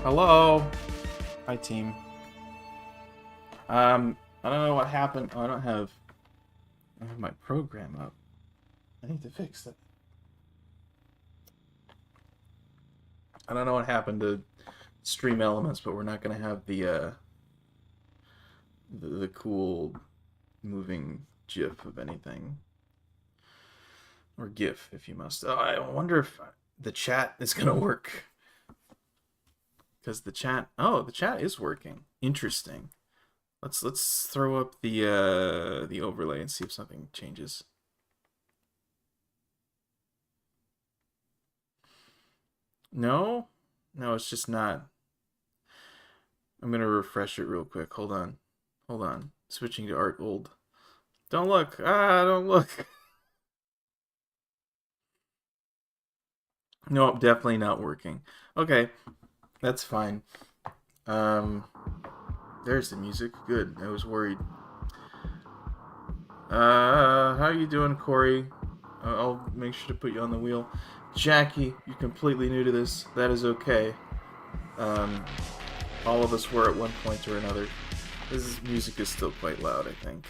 Hello? Hi, team. I don't know what happened. Oh, I don't have my program up. I need to fix it. I don't know what happened to Stream Elements, but we're not going to have the cool moving GIF of anything. Or GIF, if you must. Oh, I wonder if the chat is going to work. Because the chat is working. Interesting. Let's throw up the overlay and see if something changes. No, it's just not. I'm gonna refresh it real quick. Hold on. Switching to art old. Don't look. Don't look. Nope, definitely not working. Okay, that's fine. There's the music. Good. I was worried. How you doing, Corey? I'll make sure to put you on the wheel. Jackie, you're completely new to this. That is okay. All of us were at one point or another. This music is still quite loud, I think.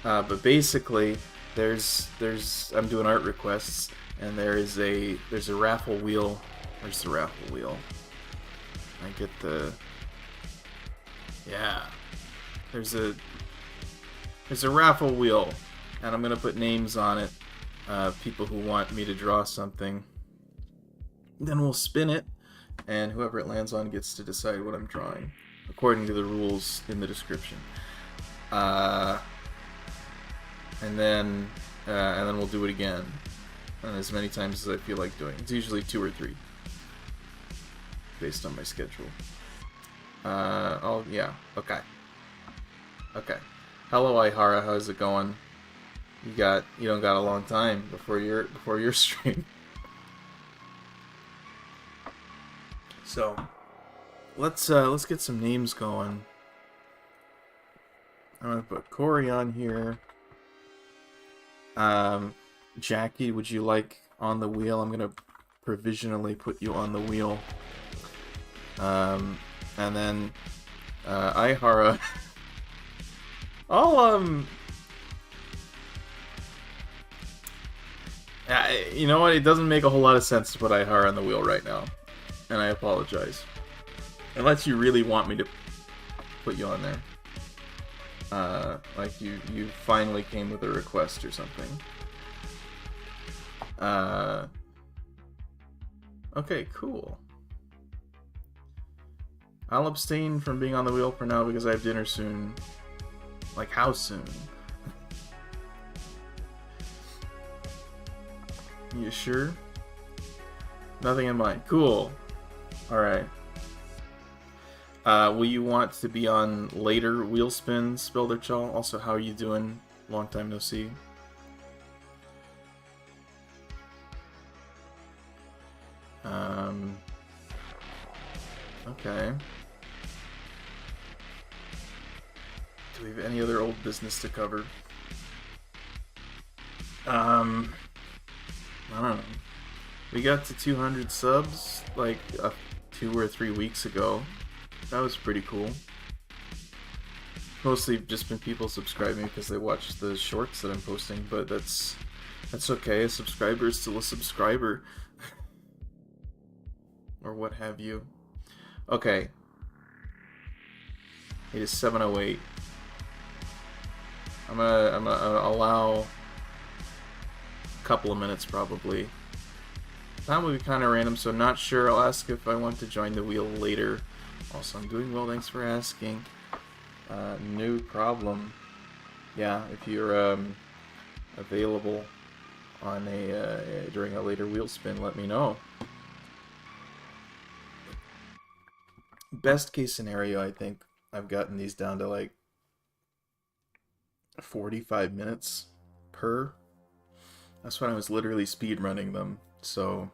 But basically, I'm doing art requests, and there's a raffle wheel. Where's the raffle wheel? I get the... Yeah. There's a raffle wheel, and I'm gonna put names on it. People who want me to draw something. Then we'll spin it, and whoever it lands on gets to decide what I'm drawing, according to the rules in the description. And then we'll do it again, and as many times as I feel like doing. It's usually 2 or 3, based on my schedule. Oh yeah, okay. Hello, Ihara. How's it going? You don't got a long time before your stream. So let's get some names going. I'm gonna put Corey on here. Jackie, would you like on the wheel? I'm gonna provisionally put you on the wheel. And then Ihara. You know what? It doesn't make a whole lot of sense to put Ihara on the wheel right now, and I apologize. Unless you really want me to put you on there, like you finally came with a request or something. Okay, cool. I'll abstain from being on the wheel for now because I have dinner soon. Like, how soon? You sure? Nothing in mind. Cool. Alright. Will you want to be on later wheel spins, Builderchaw? Also, how are you doing? Long time no see. Okay. Do we have any other old business to cover? I don't know. We got to 200 subs like 2 or 3 weeks ago. That was pretty cool. Mostly just been people subscribing because they watch the shorts that I'm posting, but that's okay. A subscriber is still a subscriber. Or what have you. Okay. It is 7:08. I'm gonna allow a couple of minutes probably. That would be kind of random, so not sure. I'll ask if I want to join the wheel later. Also, I'm doing well, thanks for asking. No problem. Yeah, if you're available on during a later wheel spin, let me know. Best case scenario, I think I've gotten these down to like 45 minutes per. That's when I was literally speed running them. So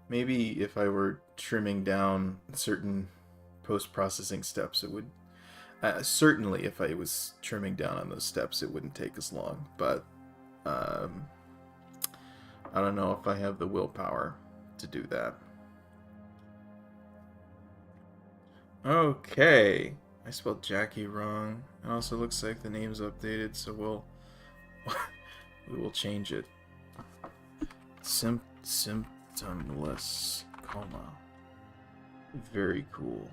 maybe if I were trimming down certain post-processing steps, it would certainly if I was trimming down on those steps, it wouldn't take as long. But I don't know if I have the willpower to do that. Okay. I spelled Jackie wrong. It also looks like the name's updated, so we will change it. Symptomless coma. Very cool.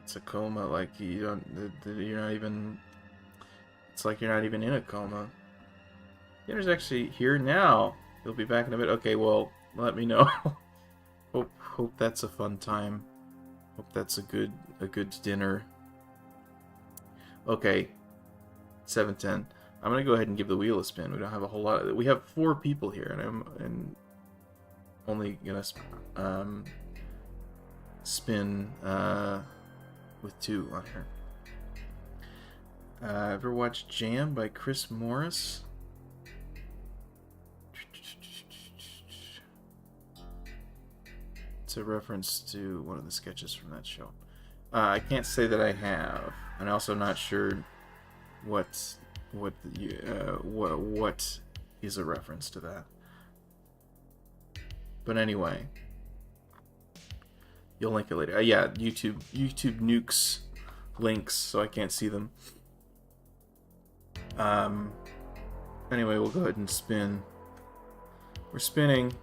It's a coma like you're not even. It's like you're not even in a coma. Dinner's actually here now. You'll be back in a bit. Okay, well, let me know. hope that's a fun time. Hope that's a good dinner. Okay, 7:10. I'm gonna go ahead and give the wheel a spin. We don't have a whole lot. We have 4 people here, and I'm only gonna spin with 2 on here. Ever watched Jam by Chris Morris? It's a reference to one of the sketches from that show. I can't say that I have, and I'm also not sure what is a reference to that. But anyway, you'll link it later. Yeah, YouTube nukes links, so I can't see them. Anyway, we'll go ahead and spin. We're spinning.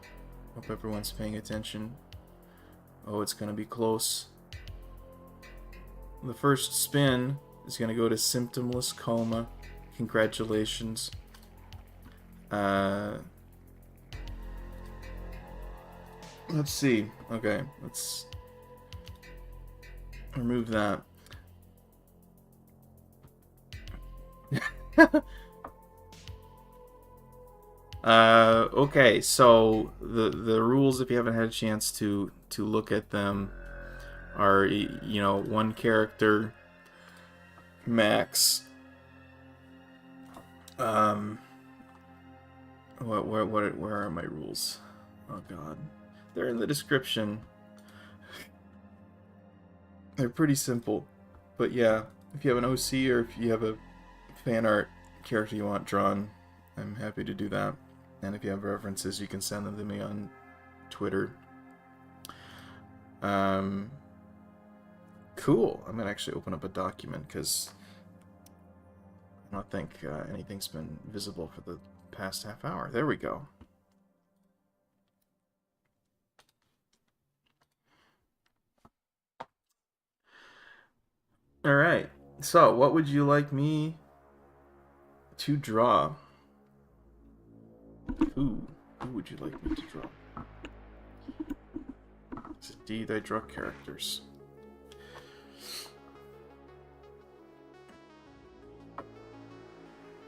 Hope everyone's paying attention. Oh, it's gonna be close. The first spin is gonna go to Symptomless Coma. Congratulations. Let's see. Okay, let's remove that. Okay, so the rules, if you haven't had a chance to look at them, are, you know, 1 character max. Where are my rules? Oh god, they're in the description. They're pretty simple, but yeah, if you have an OC or if you have a fan art character you want drawn, I'm happy to do that. And if you have references, you can send them to me on Twitter. Cool. I'm gonna actually open up a document because I don't think anything's been visible for the past half hour. There we go. All right. So, what would you like me to draw? Who would you like me to draw? Indeed, I draw characters.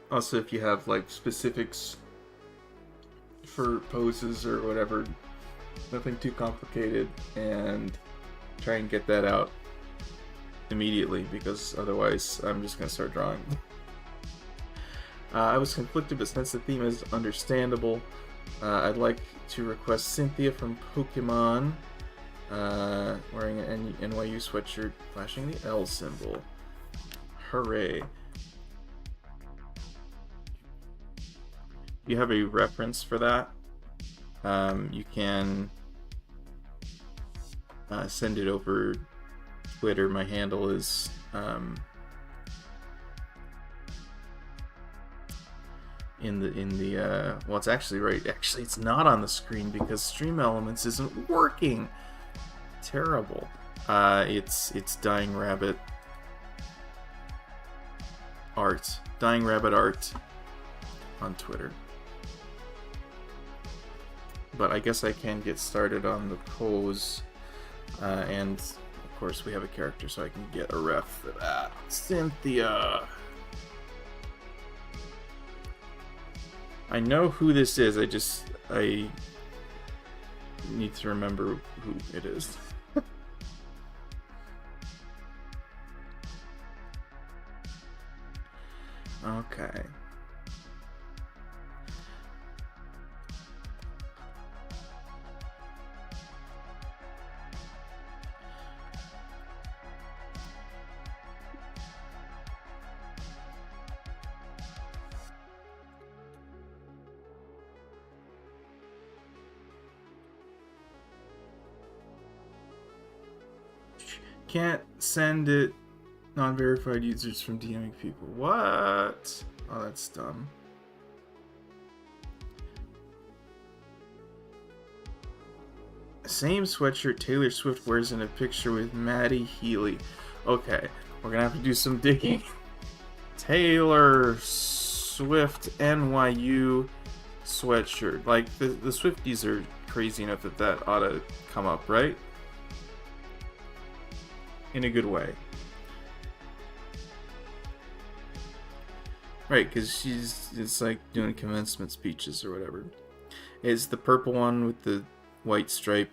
Also, if you have like specifics for poses or whatever, nothing too complicated, and try and get that out immediately, because otherwise I'm just gonna start drawing. I was conflicted, but since the theme is understandable, I'd like to request Cynthia from Pokemon, wearing an NYU sweatshirt, flashing the L symbol. Hooray. If you have a reference for that, you can send it over Twitter. My handle is in the well, it's actually it's not on the screen because Stream Elements isn't working. Terrible. It's Dying Rabbit Art. Dying Rabbit Art on Twitter. But I guess I can get started on the pose, and of course we have a character, so I can get a ref for that. Cynthia. I know who this is, I need to remember who it is. Okay. can't send it non-verified users from DMing people. What? Oh, that's dumb. Same sweatshirt Taylor Swift wears in a picture with Maddie Healy. Okay, we're gonna have to do some digging. Taylor Swift NYU sweatshirt. Like, the Swifties are crazy enough that ought to come up, right? In a good way. Right, because it's like doing commencement speeches or whatever. Is the purple one with the white stripe,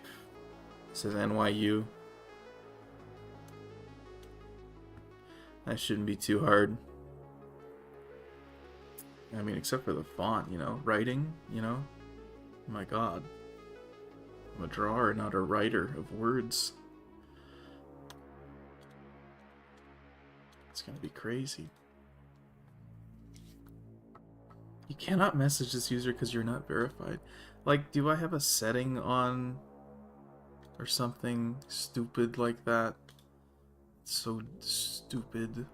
it says NYU. That shouldn't be too hard. I mean, except for the font, you know, writing, you know. Oh my god. I'm a drawer, not a writer of words. It's gonna be crazy. You cannot message this user because you're not verified. Like, do I have a setting on or something stupid like that? It's so stupid.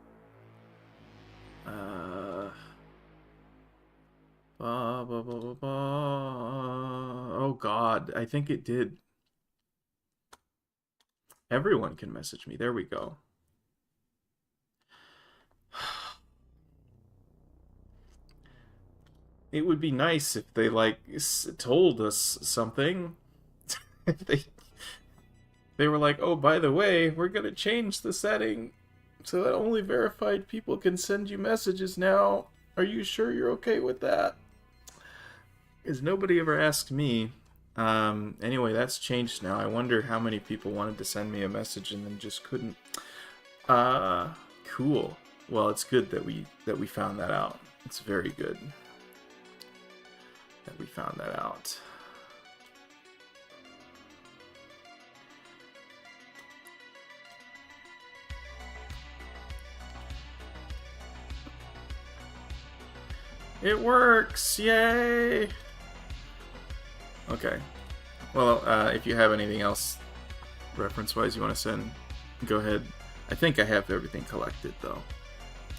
Oh god, I think it did. Everyone can message me. There we go. It would be nice if they, like, told us something. If they were like, oh, by the way, we're gonna change the setting so that only verified people can send you messages now. Are you sure you're okay with that? Because nobody ever asked me. Anyway, that's changed now. I wonder how many people wanted to send me a message and then just couldn't. Cool. Well, it's good that we found that out. It's very good that we found that out. It works! Yay! Okay. Well, if you have anything else reference-wise you want to send, go ahead. I think I have everything collected, though.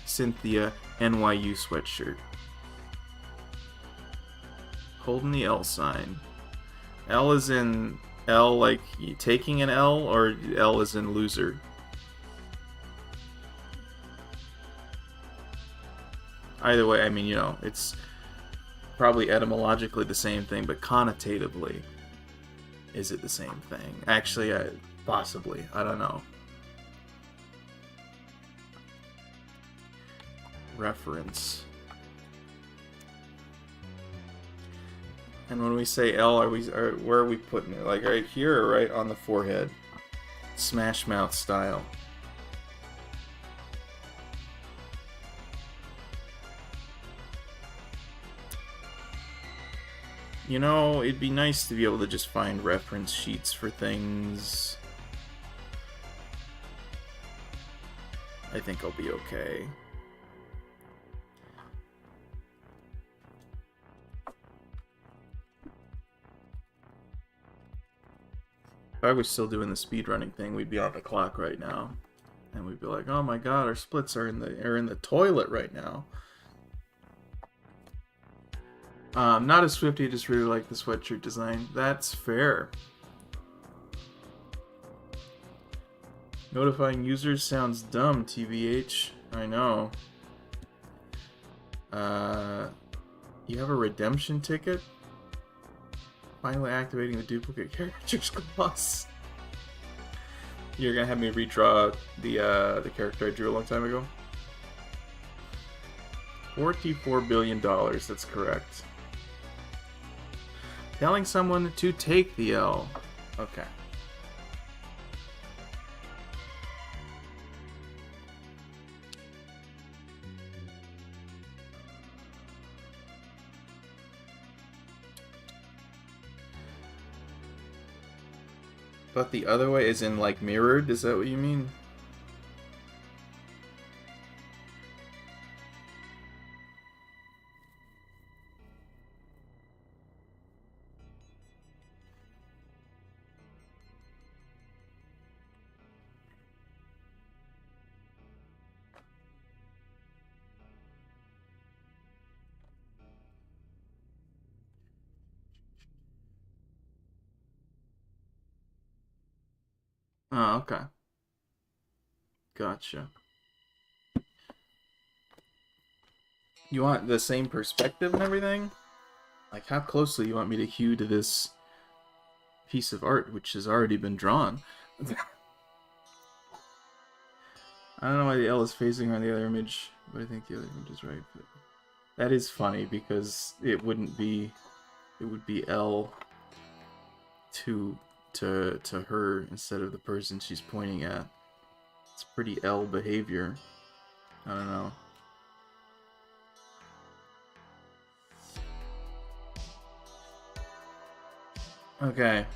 Cynthia, NYU sweatshirt. Holding the L sign. L is in L, like you taking an L, or L is in loser? Either way, I mean, you know, it's probably etymologically the same thing, but connotatively, is it the same thing? Actually, possibly. I don't know. Reference. And when we say L, where are we putting it? Like right here or right on the forehead? Smash Mouth style. You know, it'd be nice to be able to just find reference sheets for things. I think I'll be okay. If I was still doing the speedrunning thing, we'd be on the clock right now. And we'd be like, oh my god, our splits are in the toilet right now. Not a Swiftie, just really like the sweatshirt design. That's fair. Notifying users sounds dumb, TBH. I know. You have a redemption ticket? Finally activating the duplicate characters clause. You're gonna have me redraw the character I drew a long time ago? $44 billion, that's correct. Telling someone to take the L. Okay. But the other way is in, like, mirrored? Is that what you mean? Oh, okay. Gotcha. You want the same perspective and everything? Like, how closely you want me to hew to this piece of art, which has already been drawn? I don't know why the L is facing on the other image, but I think the other image is right. But that is funny because it wouldn't be, it would be L to her instead of the person she's pointing at. It's pretty L behavior. I don't know. Okay.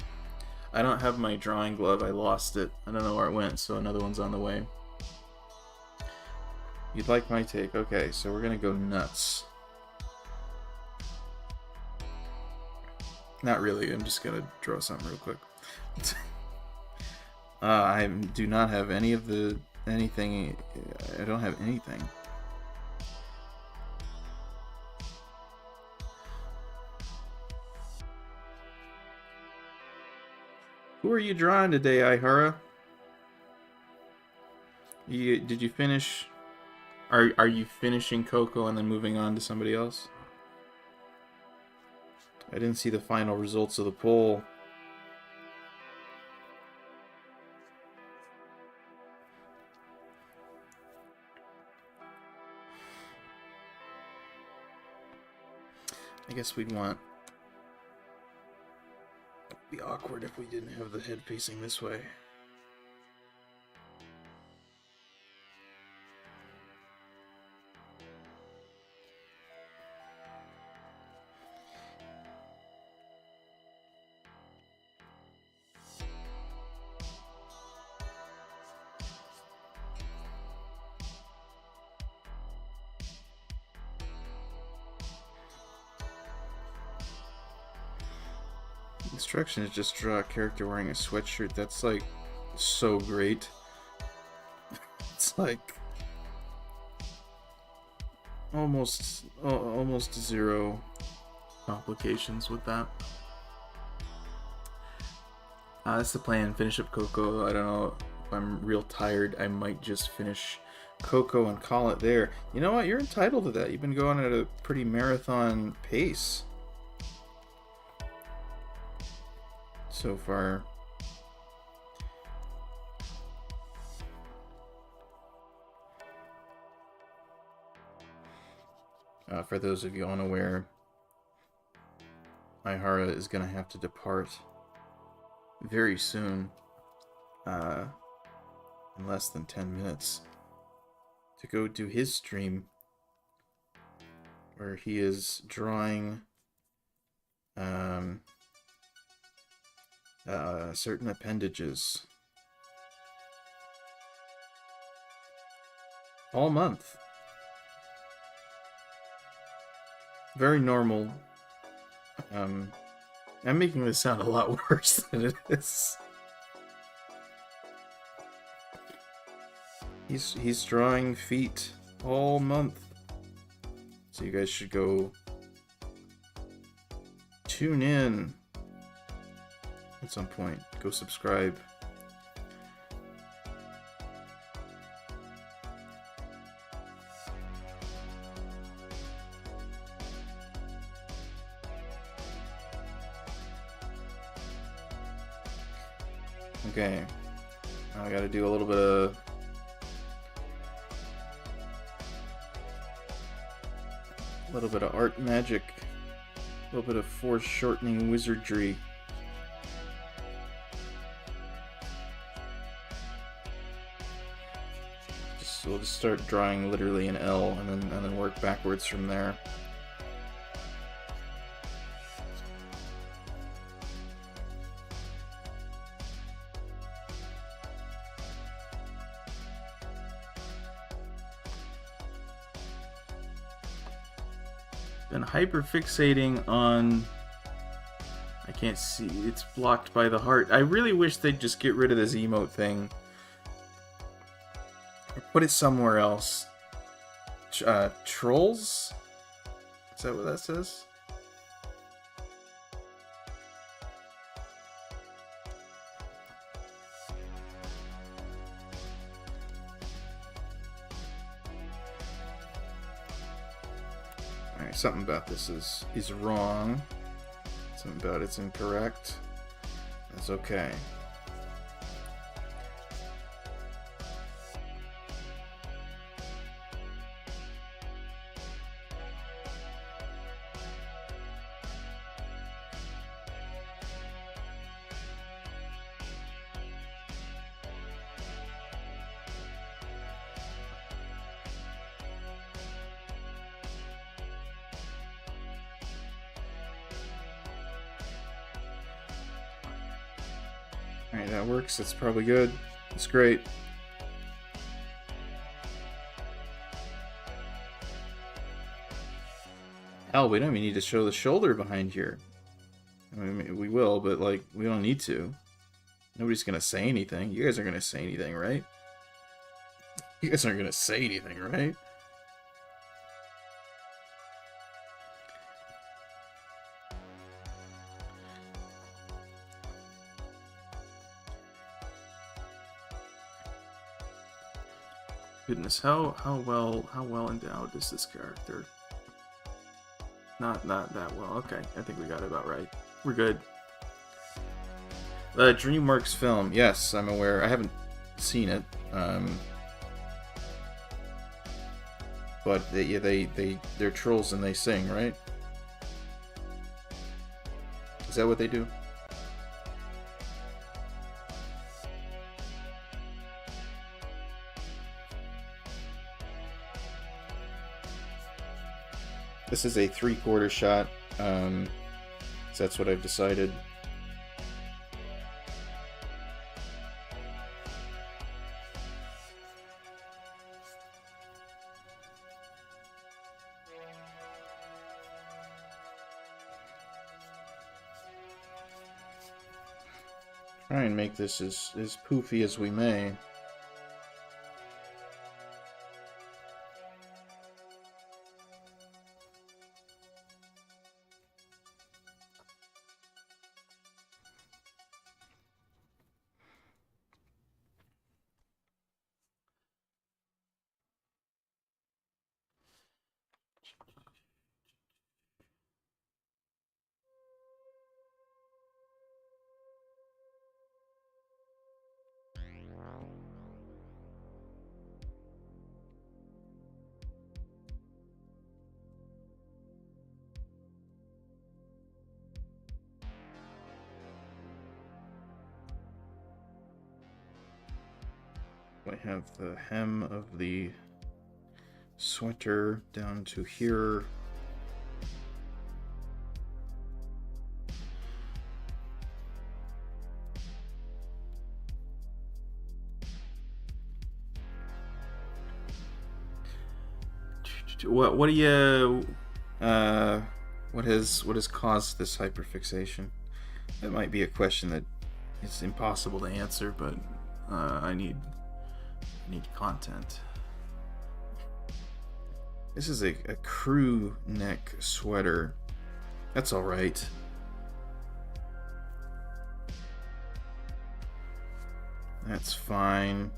I don't have my drawing glove. I lost it. I don't know where it went, so another one's on the way. You'd like my take? Okay, so we're gonna go nuts. Not really. I'm just gonna draw something real quick. I do not have any of the anything. I don't have anything. Who are you drawing today, Ihara? Did you finish? Are you finishing Coco and then moving on to somebody else? I didn't see the final results of the poll. I guess we'd want... It'd be awkward if we didn't have the head facing this way. Instruction is just draw a character wearing a sweatshirt. That's like so great. It's like almost zero complications with that. That's the plan. Finish up Coco. I don't know if I'm real tired. I might just finish Coco and call it there. You know what? You're entitled to that. You've been going at a pretty marathon pace so far. For those of you unaware, Ihara is going to have to depart very soon, in less than 10 minutes, to go do his stream, where he is drawing certain appendages all month. Very normal. I'm making this sound a lot worse than it is. He's drawing feet all month. So you guys should go tune in at some point. Go subscribe. Okay, now I gotta do a little bit of art magic, a little bit of foreshortening wizardry. We'll just start drawing literally an L and then work backwards from there. Been hyperfixating on... I can't see. It's blocked by the heart. I really wish they'd just get rid of this emote thing. Or put it somewhere else. Trolls? Is that what that says? something about this is wrong. Something about it's incorrect. That's okay. Alright, that works. That's probably good. That's great. Hell, we don't even need to show the shoulder behind here. I mean, we will, but, like, we don't need to. Nobody's gonna say anything. You guys aren't gonna say anything, right? You guys aren't gonna say anything, right? Goodness, how well endowed is this character? Not that well. Okay, I think we got it about right. We're good. The DreamWorks film. Yes, I'm aware. I haven't seen it. But they're trolls and they sing, right? Is that what they do? This is a 3/4 shot, so that's what I've decided. Try and make this as poofy as we may. I have the hem of the sweater down to here. What do you what has caused this hyperfixation? That might be a question that is impossible to answer, but I need content. This is a crew neck sweater. That's all right. That's fine.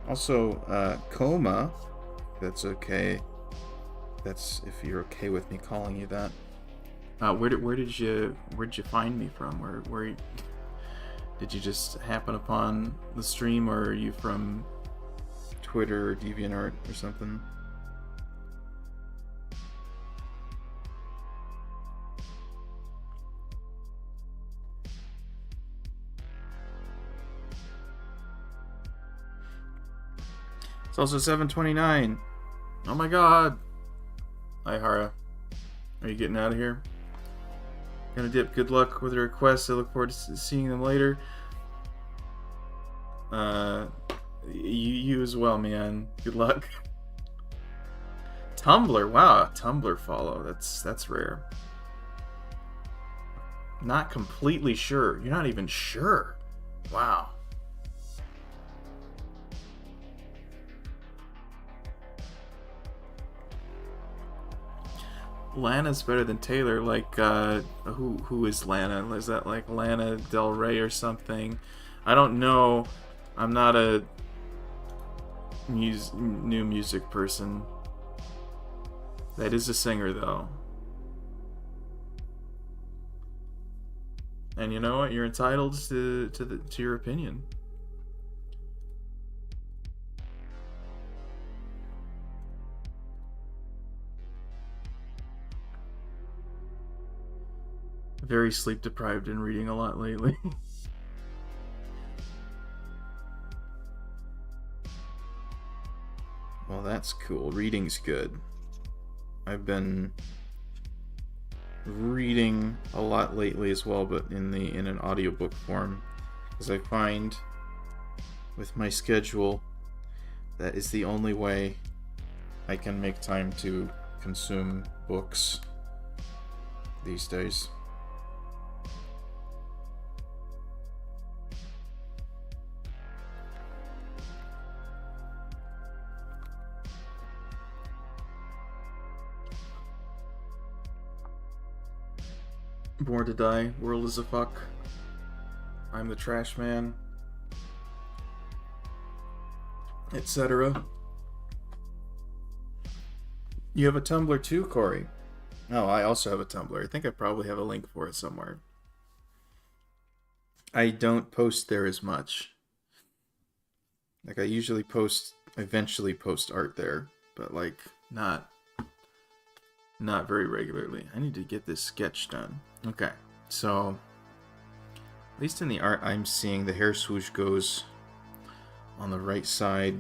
Also, coma. That's okay. That's if you're okay with me calling you that. Where did you find me from? Where did you just happen upon the stream, or are you from Twitter or DeviantArt or something? It's also 7:29. Oh my god. Hi, Hara. Are you getting out of here? Gonna dip. Good luck with the requests. I look forward to seeing them later. You as well, man. Good luck. Tumblr. Wow, Tumblr follow. That's rare. Not completely sure. You're not even sure. Wow. Lana's better than Taylor. Like, who is Lana? Is that like Lana Del Rey or something? I don't know. I'm not a new music person. That is a singer, though. And you know what? You're entitled to your opinion. Very sleep deprived and reading a lot lately. Well, that's cool. Reading's good. I've been reading a lot lately as well, but in an audiobook form, because I find with my schedule that is the only way I can make time to consume books these days. Born to Die, World is a Fuck, I'm the Trash Man, etc. You have a Tumblr too, Corey? Oh, I also have a Tumblr. I think I probably have a link for it somewhere. I don't post there as much. Like, I eventually post art there, but like, not very regularly. I need to get this sketch done. Okay, so at least in the art I'm seeing, the hair swoosh goes on the right side.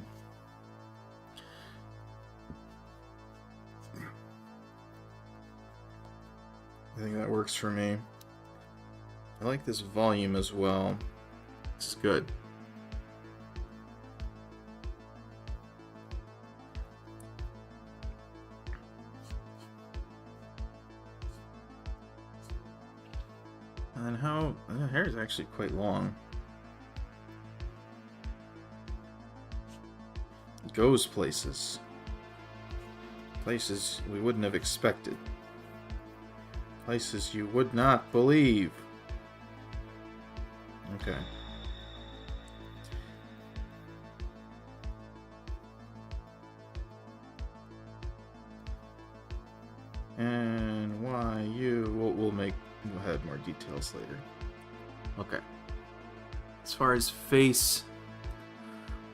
I think that works for me. I like this volume as well. This is good. And how the hair is actually quite long. It goes places. Places we wouldn't have expected. Places you would not believe. Okay. And why you... We'll add more details later. Okay. As far as face,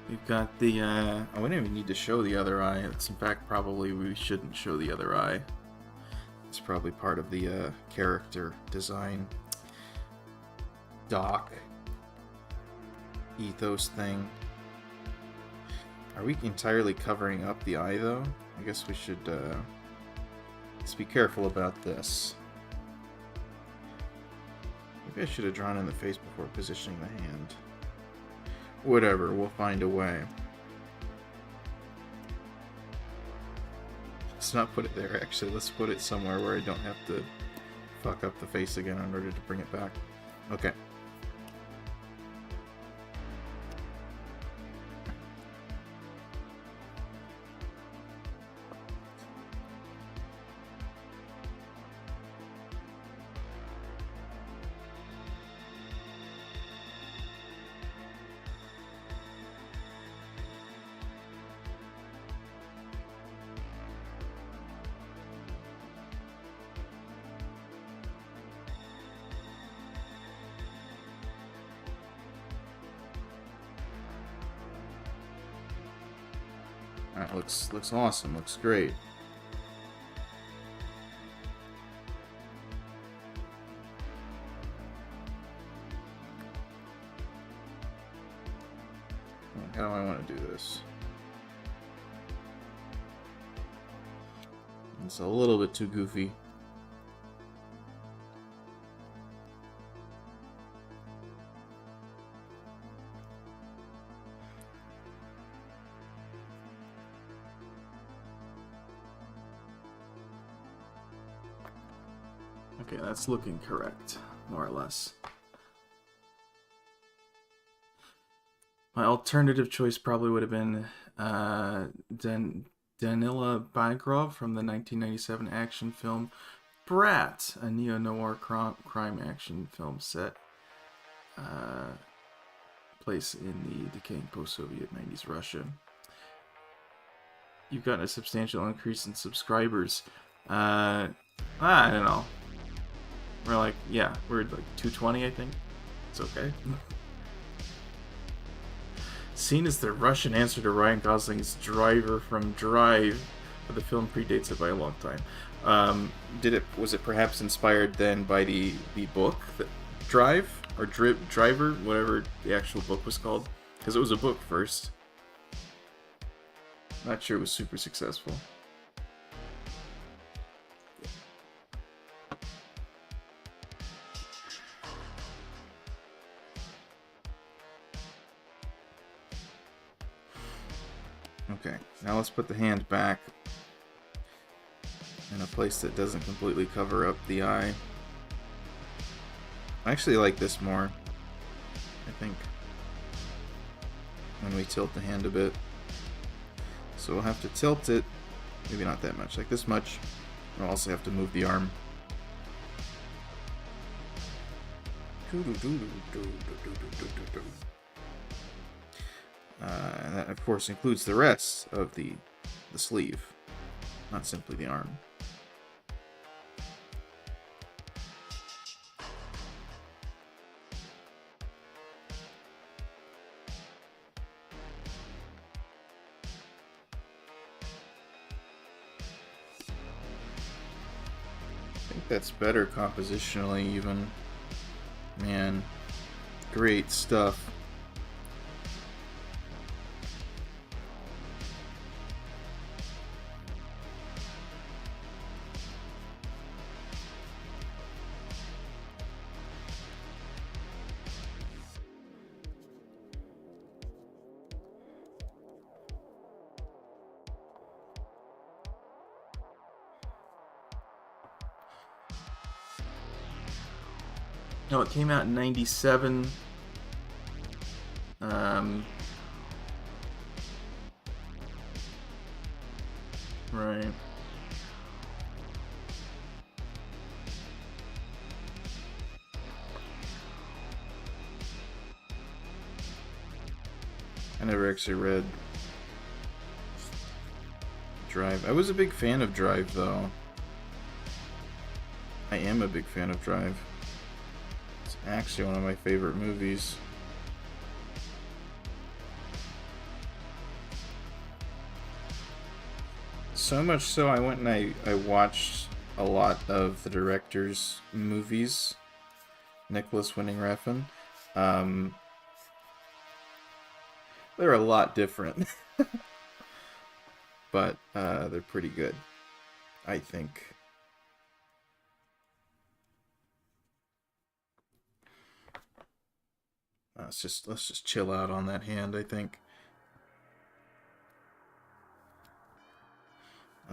we've got the... I wouldn't even need to show the other eye. It's, in fact, probably we shouldn't show the other eye. It's probably part of the character design doc ethos thing. Are we entirely covering up the eye, though? I guess we should let's be careful about this. Maybe I should have drawn in the face before positioning the hand. Whatever, we'll find a way. Let's not put it there, actually. Let's put it somewhere where I don't have to fuck up the face again in order to bring it back. Okay. Alright, looks awesome, looks great. How do I want to do this? It's a little bit too goofy. Okay, that's looking correct, more or less. My alternative choice probably would have been Danila Bagrov from the 1997 action film Brat, a neo-noir crime action film set place in the decaying post-Soviet 90s Russia. You've gotten a substantial increase in subscribers. I don't know. We're like 220, I think. It's okay. Seen as the Russian answer to Ryan Gosling's Driver from Drive, but the film predates it by a long time. Was it perhaps inspired then by the book, Drive, or Driver, whatever the actual book was called? Because it was a book first. Not sure it was super successful. Okay, now let's put the hand back in a place that doesn't completely cover up the eye. I actually like this more, I think, when we tilt the hand a bit. So we'll have to tilt it, maybe not that much, like this much. We'll also have to move the arm. And that, of course, includes the rest of the sleeve, not simply the arm. I think that's better compositionally, even. Man, great stuff. No, it came out in '97. Right. I never actually read Drive. I was a big fan of Drive, though. I am a big fan of Drive. It's actually one of my favorite movies. So much so, I went and I watched a lot of the director's movies. Nicholas Winding Refn. They're a lot different. But they're pretty good, I think. Let's just chill out on that hand, I think.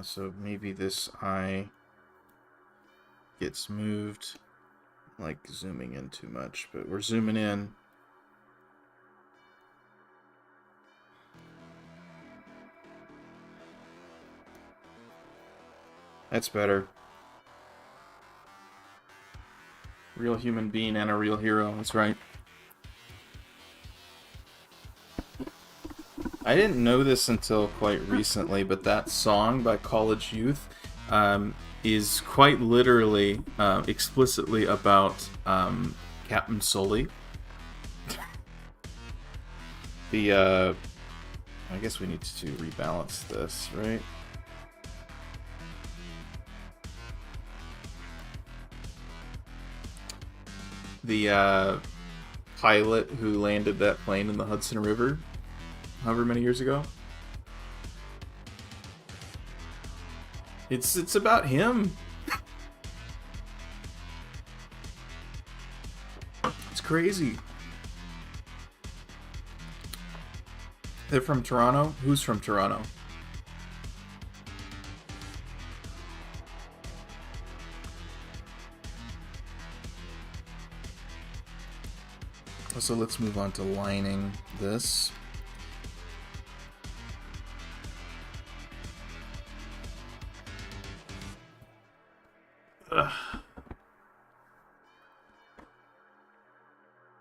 So maybe this eye gets moved, like zooming in too much, but we're zooming in. That's better. Real human being and a real hero, that's right. I didn't know this until quite recently, but that song by College Youth is quite literally, explicitly about Captain Sully. I guess we need to rebalance this, right? The pilot who landed that plane in the Hudson River however many years ago. It's about him. It's crazy. They're from Toronto? Who's from Toronto? So let's move on to lining this. Ugh.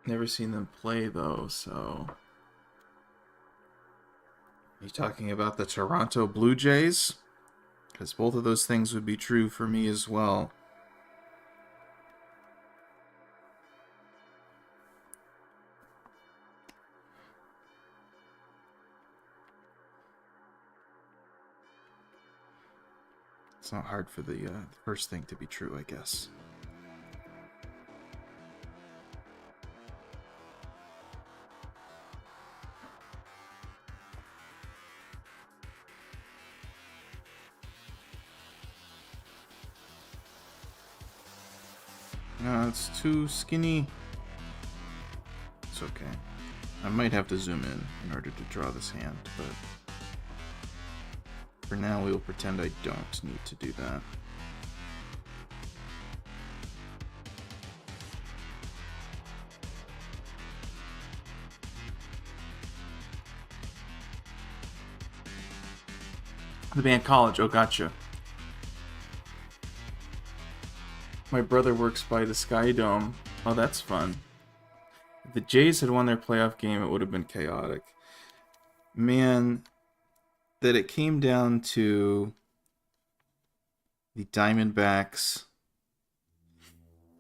Never seen them play, though, so... Are you talking about the Toronto Blue Jays? Because both of those things would be true for me as well. It's not hard for the first thing to be true, I guess. No, it's too skinny. It's okay. I might have to zoom in order to draw this hand, but for now we will pretend I don't need to do that. The band College, oh gotcha. My brother works by the Sky Dome. Oh, that's fun. If the Jays had won their playoff game, it would have been chaotic. Man, that it came down to the Diamondbacks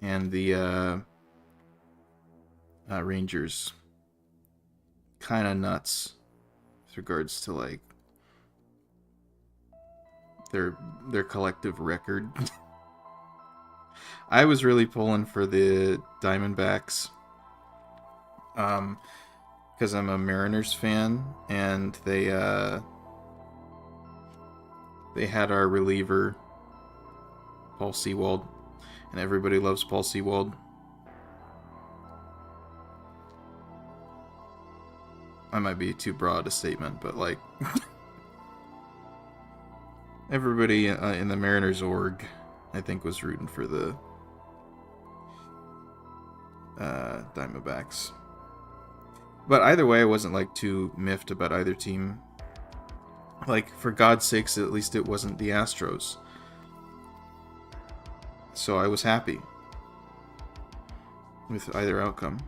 and the Rangers. Kind of nuts with regards to like their collective record. I was really pulling for the Diamondbacks because I'm a Mariners fan, and they had our reliever Paul Sewald, and everybody loves Paul Sewald. I might be too broad a statement, but like everybody in the Mariners org, I think, was rooting for the Diamondbacks. But either way, I wasn't like too miffed about either team. Like, for God's sakes, at least it wasn't the Astros. So I was happy with either outcome.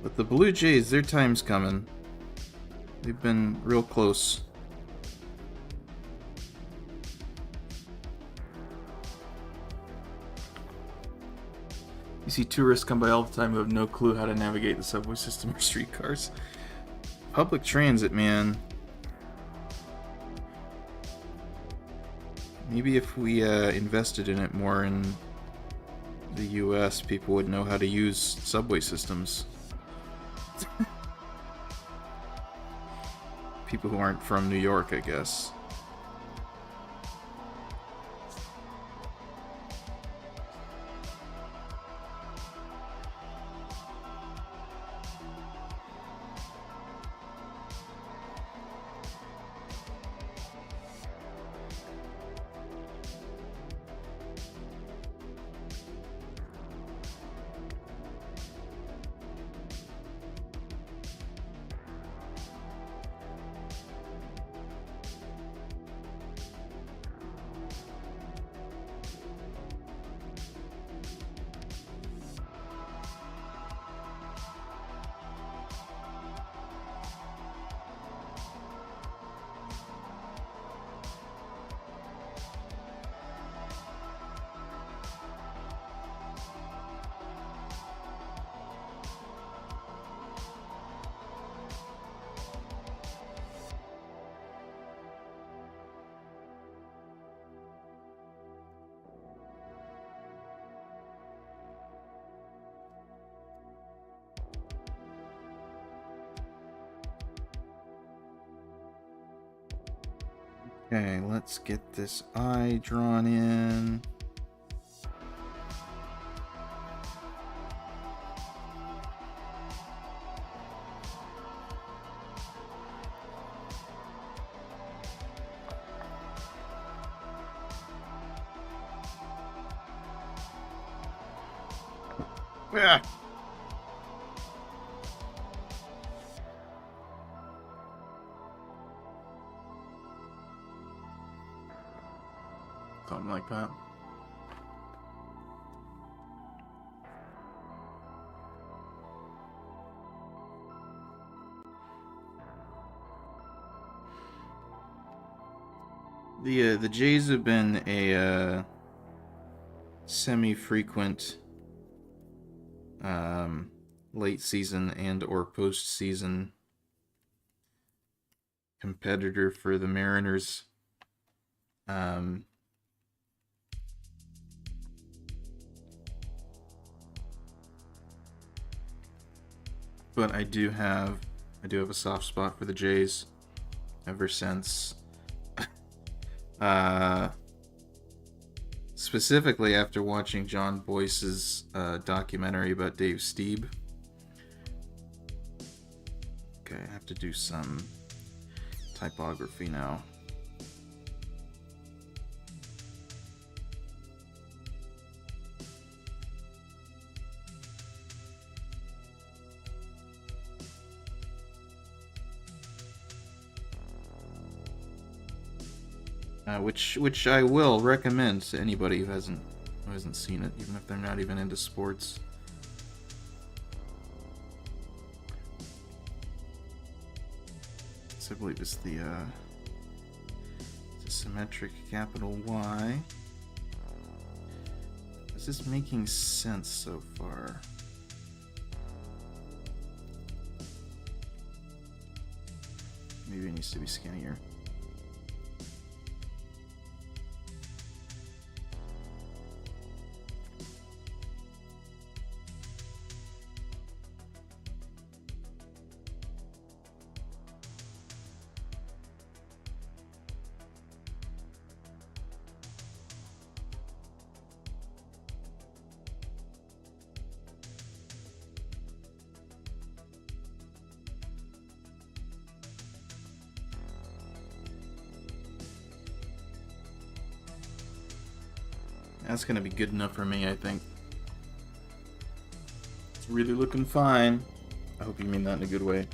But the Blue Jays, their time's coming. They've been real close. You see tourists come by all the time who have no clue how to navigate the subway system or streetcars. Public transit, man. Maybe if we invested in it more in the US, people would know how to use subway systems. People who aren't from New York, I guess. Okay, let's get this eye drawn in. Ah. Something like that. The Jays have been a semi-frequent late season and or postseason competitor for the Mariners. But I do have a soft spot for the Jays ever since specifically after watching John Boyce's documentary about Dave Stieb. Okay, I have to do some typography now. Which I will recommend to anybody who hasn't seen it, even if they're not even into sports. So I believe it's the symmetric capital Y. Is this making sense so far? Maybe it needs to be skinnier. That's gonna be good enough for me, I think. It's really looking fine. I hope you mean that in a good way.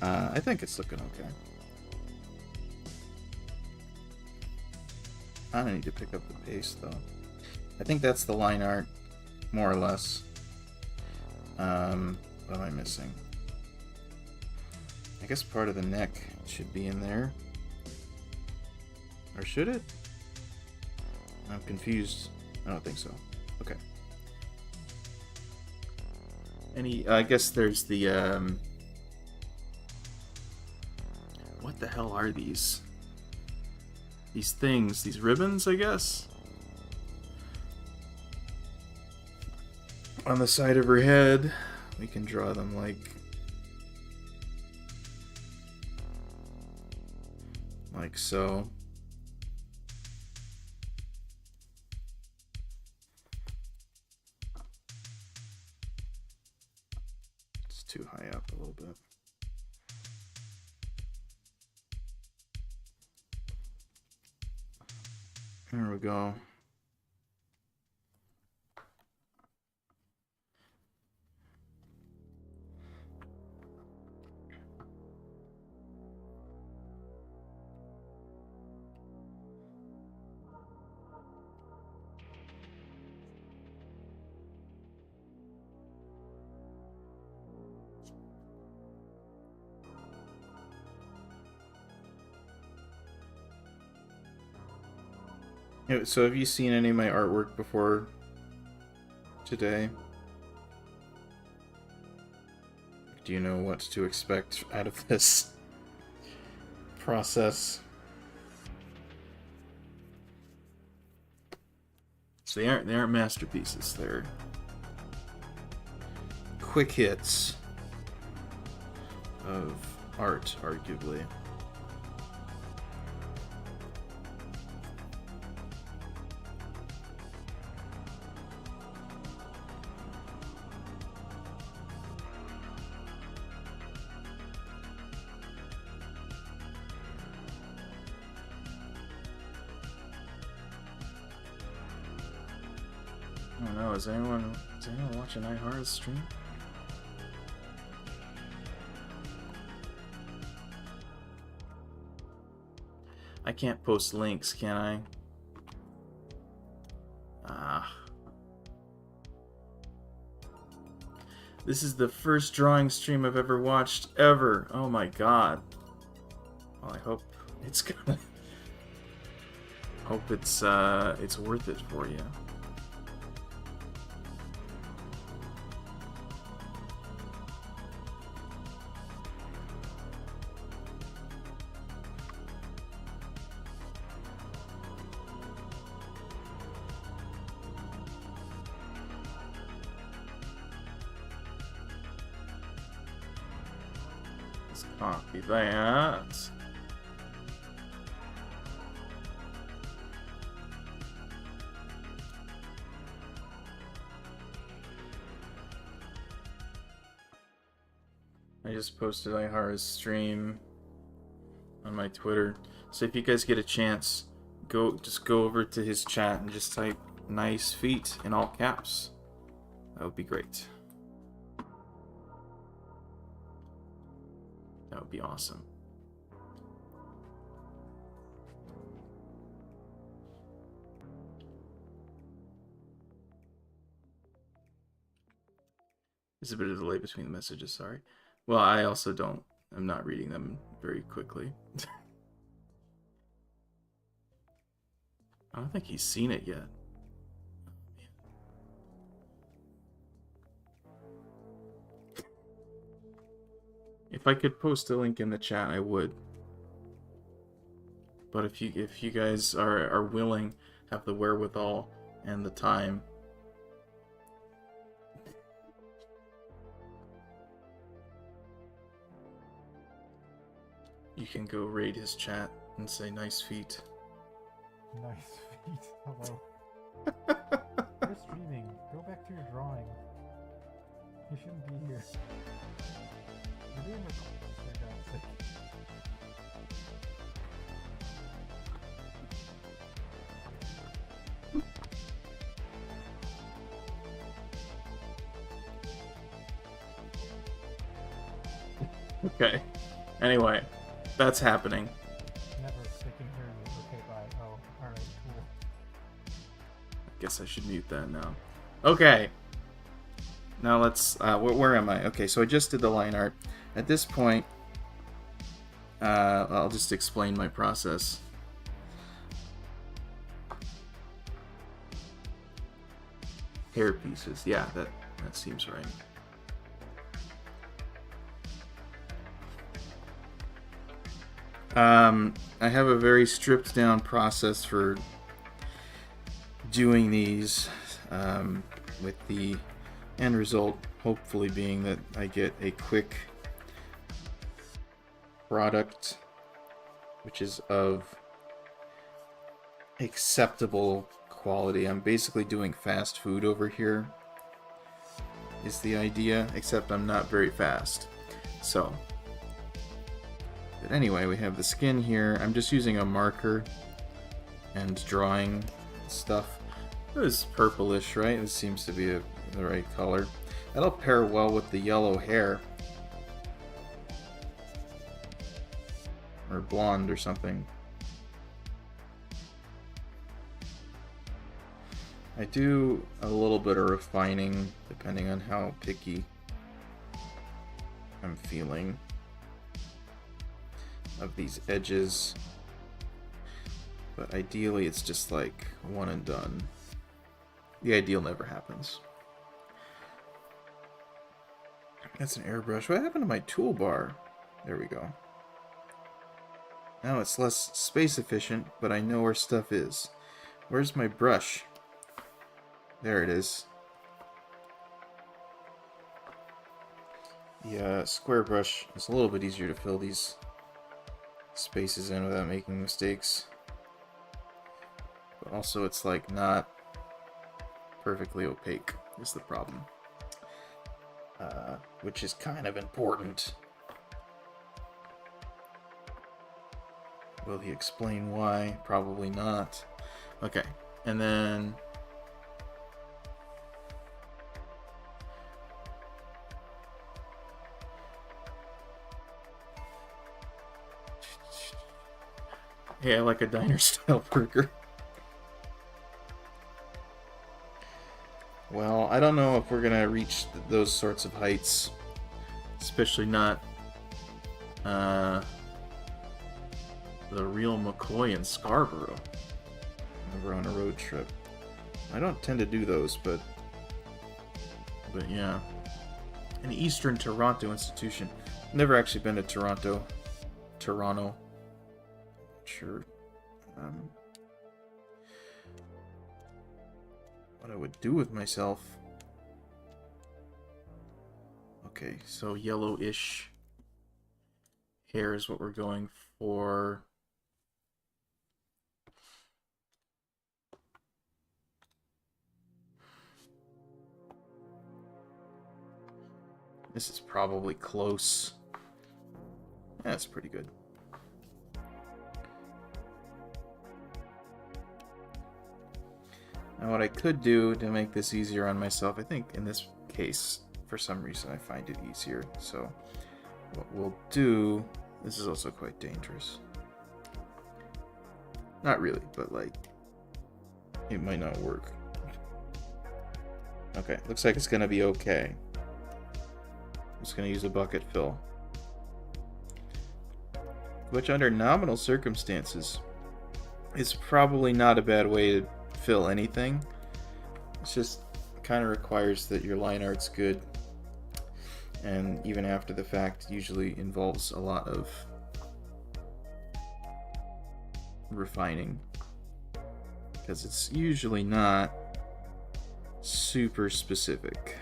I think it's looking okay. I don't need to pick up the pace, though. I think that's the line art, more or less. What am I missing? I guess part of the neck should be in there. Or should it? I'm confused. I don't think so. Okay. I guess there's the, what the hell are these? These things, these ribbons, I guess? On the side of her head, we can draw them like so. Too high up a little bit. There we go. So have you seen any of my artwork before today? Do you know what to expect out of this process? So they aren't masterpieces. They're quick hits of art, arguably. I don't know, is anyone watching iHeart's stream? I can't post links, can I? This is the first drawing stream I've ever watched, ever. Oh my god. Well, I hope it's gonna... Hope it's worth it for you. Let's copy that. I just posted Ihara's stream on my Twitter. So if you guys get a chance, just go over to his chat and just type "nice feet" in all caps. That would be great. That would be awesome. There's a bit of a delay between the messages, sorry. Well, I also I'm not reading them very quickly. I don't think he's seen it yet. If I could post a link in the chat, I would. But if you guys are willing, have the wherewithal and the time, you can go raid his chat and say "nice feet." Nice feet. Hello. You're streaming. Go back to your drawing. You shouldn't be here. You're doing recordings, for God's sake. Okay. Anyway, that's happening. Never sticking here. Okay, bye. Oh, alright, cool. I guess I should mute that now. Okay. Now let's... where am I? Okay, so I just did the line art. At this point, I'll just explain my process. Hair pieces. Yeah, that seems right. I have a very stripped down process for doing these, with the end result hopefully being that I get a quick product which is of acceptable quality. I'm basically doing fast food over here is the idea, except I'm not very fast. So, but anyway, we have the skin here. I'm just using a marker and drawing stuff. It was purplish, right? This seems to be the right color. That'll pair well with the yellow hair. Or blonde or something. I do a little bit of refining depending on how picky I'm feeling of these edges, but ideally it's just like one and done. The ideal never happens. That's an airbrush. What happened to my toolbar? There we go. Now it's less space efficient, but I know where stuff is. Where's my brush? There it is. The square brush is a little bit easier to fill these spaces in without making mistakes. But also it's like not perfectly opaque is the problem. Which is kind of important. Will he explain why? Probably not. Okay, and then yeah, I like a diner style burger. Well, I don't know if we're gonna reach those sorts of heights, especially not the real McCoy in Scarborough. We're on a road trip. I don't tend to do those, but yeah. An Eastern Toronto institution. Never actually been to Toronto. Sure. What I would do with myself. Okay, so yellowish hair is what we're going for. This is probably close. Yeah, that's pretty good. Now what I could do to make this easier on myself, I think in this case, for some reason I find it easier. So what we'll do, this is also quite dangerous. Not really, but like, it might not work. Okay, looks like it's gonna be okay. I'm just gonna use a bucket fill. Which under nominal circumstances is probably not a bad way to fill anything. It's just kind of requires that your line art's good, and even after the fact usually involves a lot of refining, because it's usually not super specific.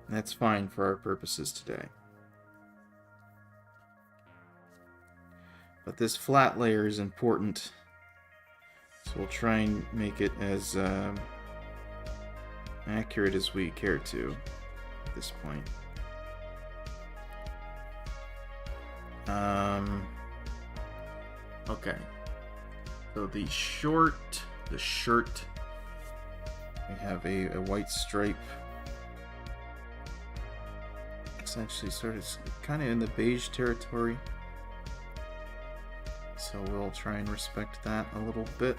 That's fine for our purposes today. But this flat layer is important, so we'll try and make it as accurate as we care to at this point. Okay. So the shirt, we have a white stripe. It's actually sort of kind of in the beige territory. So we'll try and respect that a little bit.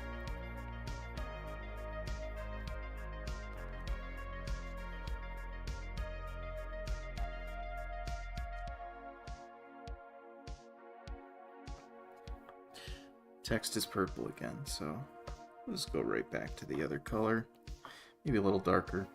Text is purple again, so we'll just go right back to the other color. Maybe a little darker.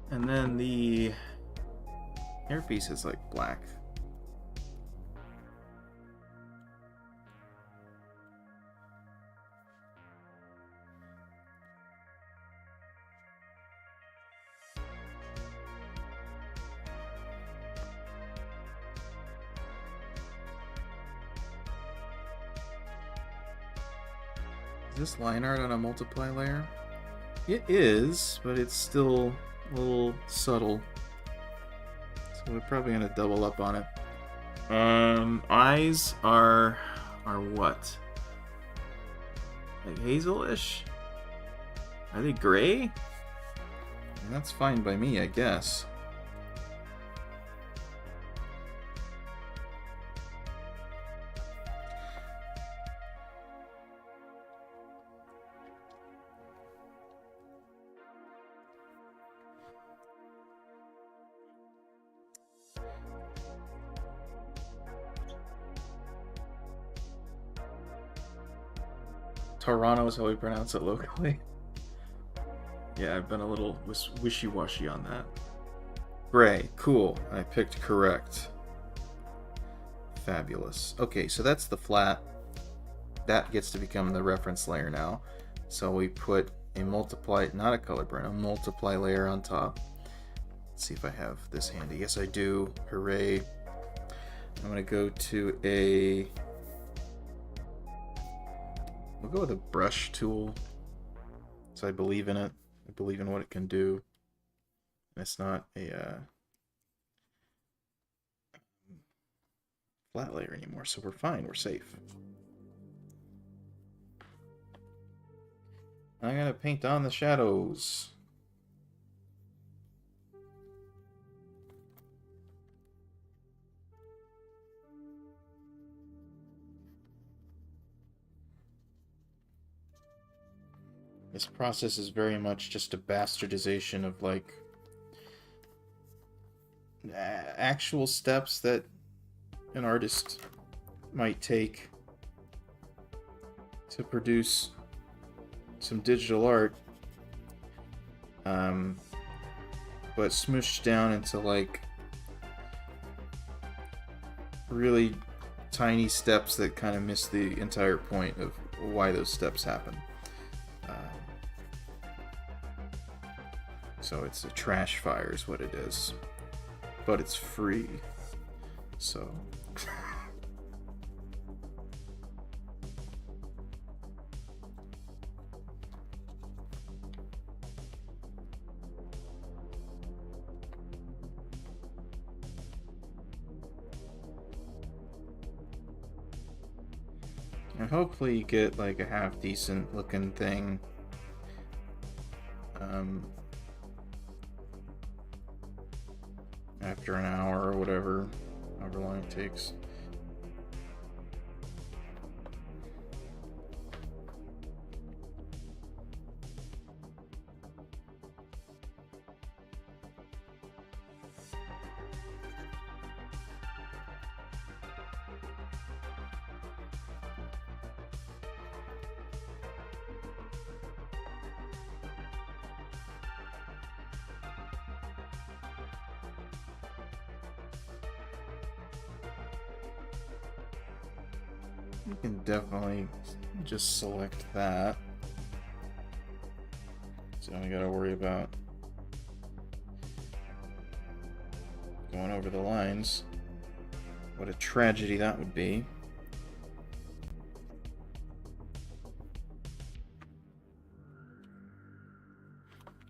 And then the hairpiece is like black. Is this line art on a multiply layer? It is, but it's still a little subtle. So we're probably gonna double up on it. Eyes are what? Like hazelish? Are they gray? And that's fine by me, I guess. Toronto is how we pronounce it locally. Yeah, I've been a little wishy-washy on that. Gray, cool. I picked correct. Fabulous. Okay, so that's the flat. That gets to become the reference layer now. So we put a multiply, not a color burn, a multiply layer on top. Let's see if I have this handy. Yes, I do. Hooray. I'm going to go to a... We'll go with a brush tool. So I believe in it. I believe in what it can do. And it's not a flat layer anymore, so we're fine, we're safe. I gotta paint on the shadows. This process is very much just a bastardization of, like, actual steps that an artist might take to produce some digital art, but smooshed down into, like, really tiny steps that kind of miss the entire point of why those steps happen. So it's a trash fire is what it is. But it's free. So... and hopefully you get like a half decent looking thing. After an hour or whatever, however long it takes. You can definitely just select that. So I gotta worry about going over the lines. What a tragedy that would be.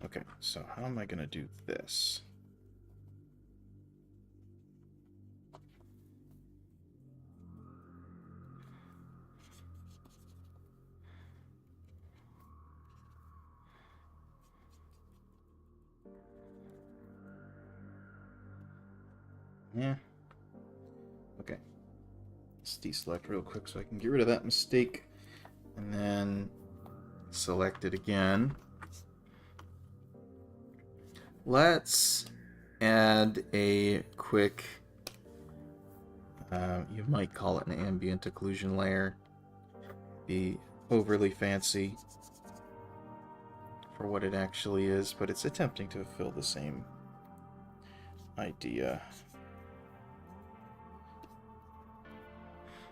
Okay, so how am I gonna do this? Yeah. Okay. Let's deselect real quick so I can get rid of that mistake. And then select it again. Let's add a quick, you might call it an ambient occlusion layer. Be overly fancy for what it actually is, but it's attempting to fulfill the same idea.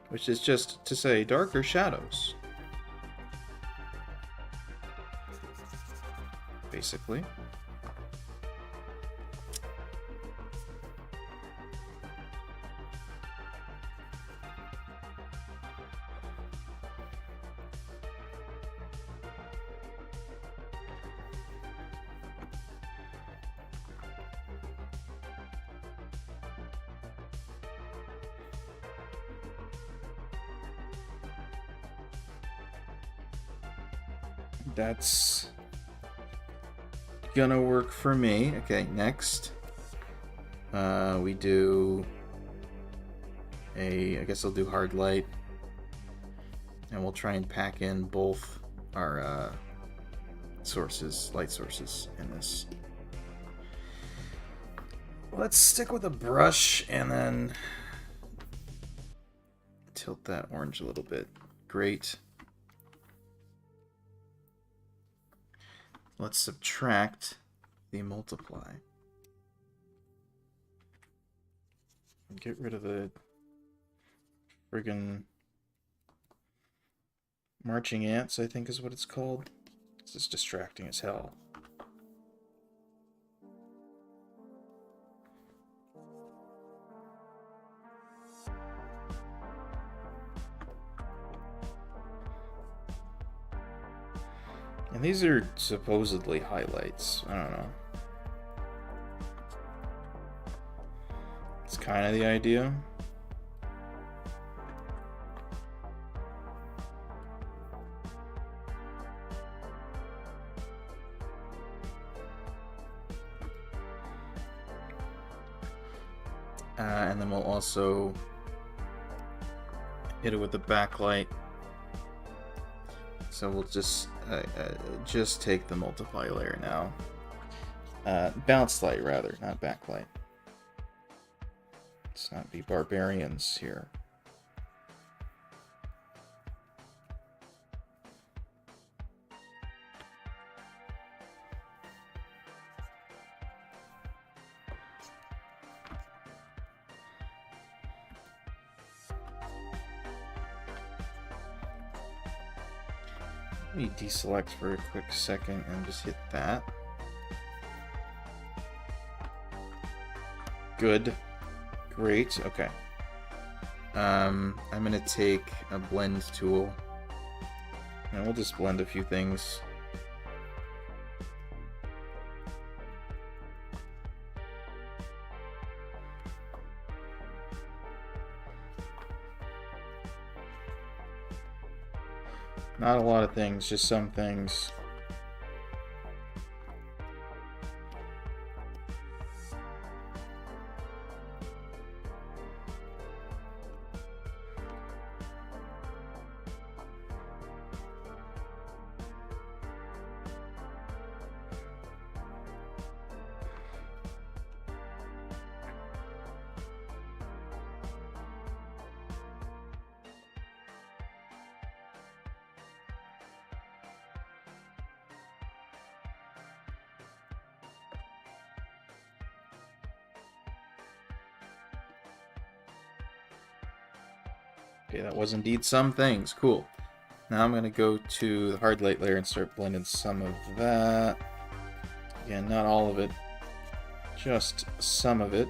Which is just to say darker shadows. Basically. That's gonna work for me. Okay, next we do I guess I'll do hard light, and we'll try and pack in both our light sources in this. Let's stick with a brush and then tilt that orange a little bit. Great. Let's subtract the multiply. And get rid of the friggin' marching ants, I think is what it's called. It's just distracting as hell. And these are supposedly highlights. I don't know. It's kind of the idea. And then we'll also hit it with the backlight. So we'll just take the multiply layer now. Bounce light, rather, not backlight. Let's not be barbarians here. Let me deselect for a quick second and just hit that. Good. Great. Okay. I'm gonna take a blend tool and we'll just blend a few things. Not a lot of things, just some things. Okay, that was indeed some things. Cool. Now I'm going to go to the hard light layer and start blending some of that. Again, not all of it, just some of it.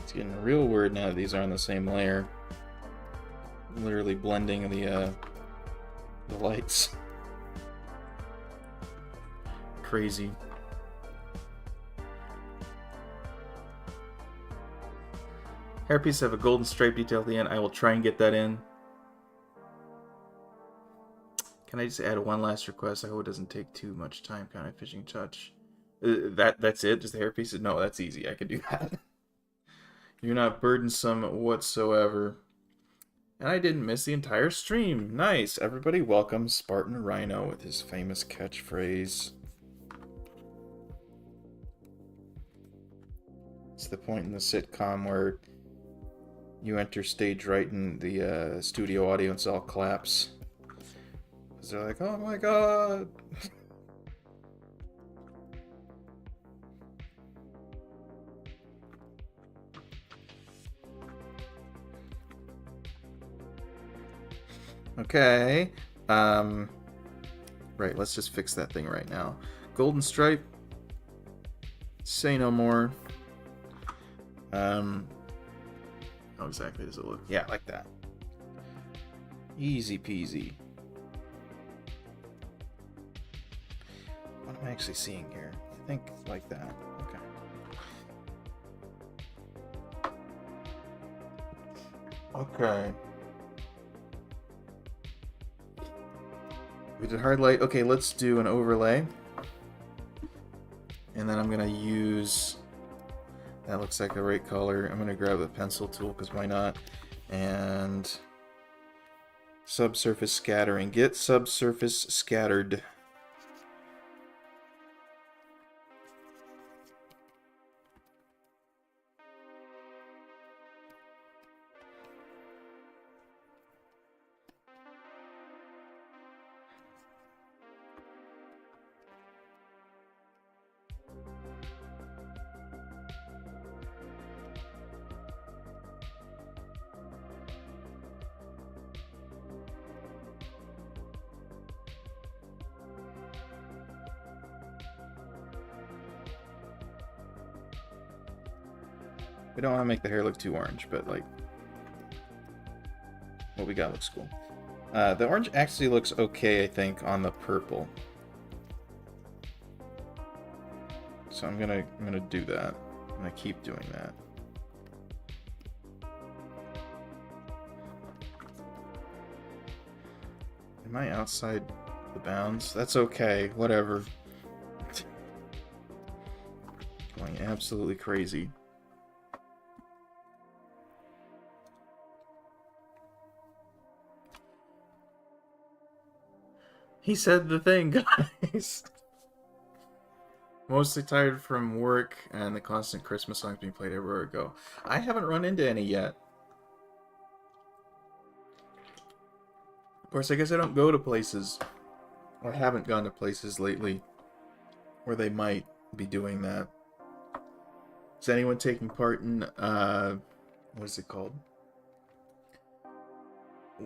It's getting real weird now that these are on the same layer. Literally blending the lights. Crazy. Hairpiece have a golden stripe detail at the end. I will try and get that in. Can I just add one last request? I hope it doesn't take too much time. Kind of fishing touch. That's it? Just the hairpiece? No, that's easy. I can do that. You're not burdensome whatsoever. And I didn't miss the entire stream. Nice. Everybody welcome Spartan Rhino with his famous catchphrase. It's the point in the sitcom where you enter stage right and the studio audience all claps. Because they're like, oh my god. Okay. Right, let's just fix that thing right now. Golden stripe. Say no more. How exactly does it look? Yeah, like that. Easy peasy. What am I actually seeing here? I think like that. Okay. Okay. We did hard light. Okay, let's do an overlay. And then I'm going to use... That looks like the right color. I'm going to grab the pencil tool, because why not? And... Subsurface scattering. Get subsurface scattered. I don't want to make the hair look too orange, but like what we got looks cool. The orange actually looks okay, I think, on the purple. So I'm gonna do that. I'm gonna keep doing that. Am I outside the bounds? That's okay. Whatever. Going absolutely crazy. He said the thing, guys. Mostly tired from work and the constant Christmas songs being played everywhere I go. I haven't run into any yet. Of course, I guess I don't go to places, or haven't gone to places lately, where they might be doing that. Is anyone taking part in, what is it called?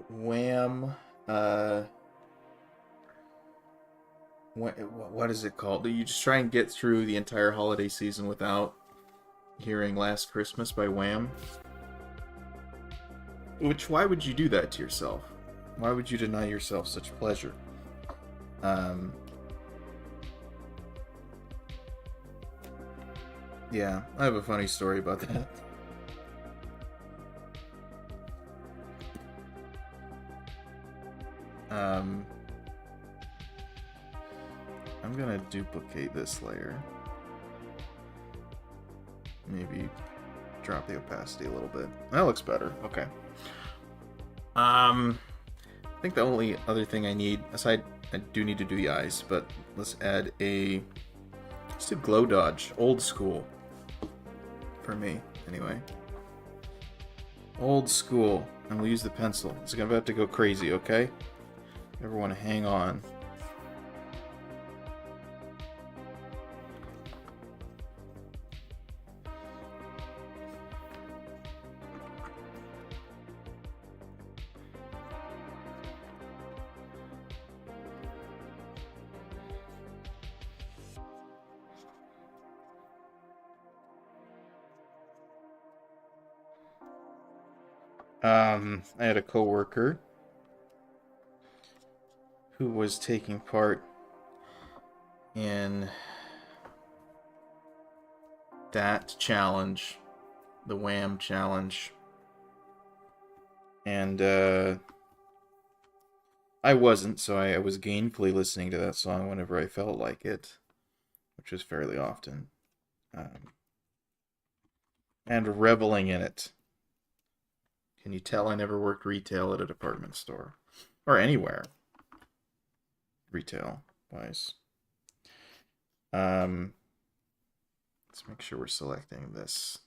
Wham, what is it called? Do you just try and get through the entire holiday season without hearing Last Christmas by Wham? Why would you do that to yourself? Why would you deny yourself such pleasure? Yeah, I have a funny story about that. I'm gonna duplicate this layer. Maybe drop the opacity a little bit. That looks better. Okay. I think the only other thing I need, aside, I do need to do the eyes, but let's add let's do glow dodge, old school. For me, anyway. Old school, and we'll use the pencil. It's gonna have to go crazy, okay? Everyone hang on. I had a coworker who was taking part in that challenge, the Wham challenge, and I wasn't, so I was gainfully listening to that song whenever I felt like it, which was fairly often, and reveling in it. Can you tell I never worked retail at a department store? Or anywhere. Retail-wise. Let's make sure we're selecting this.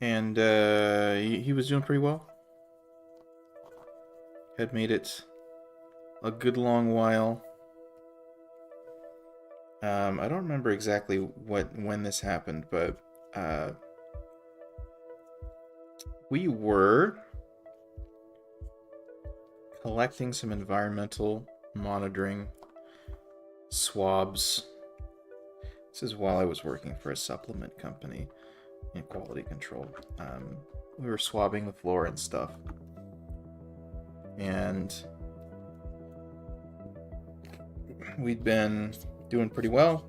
And he was doing pretty well. Had made it a good long while. I don't remember exactly when this happened, but we were collecting some environmental monitoring swabs. This is while I was working for a supplement company in quality control. We were swabbing the floor and stuff. And we'd been doing pretty well.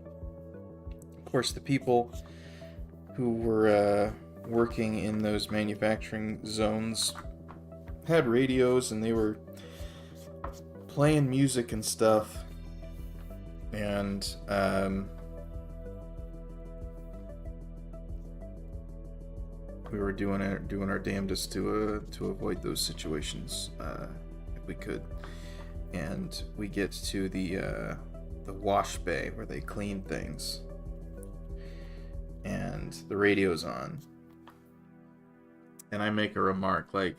Of course, the people who were working in those manufacturing zones had radios, and they were playing music and stuff. And we were doing our damnedest to avoid those situations if we could. And we get to the wash bay where they clean things, and the radio's on, and I make a remark like,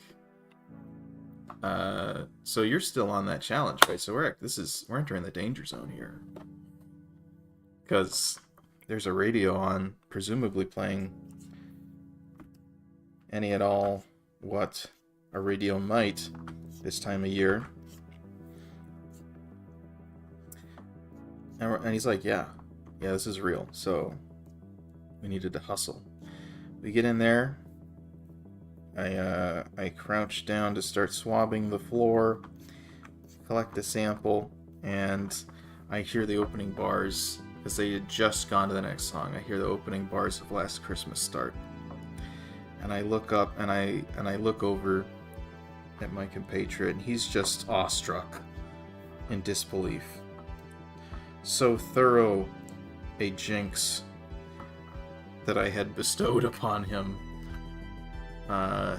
so you're still on that challenge, right? So we're entering the danger zone here, because there's a radio on, presumably playing any at all what a radio might this time of year. And he's like, yeah, this is real. So we needed to hustle. We get in there. I crouch down to start swabbing the floor, collect a sample, and I hear the opening bars, because they had just gone to the next song. I hear the opening bars of Last Christmas start. And I look up and I look over at my compatriot, and he's just awestruck in disbelief. So thorough a jinx that I had bestowed upon him.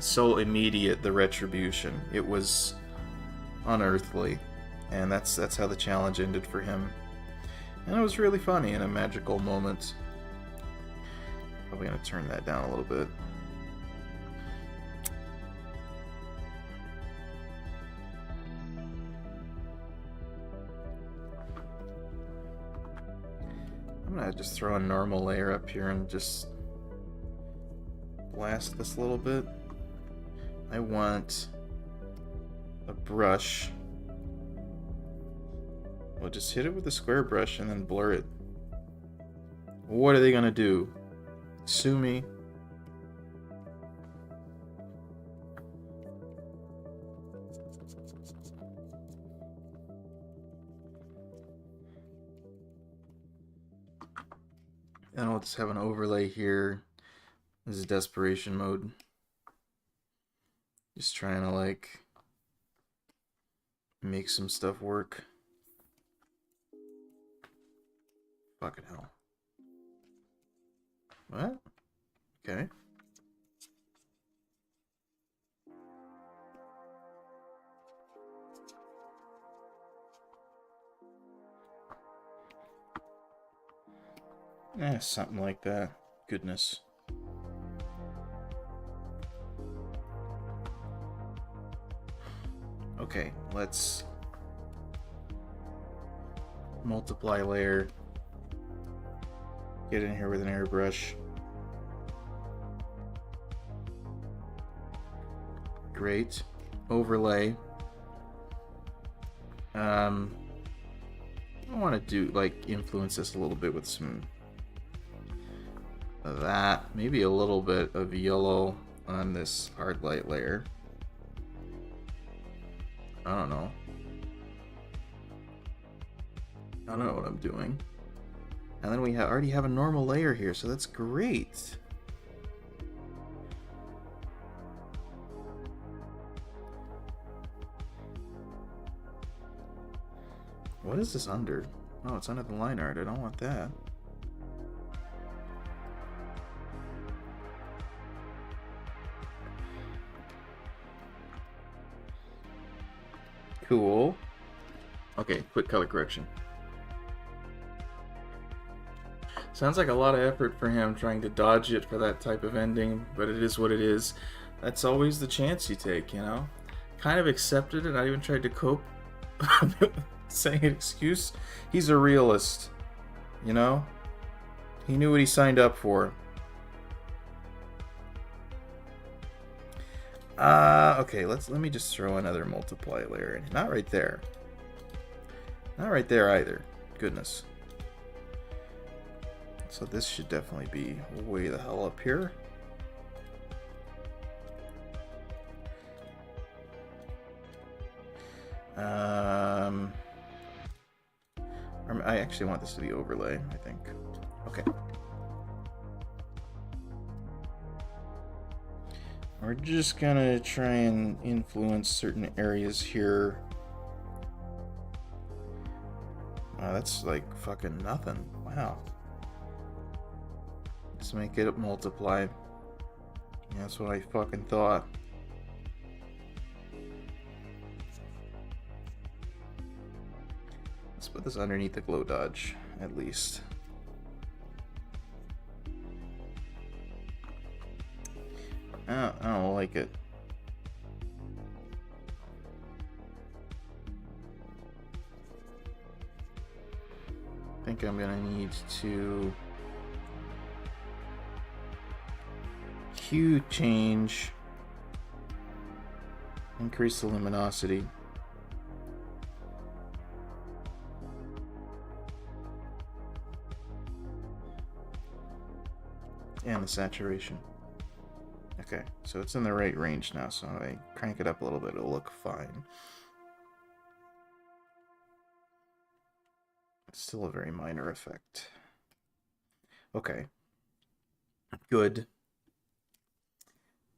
So immediate the retribution. It was unearthly. And that's how the challenge ended for him. And it was really funny and a magical moment. Probably gonna turn that down a little bit. I'm gonna just throw a normal layer up here and just blast this a little bit. I want a brush. We'll just hit it with a square brush and then blur it. What are they gonna do? Sue me? And I'll just have an overlay here. This is desperation mode. Just trying to like make some stuff work. Fucking hell. What? Okay. Something like that. Goodness. Okay, let's multiply layer. Get in here with an airbrush. Great. Overlay. I want to do, like, influence this a little bit with some of that. Maybe a little bit of yellow on this hard light layer. I don't know. I don't know what I'm doing. And then we already have a normal layer here, so that's great. What is this under? Oh, it's under the line art. I don't want that. Cool. Okay, quick color correction. Sounds like a lot of effort for him trying to dodge it for that type of ending, but it is what it is. That's always the chance you take, you know? Kind of accepted it, not even tried to cope saying an excuse. He's a realist, you know? He knew what he signed up for. Okay, let me just throw another multiply layer in. Not right there. Not right there either. Goodness. So this should definitely be way the hell up here. I actually want this to be overlay, I think. Okay. We're just gonna try and influence certain areas here. That's like fucking nothing. Wow. Let's make it multiply. Yeah, that's what I fucking thought. Let's put this underneath the glow dodge, at least. I don't like it. I think I'm gonna need to hue change, increase the luminosity. and the saturation. Okay, so it's in the right range now, so if I crank it up a little bit, it'll look fine. It's still a very minor effect. Okay. Good.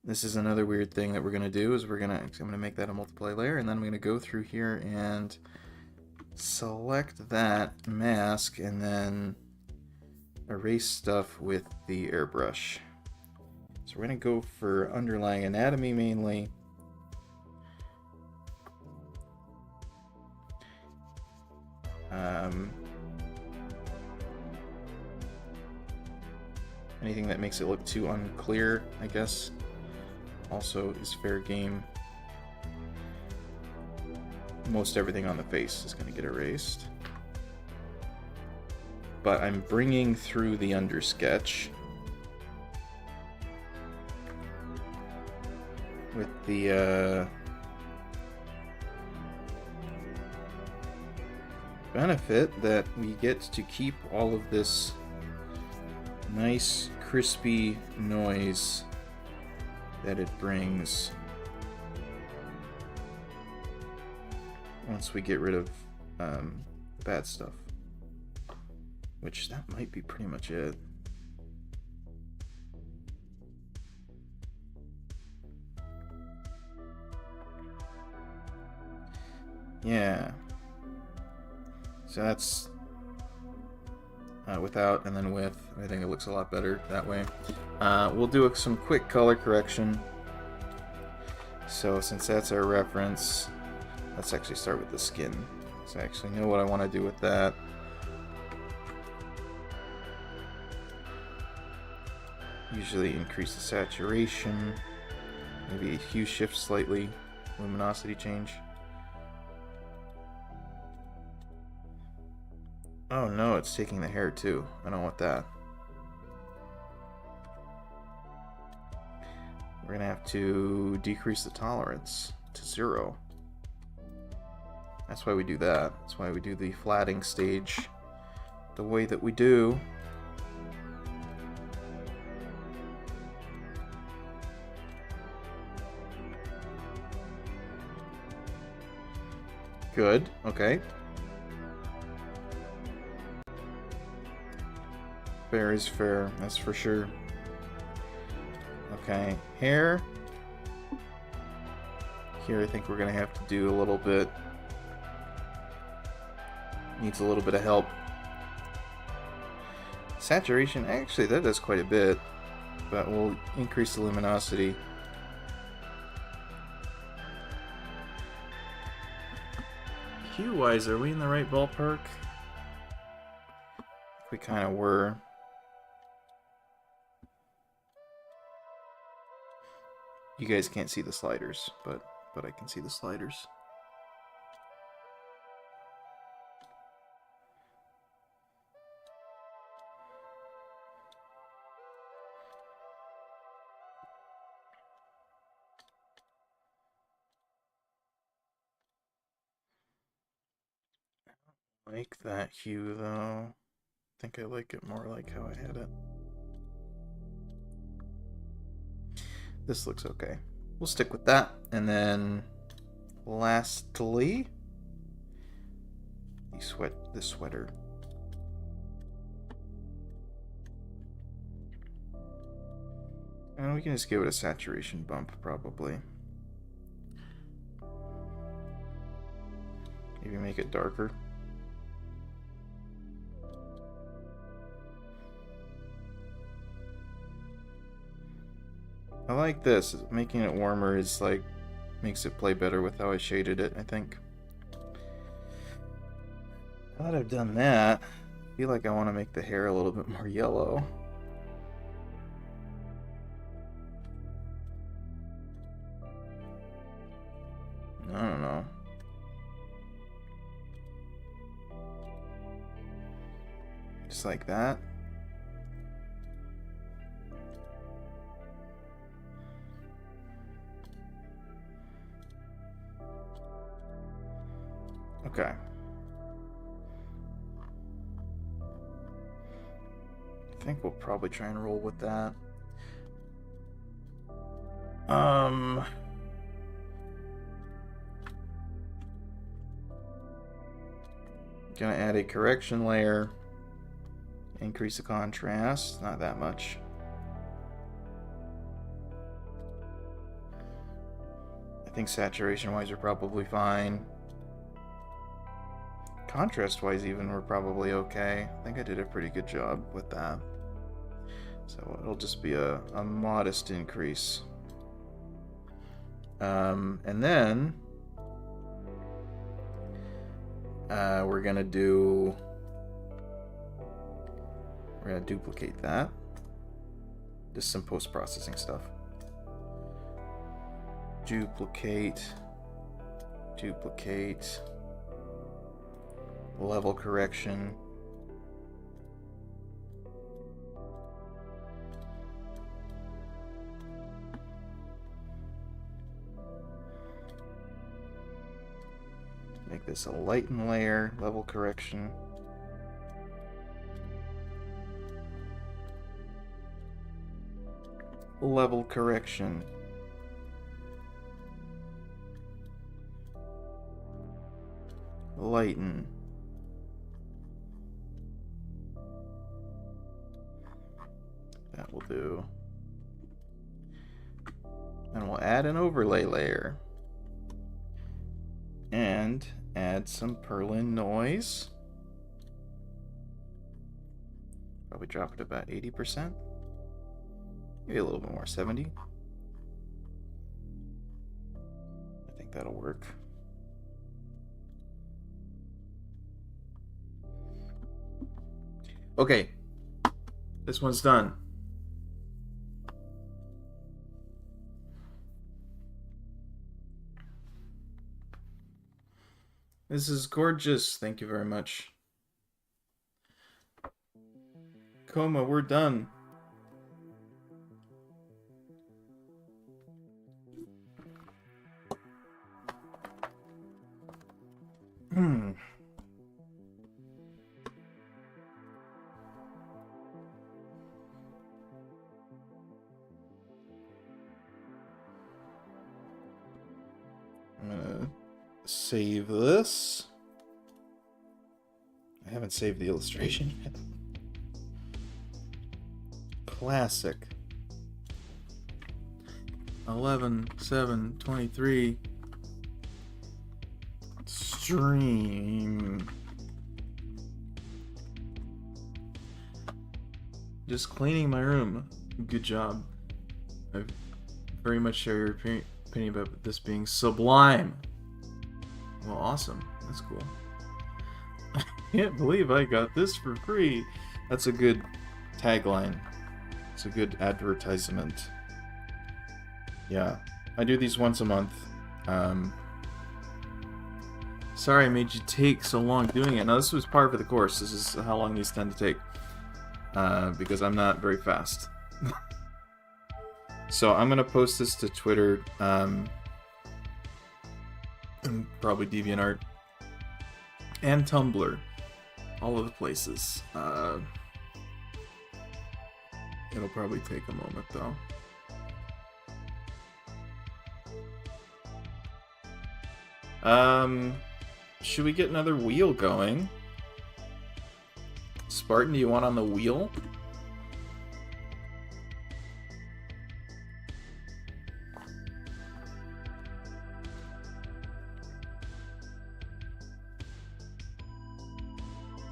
This is another weird thing that we're going to do, is I'm going to make that a multiply layer, and then I'm going to go through here and select that mask, and then erase stuff with the airbrush. So we're going to go for underlying anatomy mainly. Anything that makes it look too unclear, I guess, also is fair game. Most everything on the face is going to get erased. But I'm bringing through the undersketch with the benefit that we get to keep all of this nice crispy noise that it brings once we get rid of the bad stuff, which that might be pretty much it. Yeah, so that's without and then with. I think it looks a lot better that way. We'll do some quick color correction. So since that's our reference, let's actually start with the skin. So I actually know what I want to do with that. Usually increase the saturation, maybe hue shift slightly, luminosity change. Oh no, it's taking the hair too. I don't want that. We're gonna have to decrease the tolerance to 0. That's why we do that. That's why we do the flatting stage the way that we do. Good, okay. Fair is fair, that's for sure. Okay, hair. Here I think we're gonna have to do a little bit. Needs a little bit of help. Saturation, actually that does quite a bit, but we'll increase the luminosity. Hue-wise, are we in the right ballpark? We kind of were. You guys can't see the sliders, but I can see the sliders. I like that hue though. I think I like it more like how I had it. This looks okay. We'll stick with that. And then lastly, the sweater. And we can just give it a saturation bump probably. Maybe make it darker. I like this. Making it warmer is like makes it play better with how I shaded it, I think. Now that I've done that, I feel like I want to make the hair a little bit more yellow. I don't know. Just like that. Okay. I think we'll probably try and roll with that. Gonna add a correction layer. Increase the contrast, not that much. I think saturation-wise we're probably fine. Contrast-wise even we're probably okay. I think I did a pretty good job with that. So it'll just be a modest increase. And then we're gonna duplicate that. Just some post-processing stuff. Duplicate, level correction. Make this a lighten layer, level correction. Level correction. Lighten. That will do. And we'll add an overlay layer. And add some Perlin noise. Probably drop it about 80%. Maybe a little bit more, 70. I think that'll work. Okay, this one's done. This is gorgeous. Thank you very much. Coma, we're done. I'm gonna save this. I haven't saved the illustration yet. Classic. 11/7/23. Stream. Just cleaning my room. Good job. I very much share your opinion about this being sublime. Well, awesome. That's cool. I can't believe I got this for free. That's a good tagline. It's a good advertisement. Yeah. I do these once a month. Sorry I made you take so long doing it. Now, this was par for the course. This is how long these tend to take. Because I'm not very fast. So I'm going to post this to Twitter. And probably DeviantArt. And Tumblr. All of the places. It'll probably take a moment, though. Should we get another wheel going? Spartan, do you want on the wheel?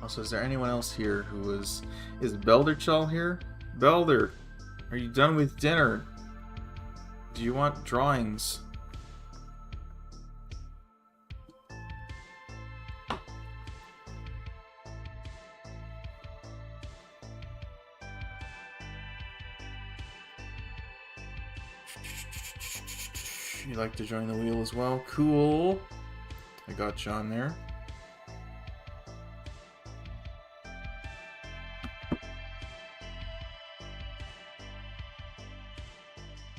Also, is there anyone else here who is Belderchal here? Belder, are you done with dinner? Do you want drawings? You'd like to join the wheel as well? Cool. I got you on there.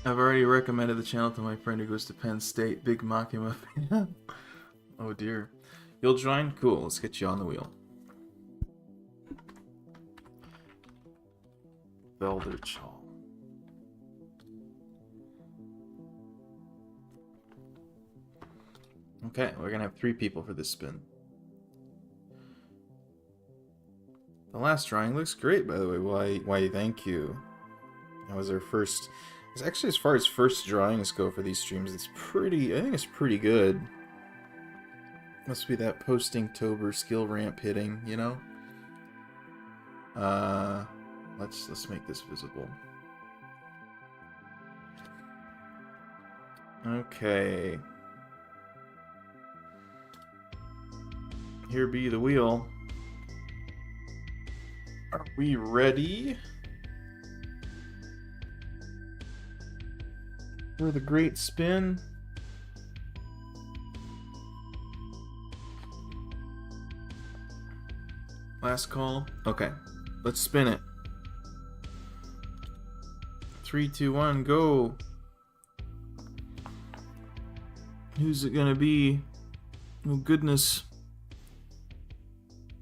I've already recommended the channel to my friend who goes to Penn State. Big Makima fan. Oh dear. You'll join? Cool. Let's get you on the wheel. Velderchal. Okay, we're gonna have 3 people for this spin. The last drawing looks great, by the way. Why, thank you. That was our first... It's actually, as far as first drawings go for these streams, it's pretty... I think it's pretty good. Must be that posting-tober skill ramp hitting, you know? Let's make this visible. Okay. Here be the wheel. Are we ready for the great spin? Last call. Okay, let's spin it. 3, 2, 1, go. Who's it gonna be? Oh goodness.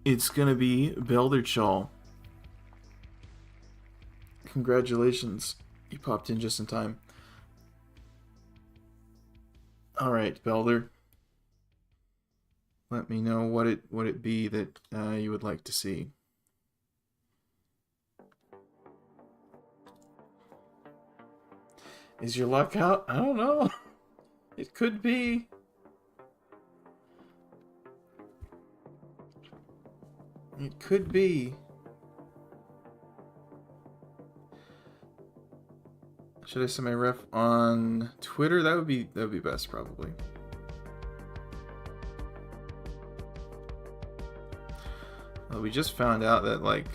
It's gonna be Velderchal. Congratulations. You popped in just in time. Alright, Belder. Let me know what it be that you would like to see. Is your luck out? I don't know. It could be. It could be. Should I send my ref on Twitter? That would be best, probably. Well, we just found out that like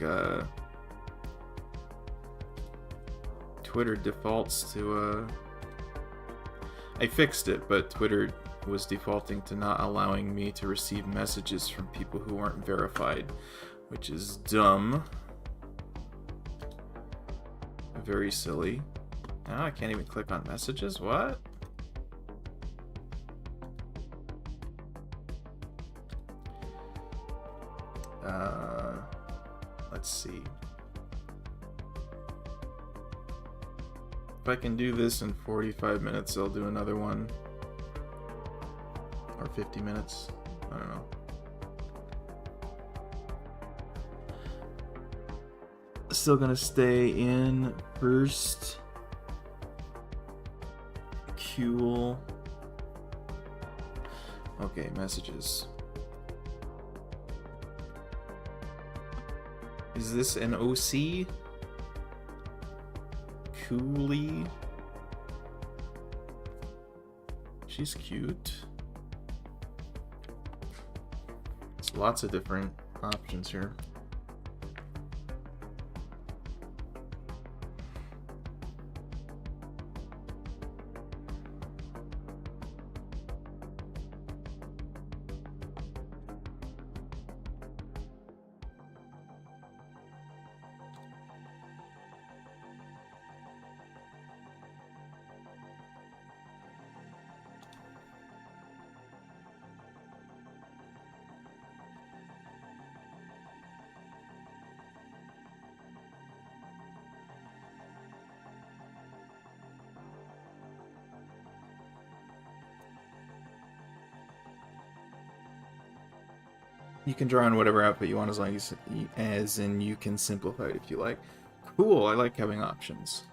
Twitter defaults to I fixed it, but Twitter was defaulting to not allowing me to receive messages from people who aren't verified, which is dumb. Very silly. Now I can't even click on messages? What? Let's see. If I can do this in 45 minutes, I'll do another one. Or 50 minutes. I don't know. Still gonna stay in first. Cool. Okay, messages. Is this an OC? Cooley. She's cute. There's lots of different options here. You can draw on whatever outfit you want as long as in you can simplify it if you like. Cool, I like having options.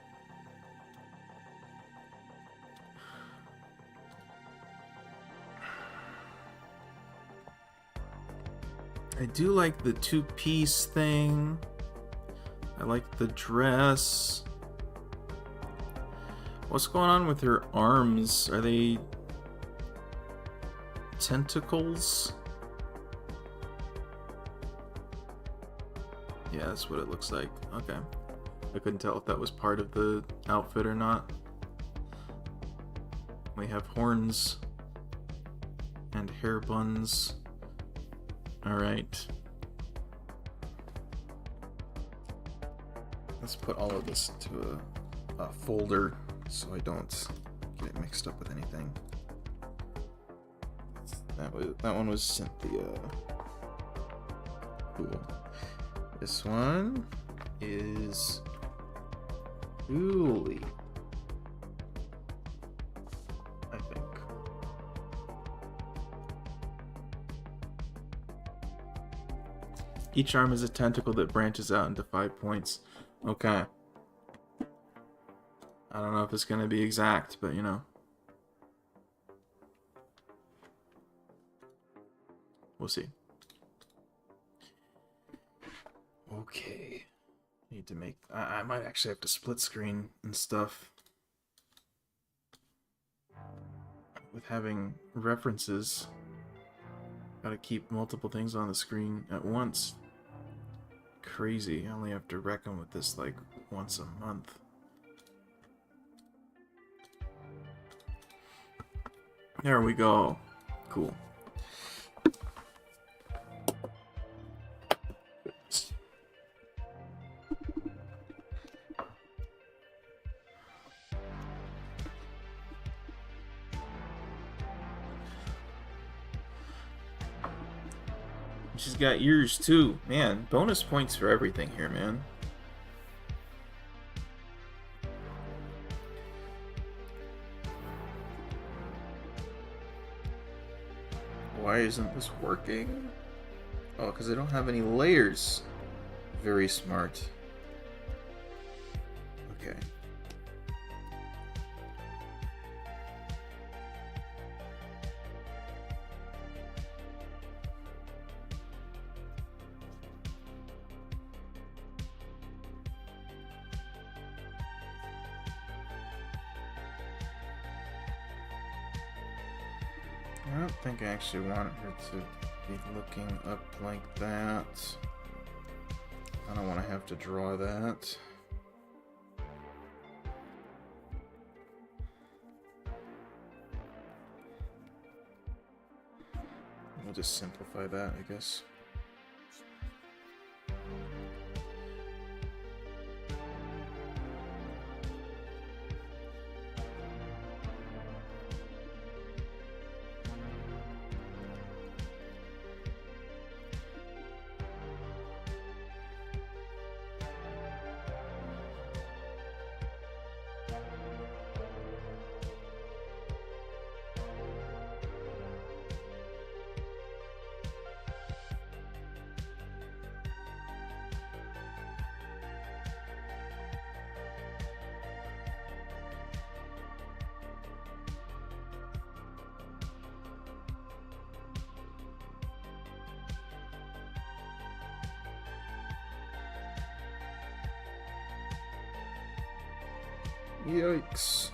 I do like the two-piece thing. I like the dress. What's going on with her arms? Are they tentacles? Yeah, that's what it looks like. Okay. I couldn't tell if that was part of the outfit or not. We have horns and hair buns. Alright. Let's put all of this into a folder so I don't get it mixed up with anything. That one was Cynthia. Cool. This one is Julie. I think. Each arm is a tentacle that branches out into 5 points. Okay. I don't know if it's going to be exact, but you know. We'll see. Okay. Need to make... I might actually have to split screen and stuff. With having references. Gotta keep multiple things on the screen at once. Crazy. I only have to reckon with this like once a month. There we go. Cool. She's got ears too. Man, bonus points for everything here, man. Why isn't this working? Oh, because I don't have any layers. Very smart. Okay. I don't think I actually want her to be looking up like that. I don't want to have to draw that. We'll just simplify that, I guess. Yikes.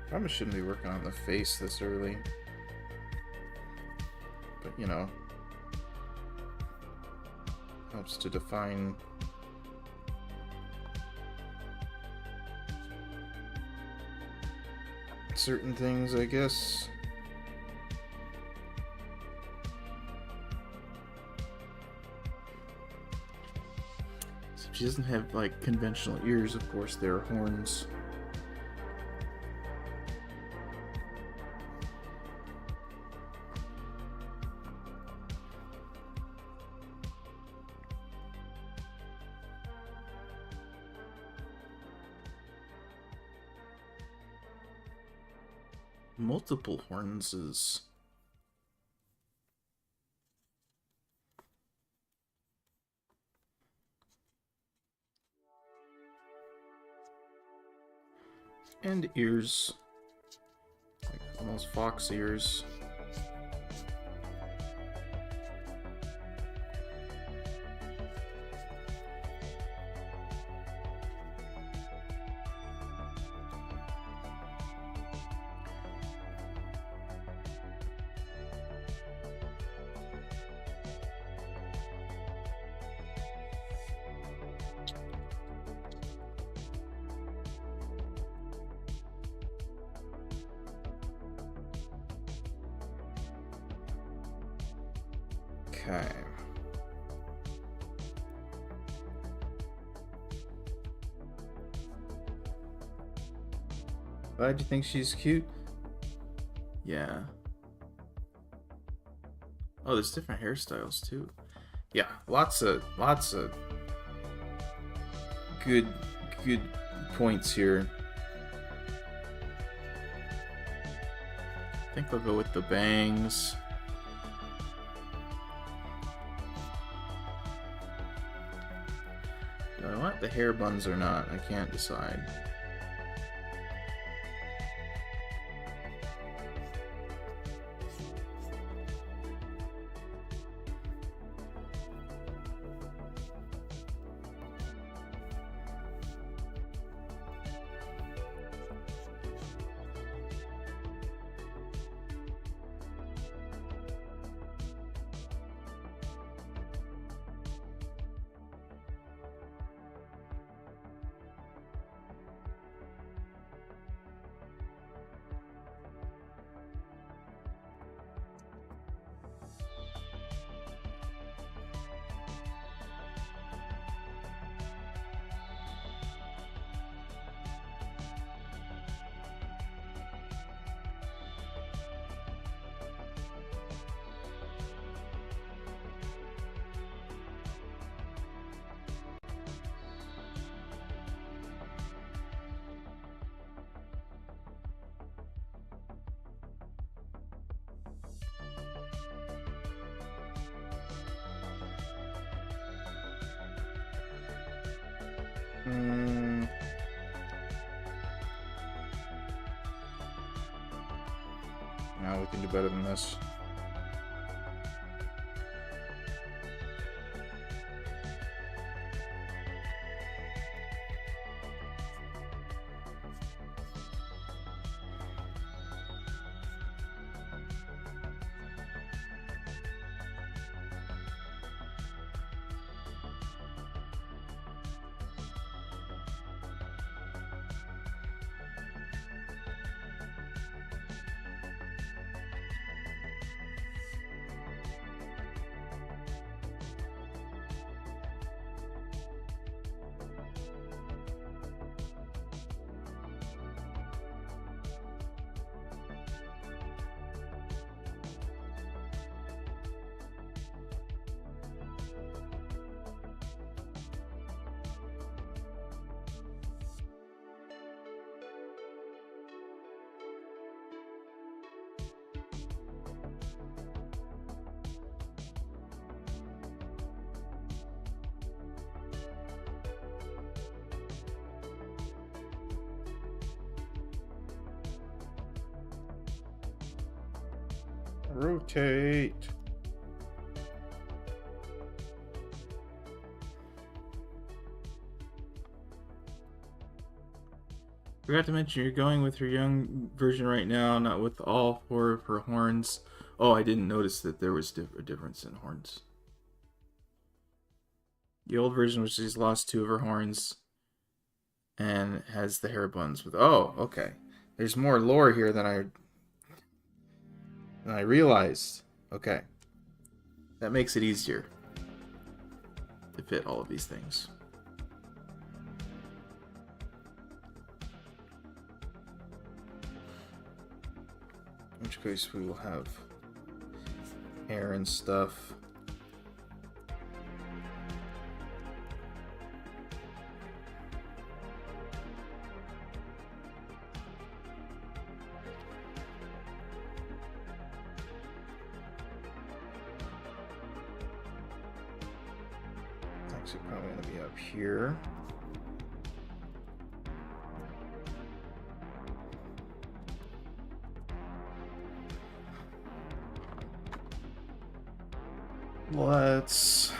Probably shouldn't be working on the face this early. But, you know, helps to define certain things, I guess. She doesn't have, like, conventional ears, of course, there are horns. Multiple horns is... and ears, like almost fox ears. Okay. Glad you think she's cute? Yeah. Oh, there's different hairstyles too. Yeah, lots of good points here. I think I'll go with the bangs. Do I want the hair buns or not? I can't decide. Now we can do better than this. Rotate. Forgot to mention you're going with her young version right now, not with all four of her horns. Oh, I didn't notice that there was a difference in horns. The old version, which she's lost 2 of her horns and has the hair buns with. Oh, okay. There's more lore here than I realized. Okay. That makes it easier to fit all of these things. In which case we will have hair and stuff. Actually, probably going to be up here. Let's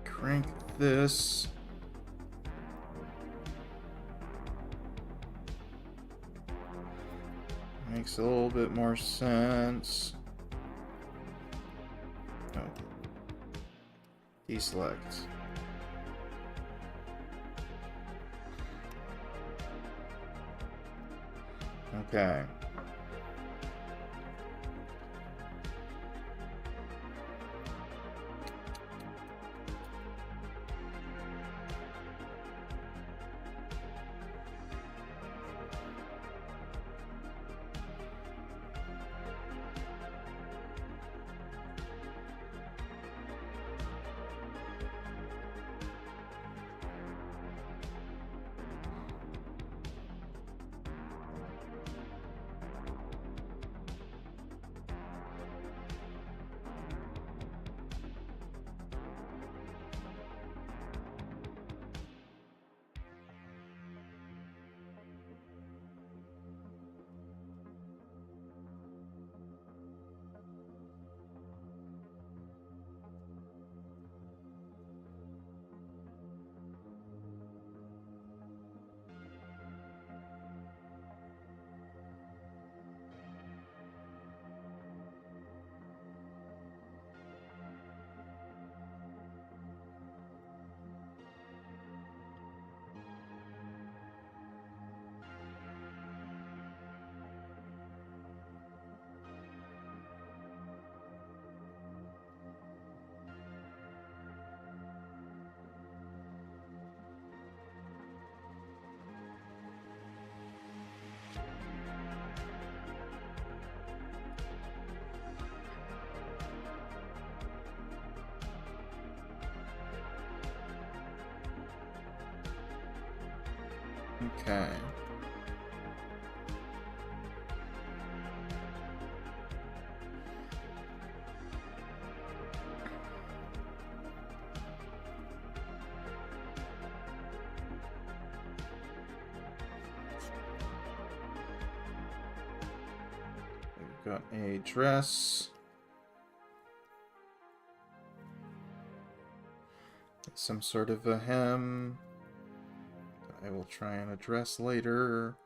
crank this. Makes a little bit more sense. Oh. Deselect. Okay. Okay. We've got a dress. Some sort of a hem. I will try and address later.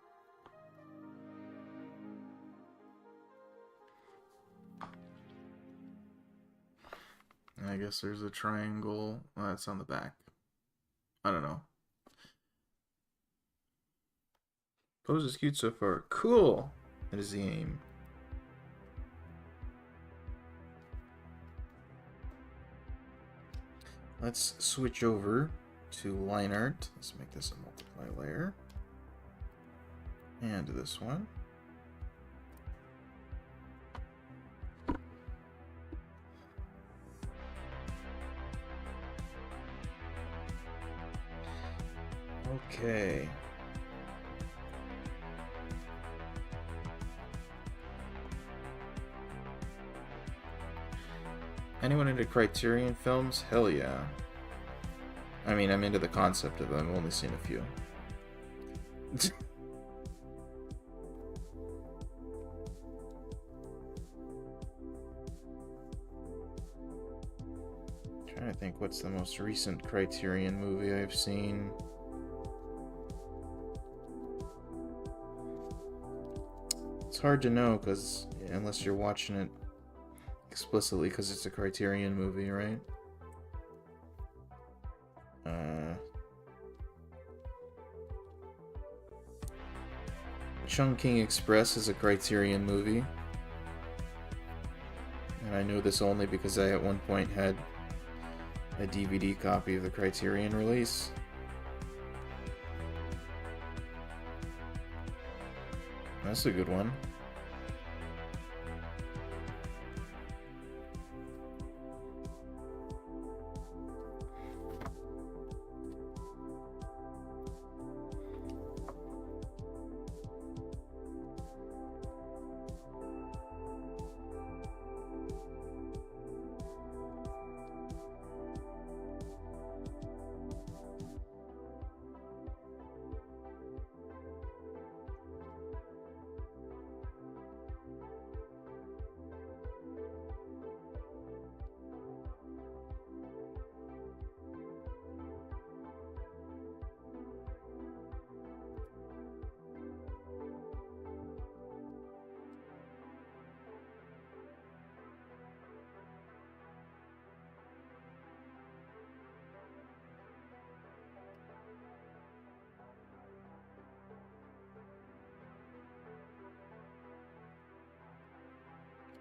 I guess there's a triangle. Oh, that's on the back. I don't know. Pose is cute so far. Cool! That is the aim. Let's switch over to line art. Let's make this a multiply layer. And this one. Okay. Anyone into Criterion films? Hell yeah. I mean, I'm into the concept of them. I've only seen a few. Trying to think what's the most recent Criterion movie I've seen. It's hard to know because unless you're watching it explicitly because it's a Criterion movie, right? Chungking Express is a Criterion movie. And I know this only because I at one point had a DVD copy of the Criterion release. That's a good one.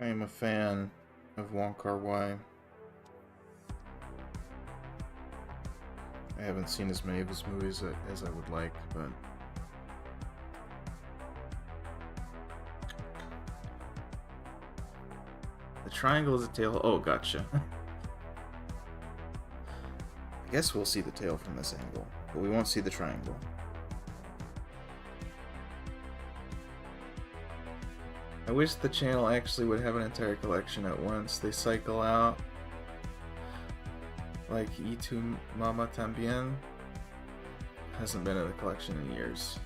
I am a fan of Wong Kar-wai. I haven't seen as many of his movies as I would like, but the triangle is a tail. Oh, gotcha. I guess we'll see the tail from this angle, but we won't see the triangle. I wish the channel actually would have an entire collection at once. They cycle out. Like Y Tu Mama Tambien. Hasn't been in the collection in years.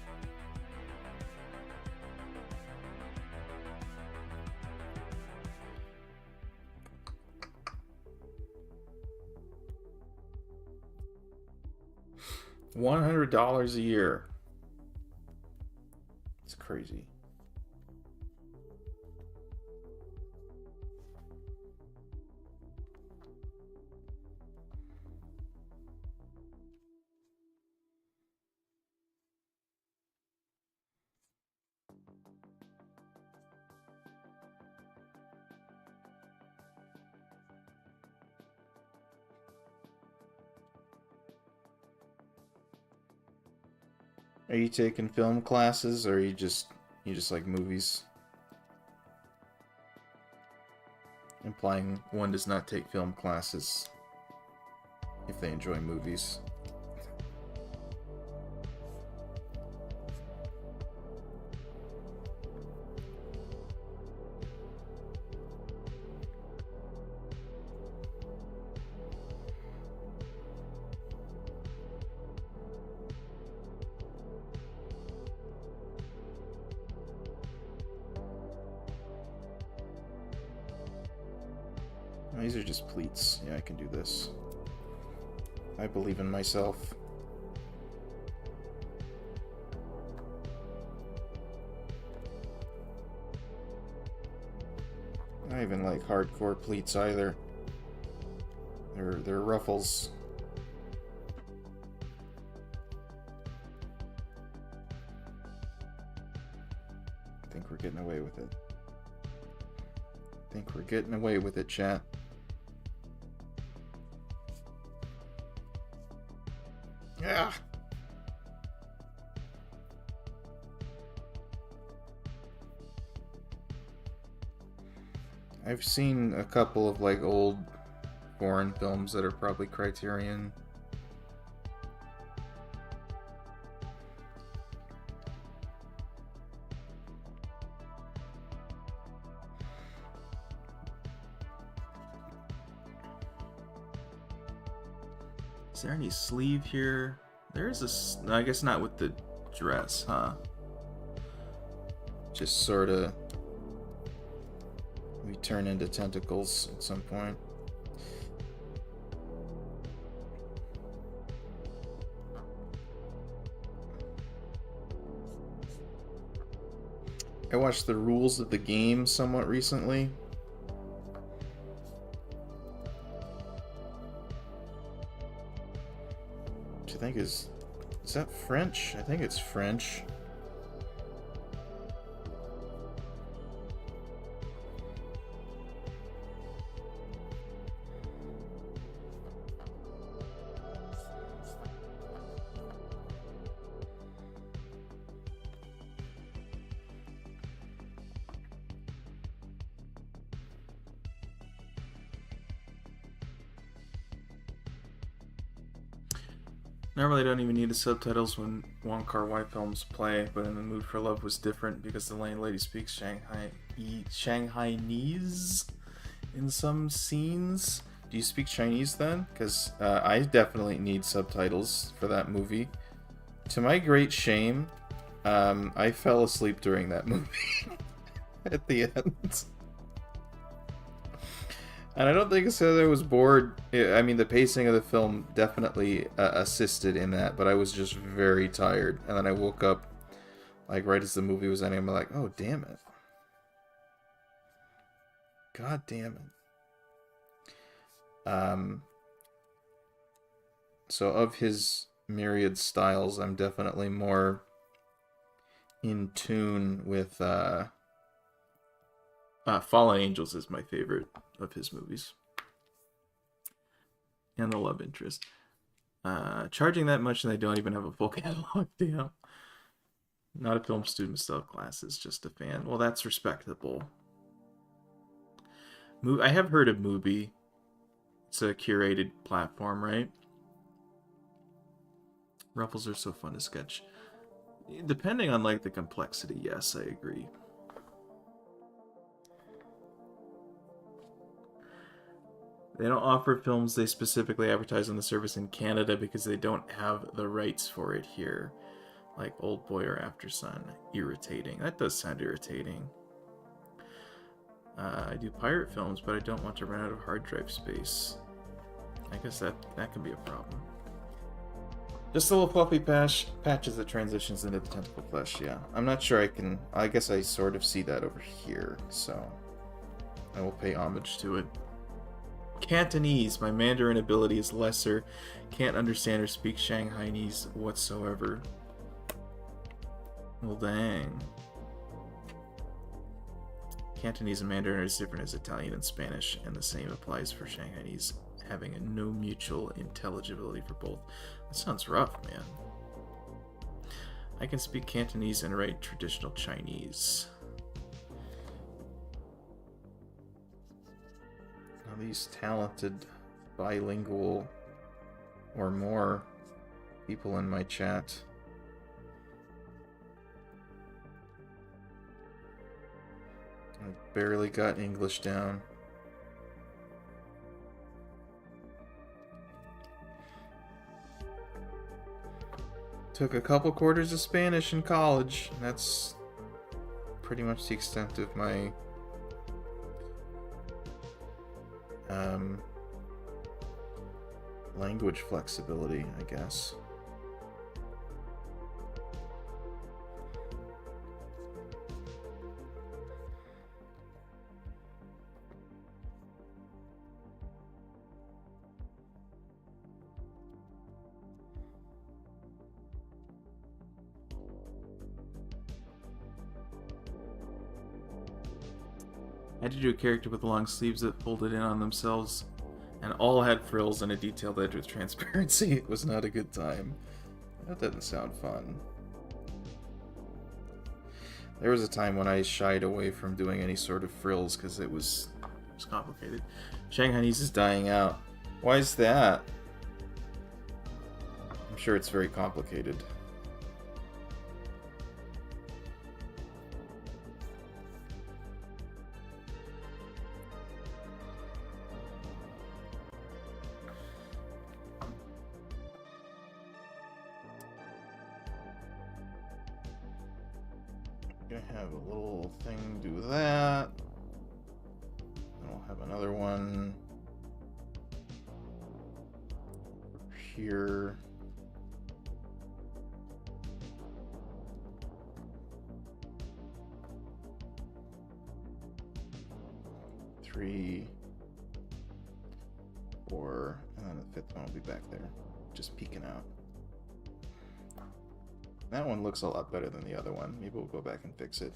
$100 a year. It's crazy. Are you taking film classes, or you just like movies? Implying one does not take film classes if they enjoy movies. These are just pleats. Yeah, I can do this. I believe in myself. I don't even like hardcore pleats either. They're ruffles. I think we're getting away with it. I think we're getting away with it, chat. Yeah. I've seen a couple of like old foreign films that are probably Criterion. Is there any sleeve here? There's a... I guess not with the dress, huh? Just sort of... we turn into tentacles at some point. I watched the rules of the game somewhat recently. Which I think is that French? I think it's French. Normally I don't even need the subtitles when Wong Kar-wai films play, but In the Mood for Love was different because the landlady speaks Shanghainese in some scenes. Do you speak Chinese then? Because I definitely need subtitles for that movie. To my great shame, I fell asleep during that movie at the end. And I don't think it's because I was bored. I mean, the pacing of the film definitely assisted in that, but I was just very tired. And then I woke up, like, right as the movie was ending. I'm like, oh, damn it. God damn it. So of his myriad styles, I'm definitely more in tune with... Fallen Angels is my favorite of his movies. And The Love Interest. Charging that much and they don't even have a full catalog. Damn. Not a film student still have classes, just a fan. Well, that's respectable. I have heard of Mubi. It's a curated platform, right? Ruffles are so fun to sketch. Depending on like the complexity, yes, I agree. They don't offer films they specifically advertise on the service in Canada because they don't have the rights for it here. Like Old Boy or After Sun. Irritating. That does sound irritating. I do pirate films, but I don't want to run out of hard drive space. I guess that can be a problem. Just a little fluffy patches that transitions into the tentacle flesh, yeah. I'm not sure I can... I guess I sort of see that over here, so... I will pay homage to it. Cantonese. My Mandarin ability is lesser. Can't understand or speak Shanghainese whatsoever. Well, dang. Cantonese and Mandarin are as different as Italian and Spanish, and the same applies for Shanghainese, having no mutual intelligibility for both. That sounds rough, man. I can speak Cantonese and write traditional Chinese. These talented bilingual or more people in my chat. I barely got English down. Took a couple quarters of Spanish in college. That's pretty much the extent of my language flexibility, I guess. I had to do a character with long sleeves that folded in on themselves and all had frills and a detailed edge with transparency. It was not a good time. That doesn't sound fun. There was a time when I shied away from doing any sort of frills because it was complicated. Shanghainese is dying out. Why is that? I'm sure it's very complicated. Have a little thing do that. Then we'll have another one here. Three, four, and then the fifth one will be back there, just peeking out. That one looks a lot better than the other one. Maybe we'll go back and fix it.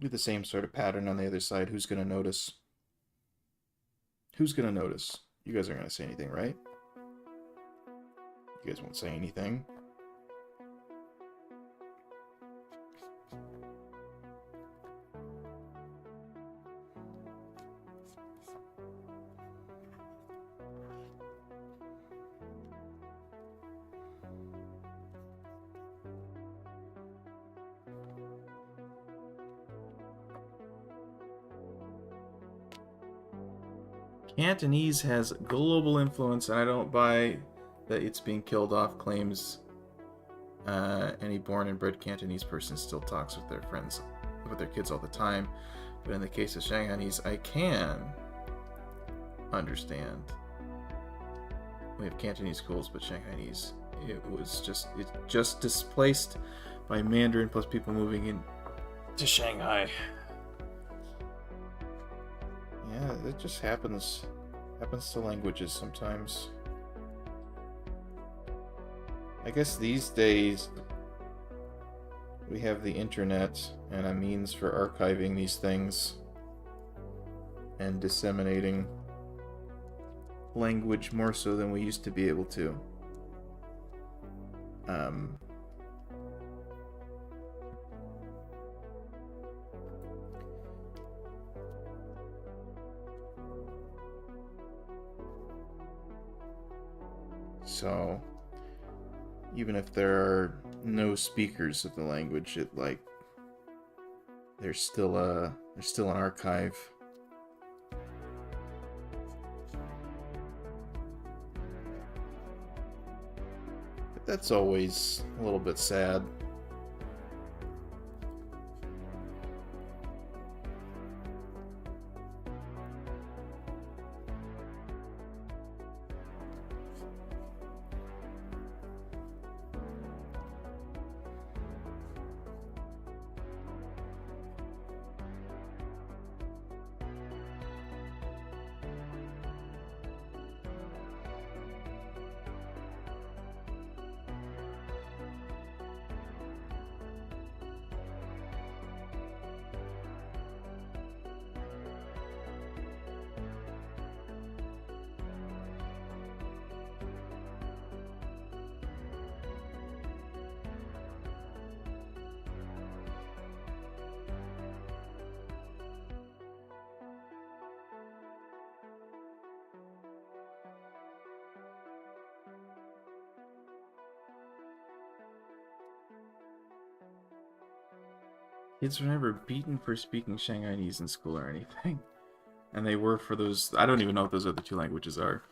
Do the same sort of pattern on the other side. Who's gonna notice? Who's gonna notice? You guys aren't gonna say anything, right? You guys won't say anything. Cantonese has global influence, and I don't buy that it's being killed off. Claims any born and bred Cantonese person still talks with their friends, with their kids all the time. But in the case of Shanghainese, I can understand. We have Cantonese schools, but Shanghainese, it's just displaced by Mandarin plus people moving in to Shanghai. Yeah, it just happens to languages sometimes. I guess these days we have the internet and a means for archiving these things and disseminating language more so than we used to be able to. So even if there are no speakers of the language, there's still an archive. But that's always a little bit sad. Kids were never beaten for speaking Shanghainese in school or anything. And they were for those... I don't even know what those other two languages are.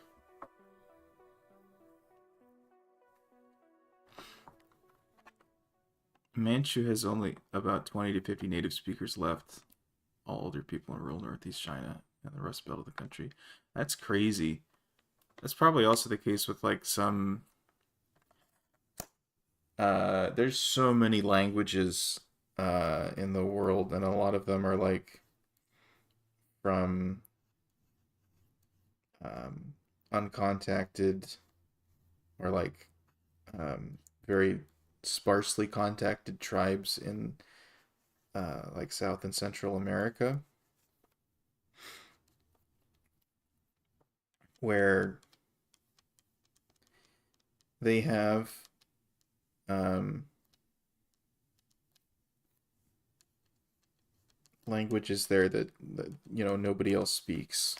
Manchu has only about 20 to 50 native speakers left. all older people in rural northeast China and the Rust Belt of the country. That's crazy. That's probably also the case with like some. There's so many languages in the world, and a lot of them are like from um, uncontacted or like um, very sparsely contacted tribes in like South and Central America, where they have um, languages there that nobody else speaks.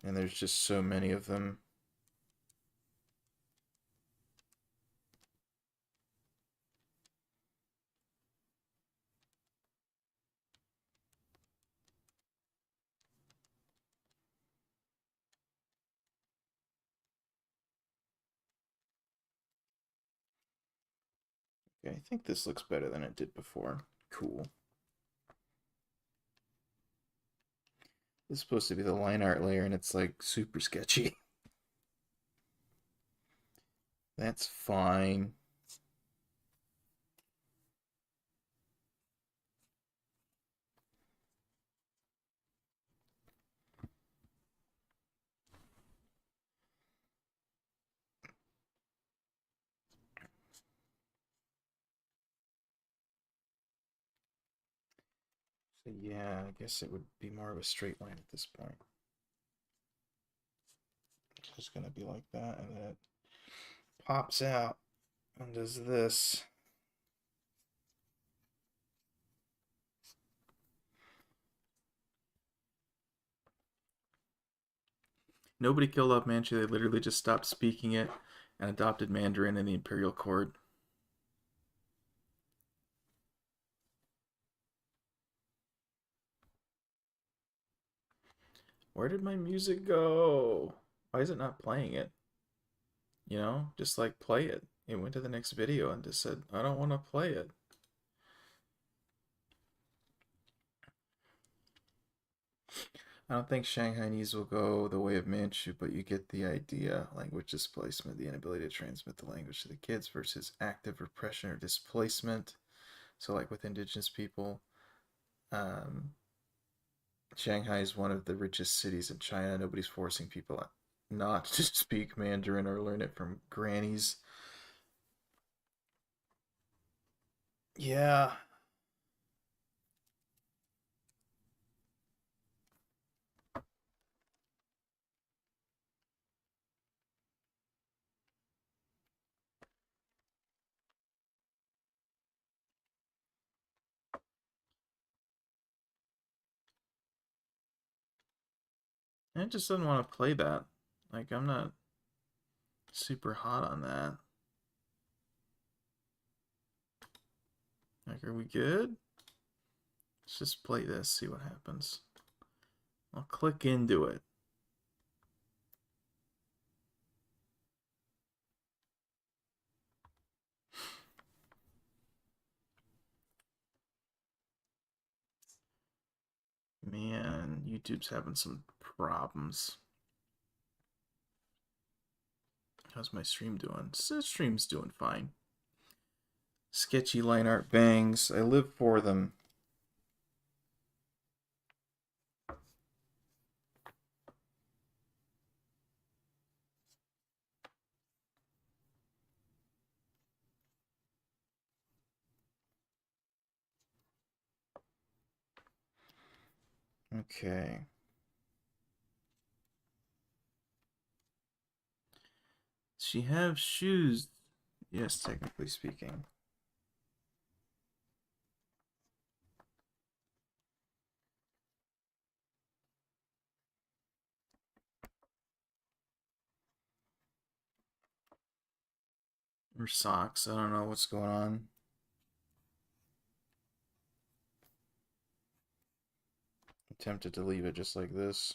And there's just so many of them. Okay, I think this looks better than it did before. Cool. This is supposed to be the line art layer, and it's like super sketchy. That's fine. So yeah, I guess it would be more of a straight line at this point. It's just gonna be like that, and then it pops out and does this. Nobody killed off Manchu. They literally just stopped speaking it and adopted Mandarin in the imperial court. Where did my music go? Why is it not playing it? Just like play it. It went to the next video and just said, I don't want to play it. I don't think Shanghainese will go the way of Manchu, but you get the idea. Language displacement, the inability to transmit the language to the kids versus active repression or displacement. So, like with indigenous people, um, Shanghai is one of the richest cities in China. Nobody's forcing people not to speak Mandarin or learn it from grannies. Yeah. It just doesn't want to play that. Like, I'm not super hot on that. Like, are we good? Let's just play this, see what happens. I'll click into it. Man, YouTube's having some problems. How's my stream doing? The stream's doing fine. Sketchy line art bangs. I live for them. Okay. She have shoes. Yes, technically speaking. Or socks. I don't know what's going on. I'm tempted to leave it just like this.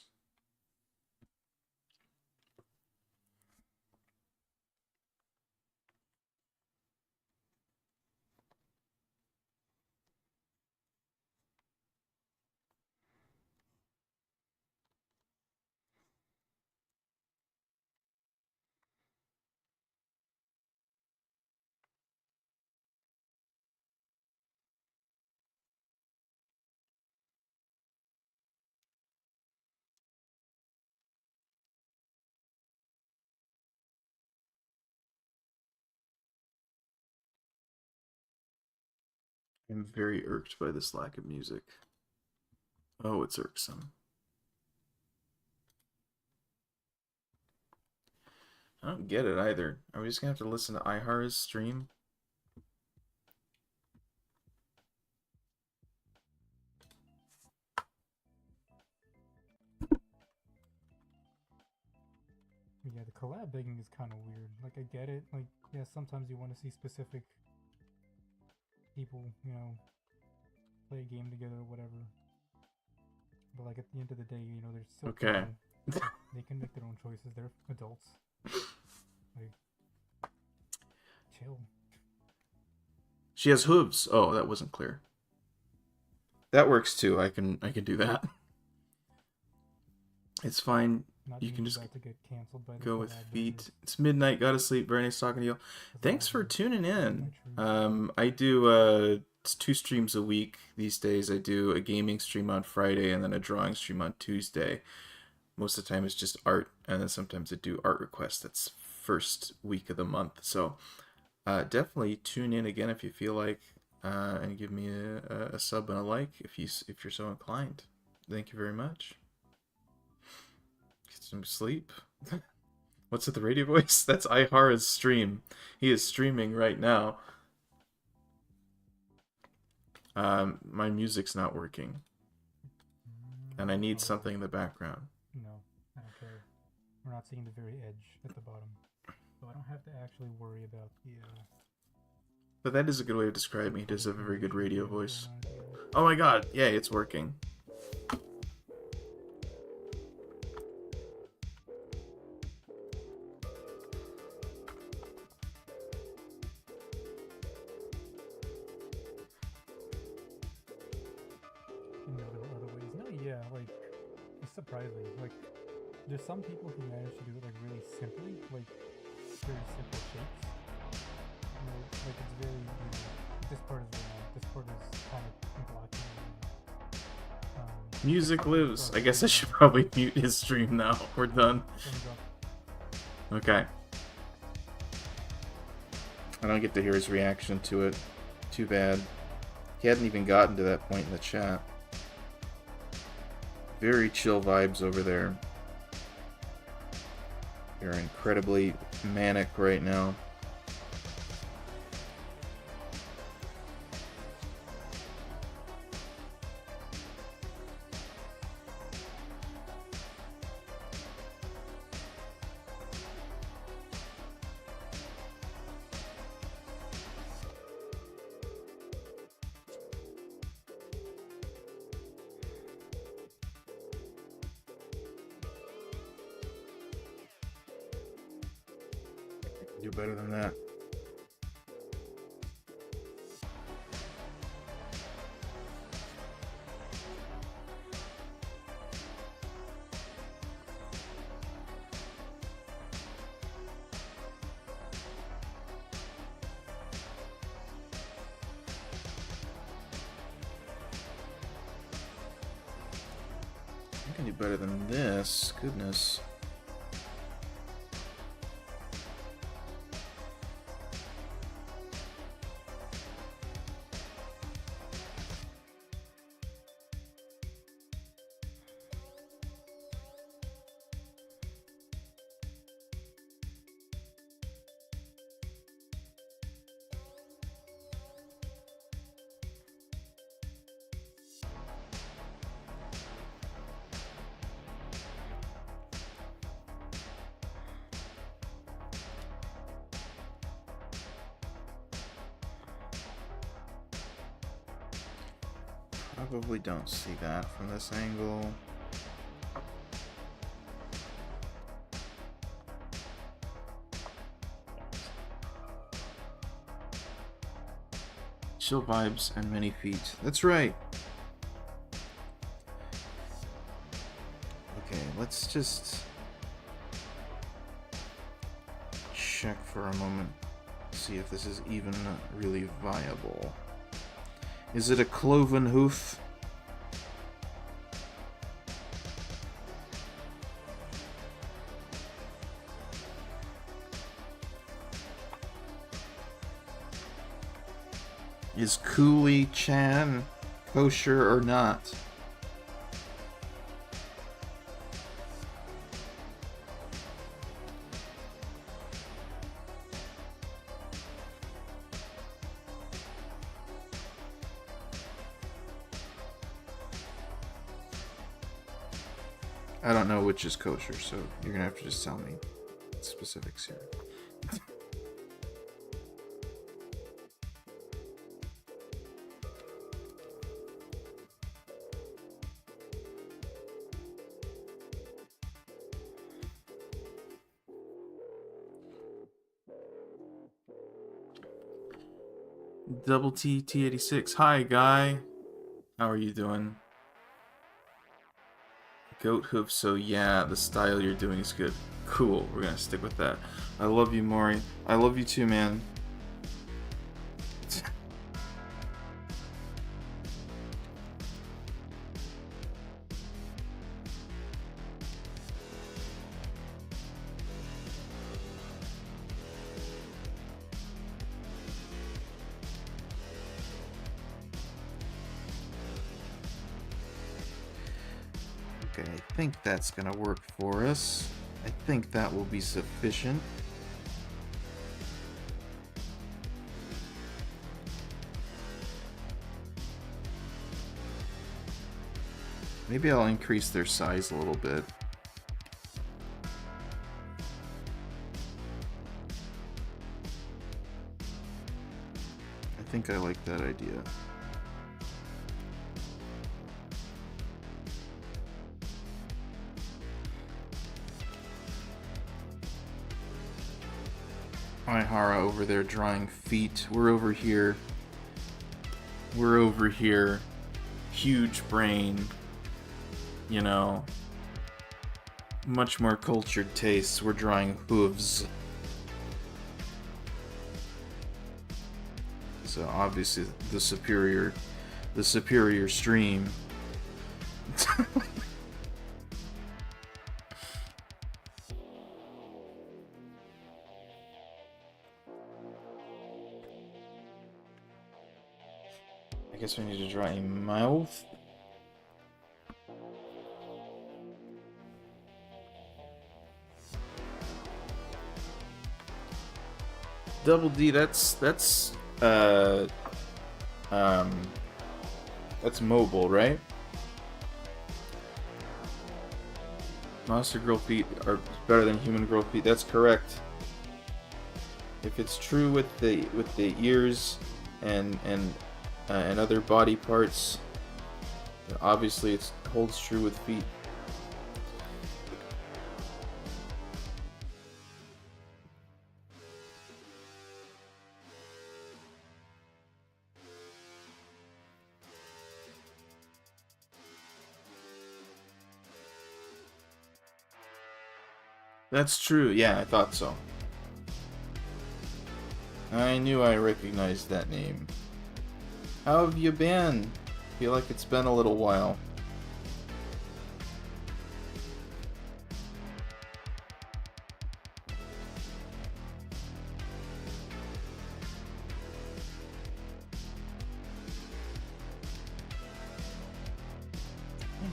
I'm very irked by this lack of music. Oh, it's irksome. I don't get it either. Are we just gonna have to listen to Ihara's stream? Yeah, the collab begging is kind of weird. Like, I get it. Like, yeah, sometimes you want to see specific people, you know, play a game together or whatever. But, like, at the end of the day, you know, they're still Okay. people. They can make their own choices. They're adults. Like, chill. She has hooves. Oh, that wasn't clear. That works too. I can do that. It's fine. Not You can just about to get canceled by the go with collab feet. beggars. It's midnight. Gotta sleep. Very nice talking to you. Thanks for tuning in. I do 2 streams a week these days. I do a gaming stream on Friday and then a drawing stream on Tuesday. Most of the time it's just art, and then sometimes I do art requests. That's first week of the month. So definitely tune in again if you feel like, and give me a sub and a like if you're so inclined. Thank you very much. Get some sleep. What's with the radio voice? That's Ihara's stream. He is streaming right now. My music's not working, and I need something in the background. No, I don't care. We're not seeing the very edge at the bottom, so I don't have to actually worry about the. But that is a good way of describing. He does have a very good radio voice. Oh my god! Yay, it's working. You know, there were other ways. No, yeah, like, it's surprising. Like, there's some people who manage to do it, like, really simply, like, very simple shapes. You know, like, it's very, you know, this part is wrong, this part is kind of blocking. Music lives. I guess I should probably mute his stream now. We're done. Okay. I don't get to hear his reaction to it. Too bad. He hadn't even gotten to that point in the chat. Very chill vibes over there. You're incredibly manic right now. Do better than that. I can do better than this. Goodness. Probably don't see that from this angle. Chill vibes and many feet. That's right. Okay, let's just check for a moment. See if this is even really viable. Is it a cloven hoof? Is Cooley Chan kosher or not? I don't know which is kosher, so you're gonna have to just tell me specifics here. Double T T86. Hi, guy. How are you doing? Goat hoof. So yeah, the style you're doing is good. Cool. We're gonna stick with that. I love you, Maury. I love you too, man. Okay, I think that's gonna work for us. I think that will be sufficient. Maybe I'll increase their size a little bit. I think I like that idea. Hi, Hara over there drawing feet. We're over here. We're over here. Huge brain. You know. Much more cultured tastes. We're drawing hooves. So obviously the superior stream. I guess we need to draw a mouth. Double D, that's mobile, right? Monster girl feet are better than human girl feet. That's correct. If it's true with the ears and other body parts, obviously it holds true with feet. That's true, yeah, I thought so. I knew I recognized that name. How have you been? Feel like it's been a little while.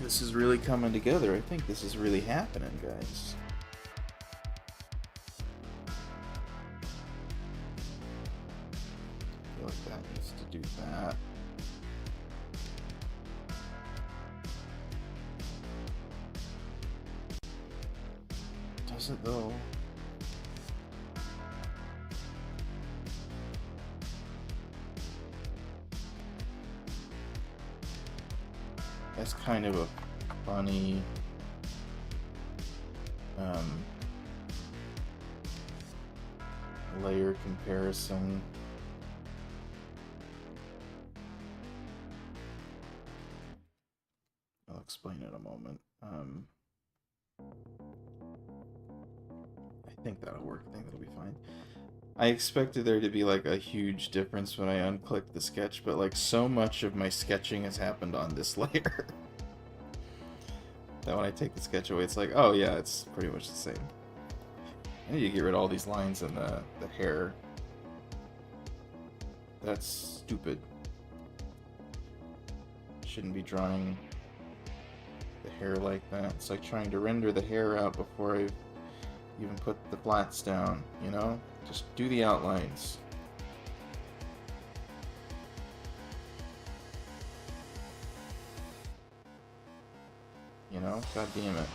This is really coming together. I think this is really happening, guys. I feel like that needs to do that. Does it though? That's kind of a funny layer comparison. I'll explain in a moment. I think that'll work. I think that'll be fine. I expected there to be like a huge difference when I unclicked the sketch, but like so much of my sketching has happened on this layer that when I take the sketch away, it's like, oh yeah, it's pretty much the same. I need to get rid of all these lines in the hair. That's stupid. shouldn't be drawing the hair like that. It's like trying to render the hair out before I've even put the flats down, you know? Just do the outlines. You know? God damn it.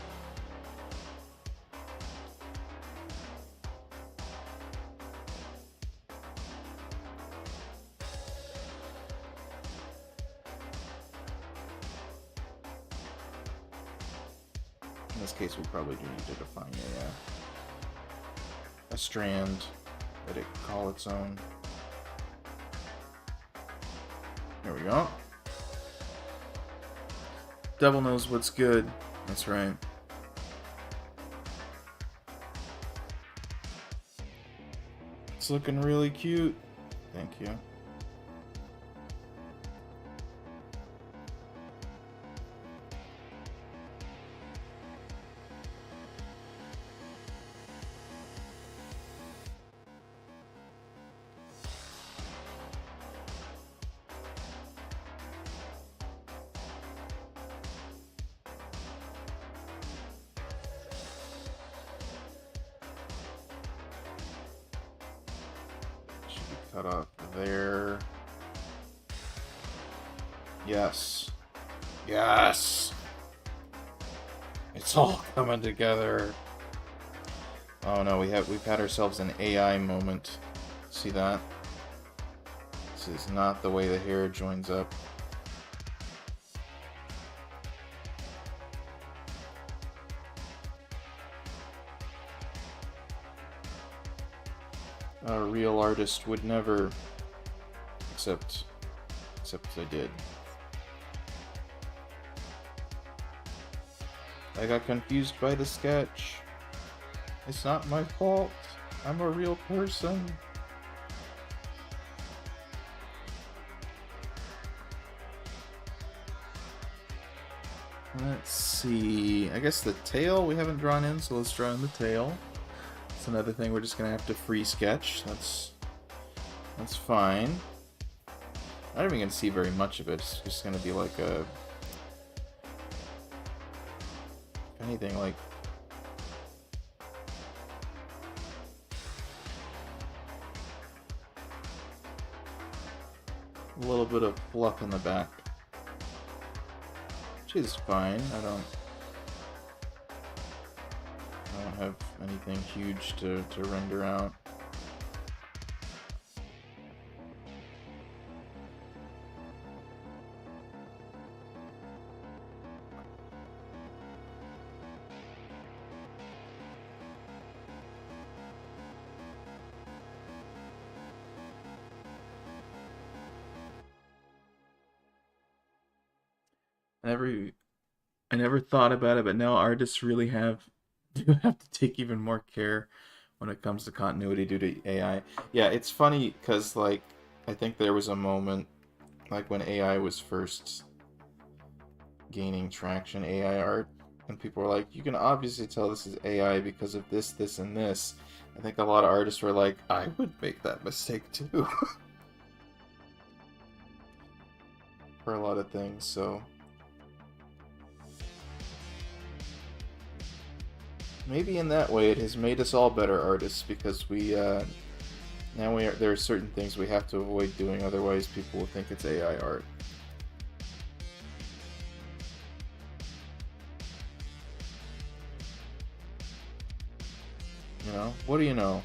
In this case, we probably do need to define a strand that it can call its own. There we go. Devil knows what's good. That's right. It's looking really cute. Thank you. Cut off there. Yes. Yes! It's all coming together. Oh no, we've had ourselves an AI moment. See that? This is not the way the hair joins up. A real artist would never, except I did. I got confused by the sketch. It's not my fault. I'm a real person. Let's see. I guess the tail we haven't drawn in, so let's draw in the tail. That's another thing we're just gonna have to free sketch. That's fine. Not even gonna see very much of it. It's just gonna be like a, if anything, like a little bit of fluff in the back, which is fine. I don't have anything huge to render out. I never thought about it, but now artists really do have to take even more care when it comes to continuity due to AI. Yeah, it's funny because, like, I think there was a moment, like, when AI was first gaining traction, AI art, and people were like, you can obviously tell this is AI because of this, this, and this. I think a lot of artists were like, I would make that mistake too. For a lot of things, so maybe in that way it has made us all better artists, because we there are certain things we have to avoid doing, otherwise people will think it's AI art. You know? What do you know?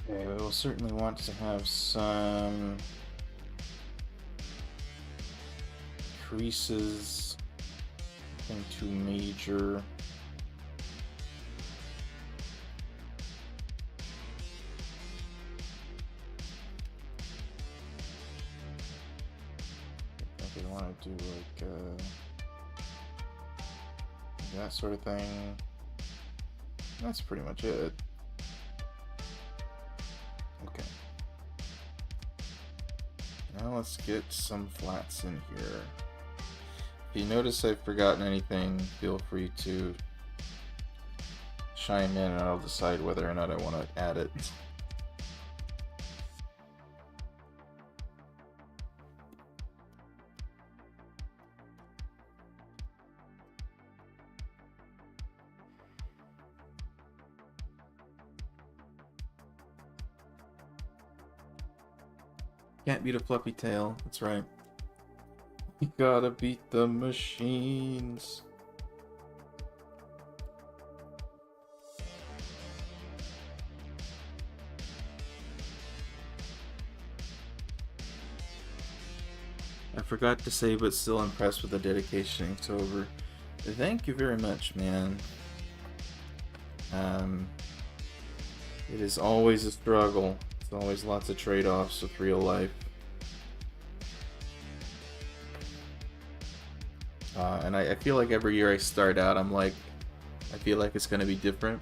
Okay, we will certainly want to have some creases, nothing too major. want to do like that sort of thing. That's pretty much it. Okay. Now let's get some flats in here. If you notice I've forgotten anything, feel free to chime in and I'll decide whether or not I want to add it. Can't beat a fluffy tail, that's right. You gotta beat the machines. I forgot to say, but still impressed with the dedication to over. Thank you very much, man. It is always a struggle. There's always lots of trade-offs with real life. And I feel like every year I start out, I'm like, I feel like it's going to be different.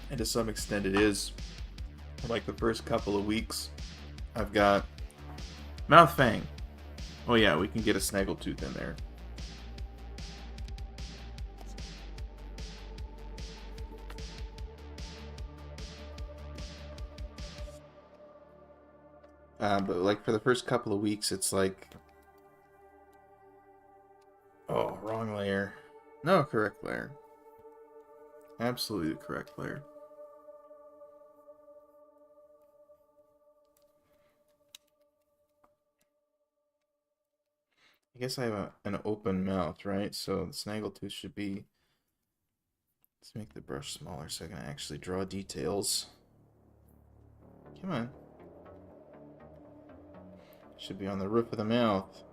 And to some extent it is. Like the first couple of weeks, I've got Mouth Fang. Oh yeah, we can get a Snaggletooth in there. But like for the first couple of weeks, it's like, oh, wrong layer. No, correct layer. Absolutely the correct layer. I guess I have an open mouth, right? So the Snaggletooth should be... Let's make the brush smaller so I can actually draw details. Come on. Should be on the roof of the mouth.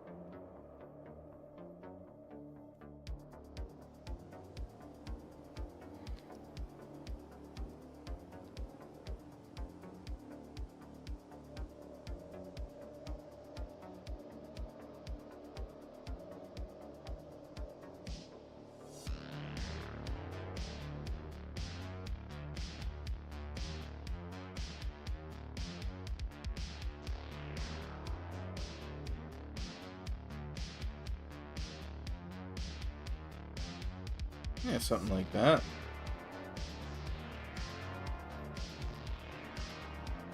Yeah, something like that.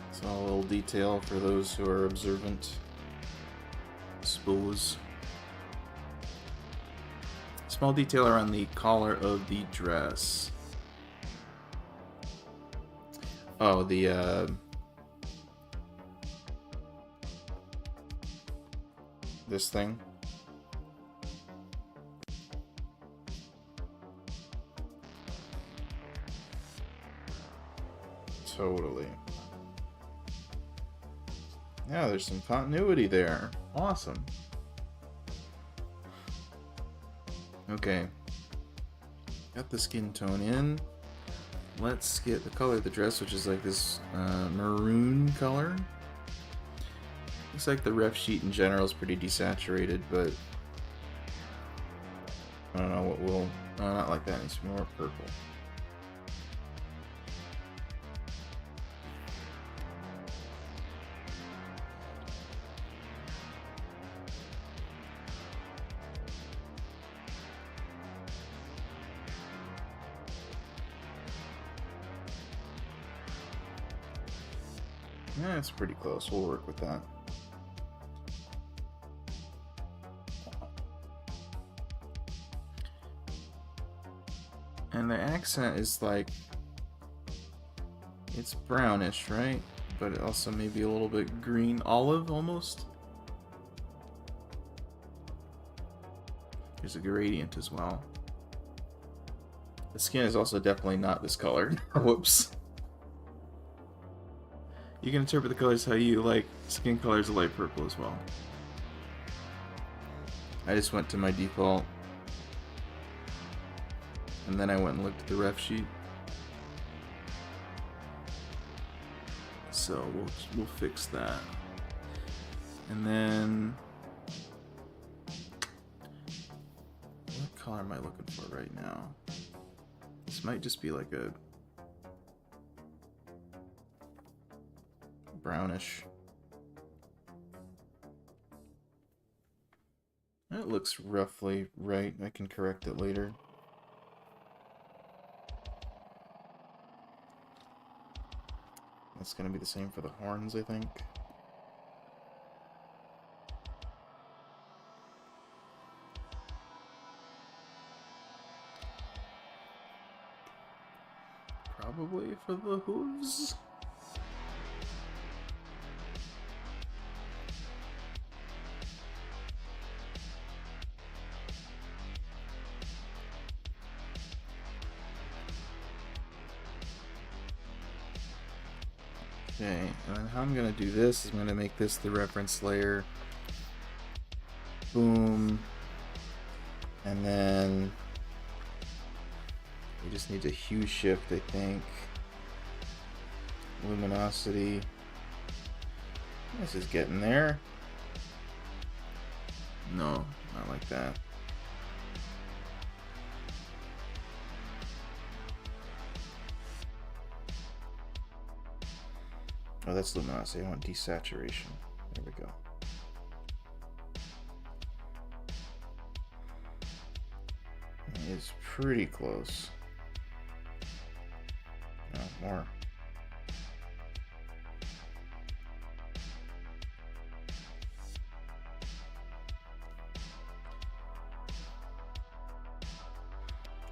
It's all a little detail for those who are observant, I suppose. Small detail around the collar of the dress. Oh, the this thing. Totally. Yeah, there's some continuity there. Awesome. Okay. Got the skin tone in. Let's get the color of the dress, which is like this maroon color. Looks like the ref sheet in general is pretty desaturated, but I don't know what will... not like that. It needs to be more purple. Yeah, it's pretty close. We'll work with that. And the accent is like, it's brownish, right? But also maybe a little bit green olive almost. There's a gradient as well. The skin is also definitely not this color. Whoops. You can interpret the colors how you like. Skin color is a light purple as well. I just went to my default. And then I went and looked at the ref sheet. So we'll fix that. And then, what color am I looking for right now? This might just be like a brownish. That looks roughly right. I can correct it later. That's going to be the same for the horns, I think. Probably for the hooves. Okay, and then how I'm going to do this is I'm going to make this the reference layer. Boom. And then we just need to hue shift, I think. Luminosity. This is getting there. No, not like that. Oh, that's luminosity. I want desaturation. There we go. It's pretty close. No, more.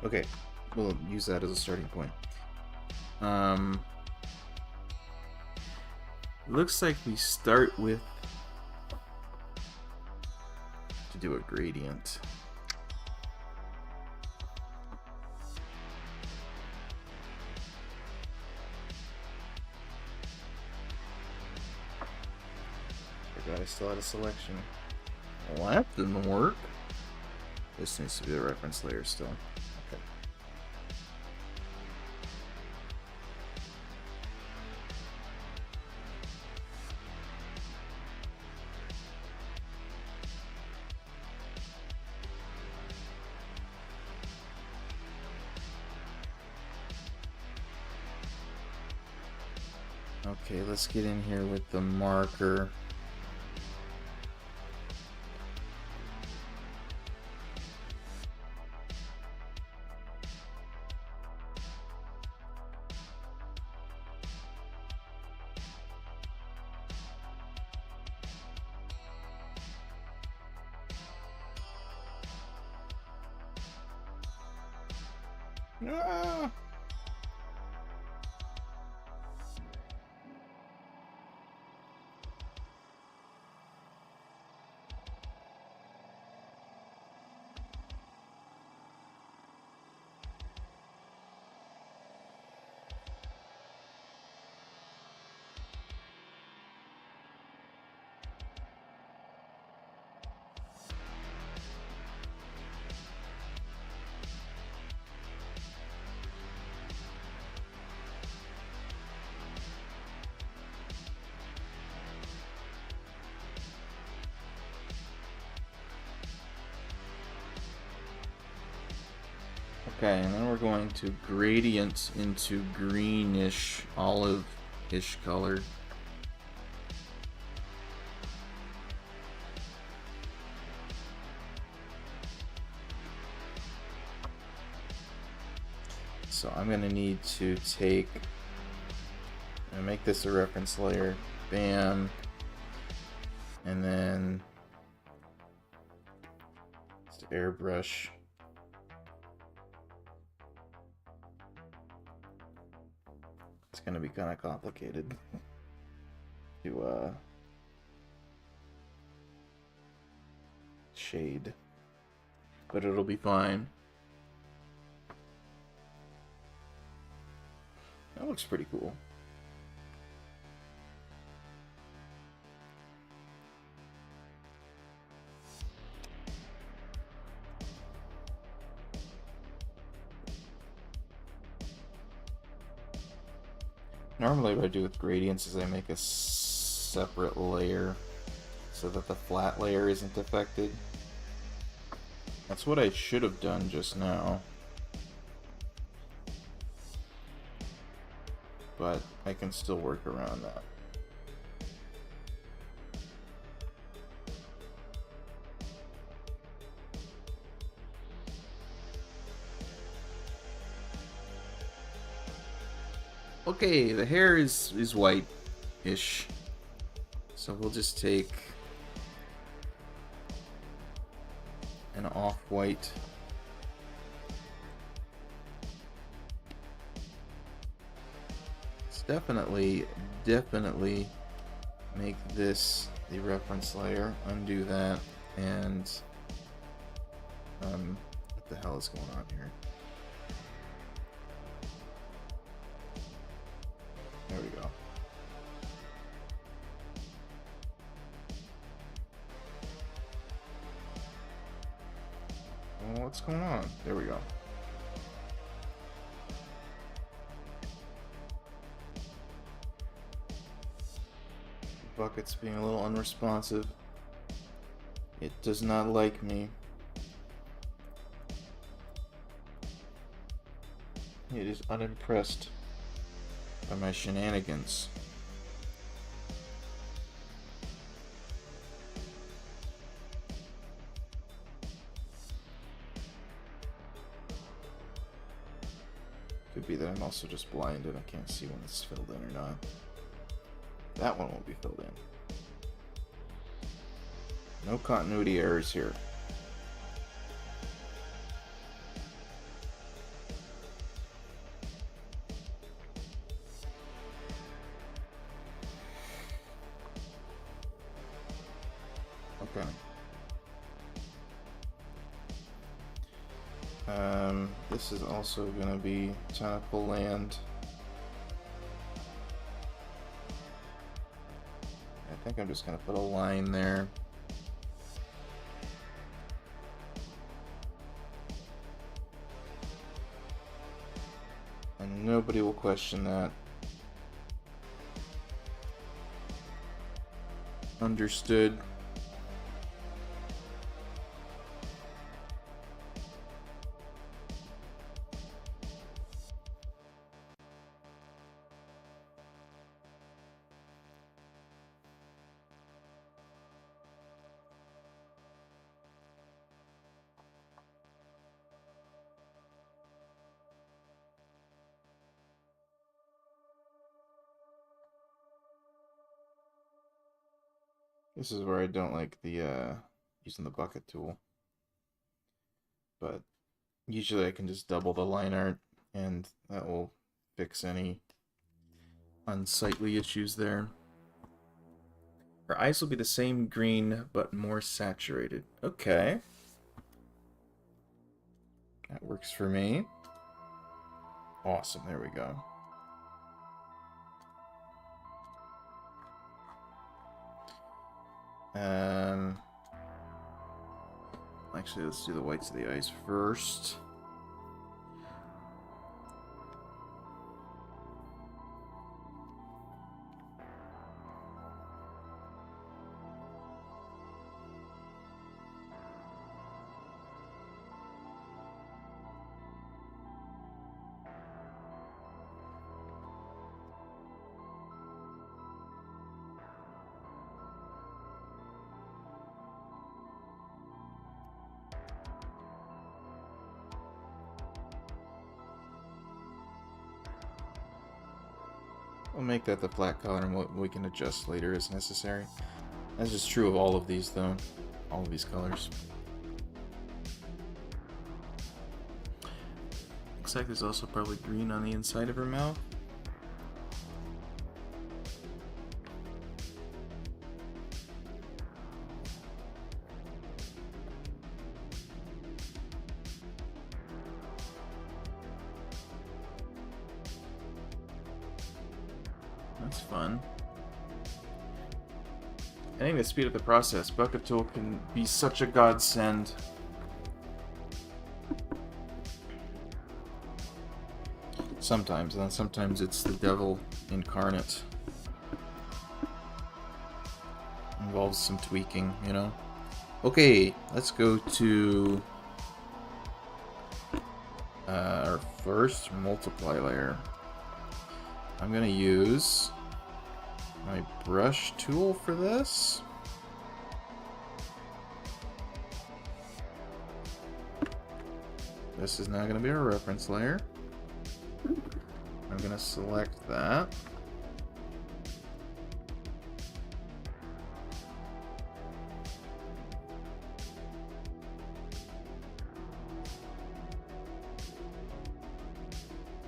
Okay, we'll use that as a starting point. Looks like we start with to do a gradient. Forgot I still had a selection. Well, that didn't work. This needs to be the reference layer still. Okay. Okay, let's get in here with the marker. Ah! Okay, and then we're going to gradient into greenish, olive-ish color. So I'm going to need to take and make this a reference layer. Bam. And then just airbrush. It's going to be kind of complicated to shade, but it'll be fine. That looks pretty cool. Normally what I do with gradients is I make a separate layer so that the flat layer isn't affected. That's what I should have done just now. But I can still work around that. Okay, the hair is white-ish. So we'll just take an off-white. Let's definitely make this the reference layer. Undo that, and what the hell is going on here? There we go. Well, what's going on? There we go. The bucket's being a little unresponsive. It does not like me. It is unimpressed by my shenanigans. Could be that I'm also just blind and I can't see when it's filled in or not. That one won't be filled in. No continuity errors here. Okay. This is also going to be tentacle land. I think I'm just going to put a line there. And nobody will question that. Understood. This is where I don't like the using the bucket tool. But usually I can just double the line art and that will fix any unsightly issues there. Her eyes will be the same green but more saturated. Okay. That works for me. Awesome, there we go. Actually, let's do the whites of the eyes first. We'll make that the flat color and we can adjust later as necessary. That's just true of all of these though. All of these colors. Looks like there's also probably green on the inside of her mouth. That's fun. I think to speed up the process, bucket tool can be such a godsend. Sometimes, and then sometimes it's the devil incarnate. involves some tweaking, you know? Okay, let's go to our first multiply layer. I'm gonna use my brush tool for this. This is now going to be our reference layer. I'm going to select that.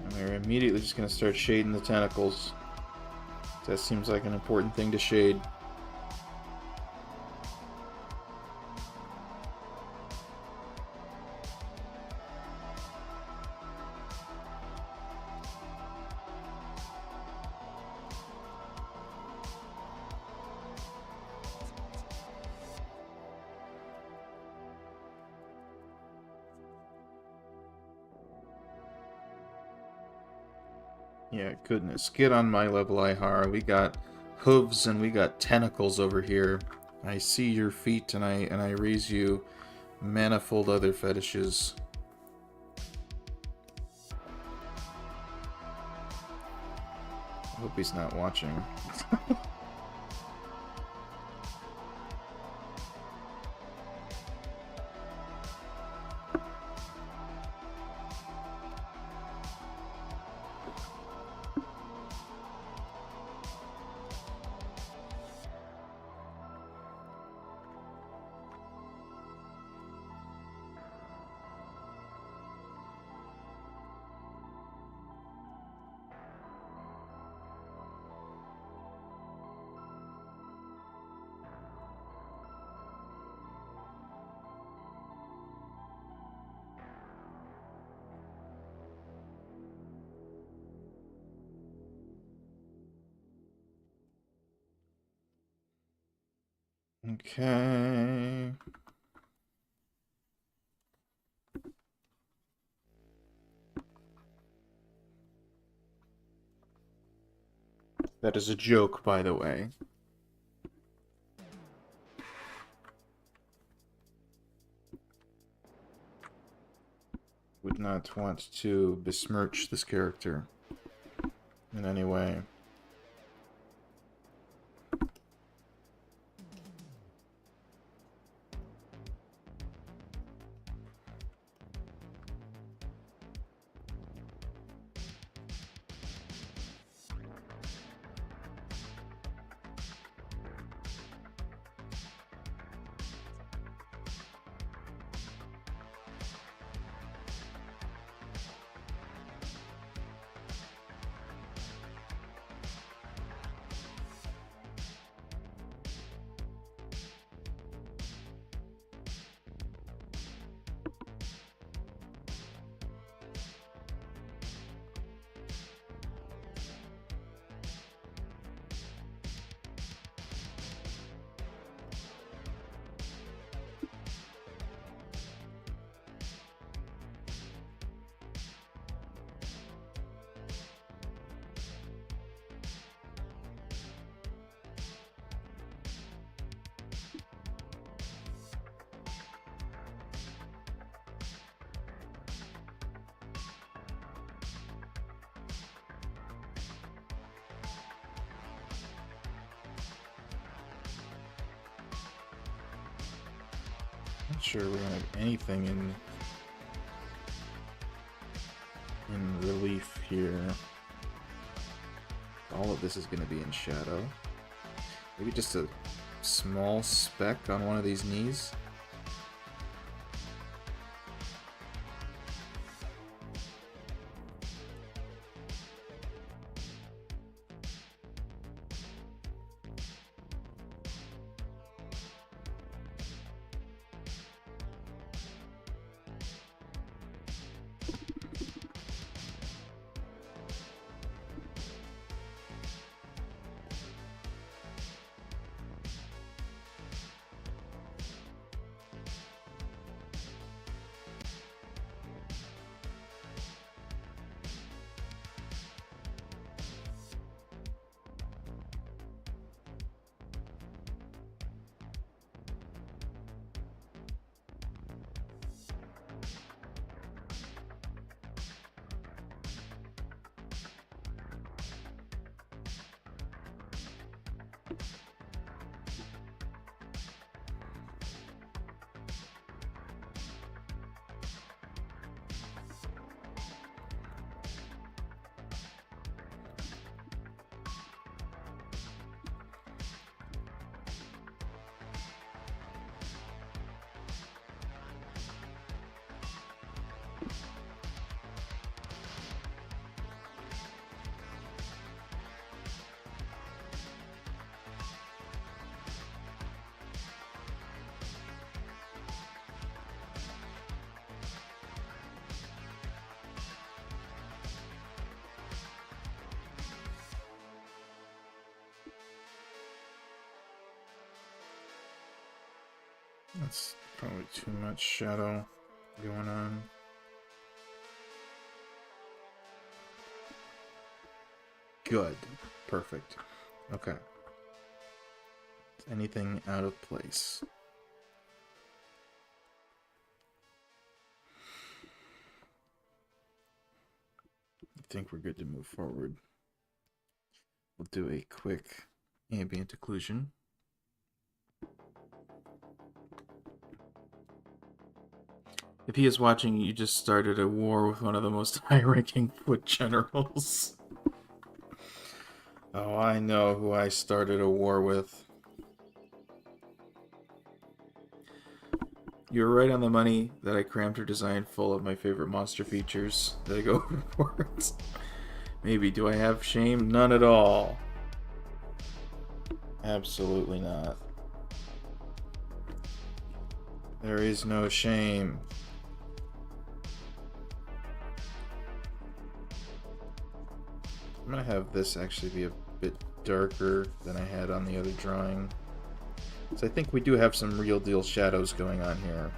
And we're immediately just going to start shading the tentacles. That seems like an important thing to shade. Yeah, goodness. Get on my level, Ihara. We got hooves and we got tentacles over here. I see your feet and I raise you manifold other fetishes. I hope he's not watching. Okay. That is a joke, by the way. Would not want to besmirch this character in any way. Not sure we don't have anything in relief here. All of this is going to be in shadow. Maybe just a small speck on one of these knees. That's probably too much shadow going on. Good. Perfect. Okay. Anything out of place? I think we're good to move forward. We'll do a quick ambient occlusion. If he is watching, you just started a war with one of the most high-ranking foot generals. Oh, I know who I started a war with. You're right on the money that I crammed her design full of my favorite monster features. Did I go overboard? Maybe. Do I have shame? None at all. Absolutely not. There is no shame. I'm gonna have this actually be a bit darker than I had on the other drawing. So I think we do have some real deal shadows going on here.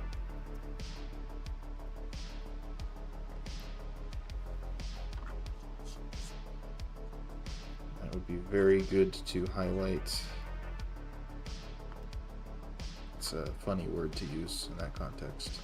That would be very good to highlight. It's a funny word to use in that context.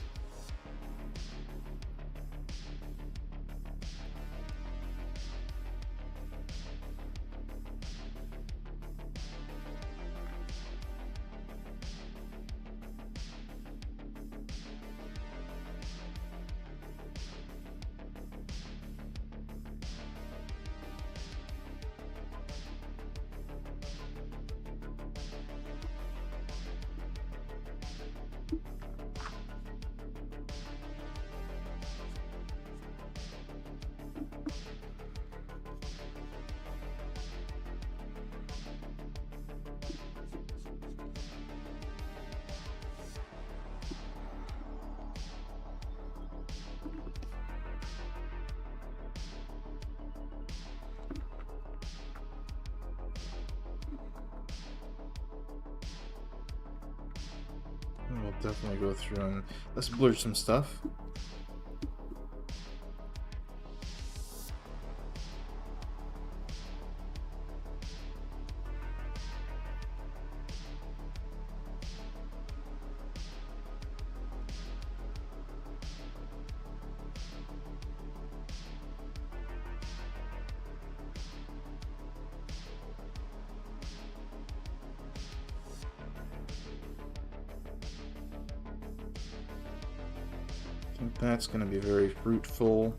We'll definitely go through and let's blur some stuff. I think that's going to be very fruitful.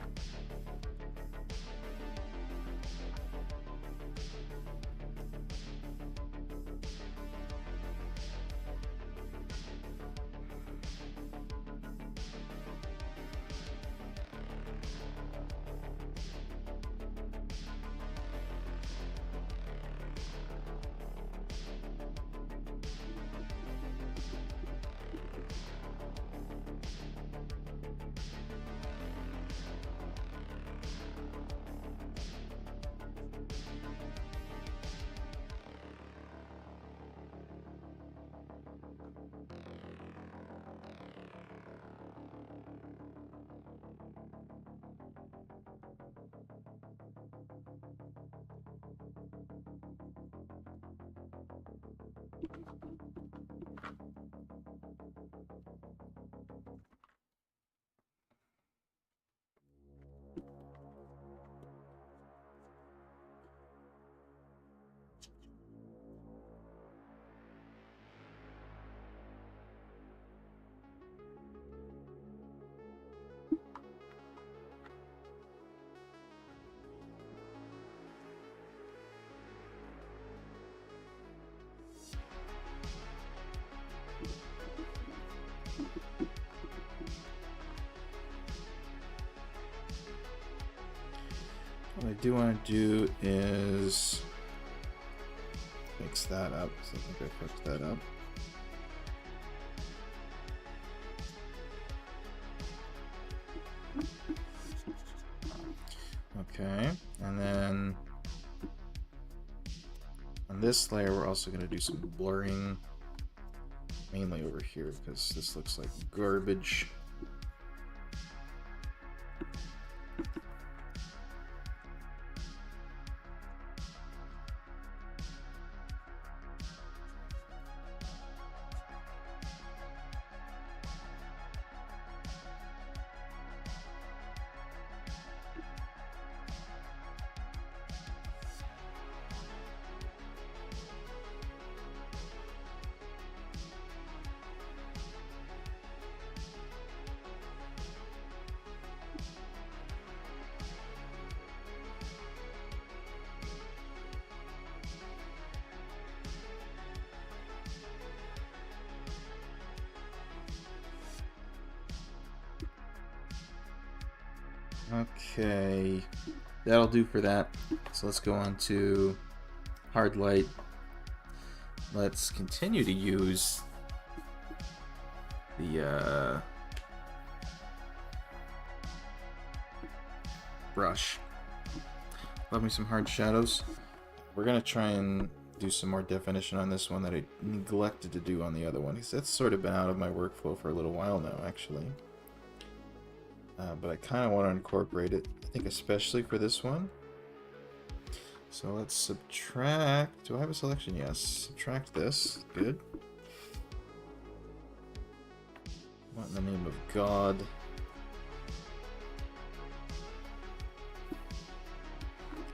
What I do want to do is mix that up, so I think I fucked that up. Okay, and then on this layer we're also going to do some blurring. Mainly over here, because this looks like garbage. Okay, that'll do for that. So let's go on to hard light. Let's continue to use the brush. Love me some hard shadows. We're gonna try and do some more definition on this one that I neglected to do on the other one, because that's sort of been out of my workflow for a little while now, actually. But I kind of want to incorporate it, I think, especially for this one. So let's subtract. Do I have a selection? Yes. Subtract this. Good. What in the name of God?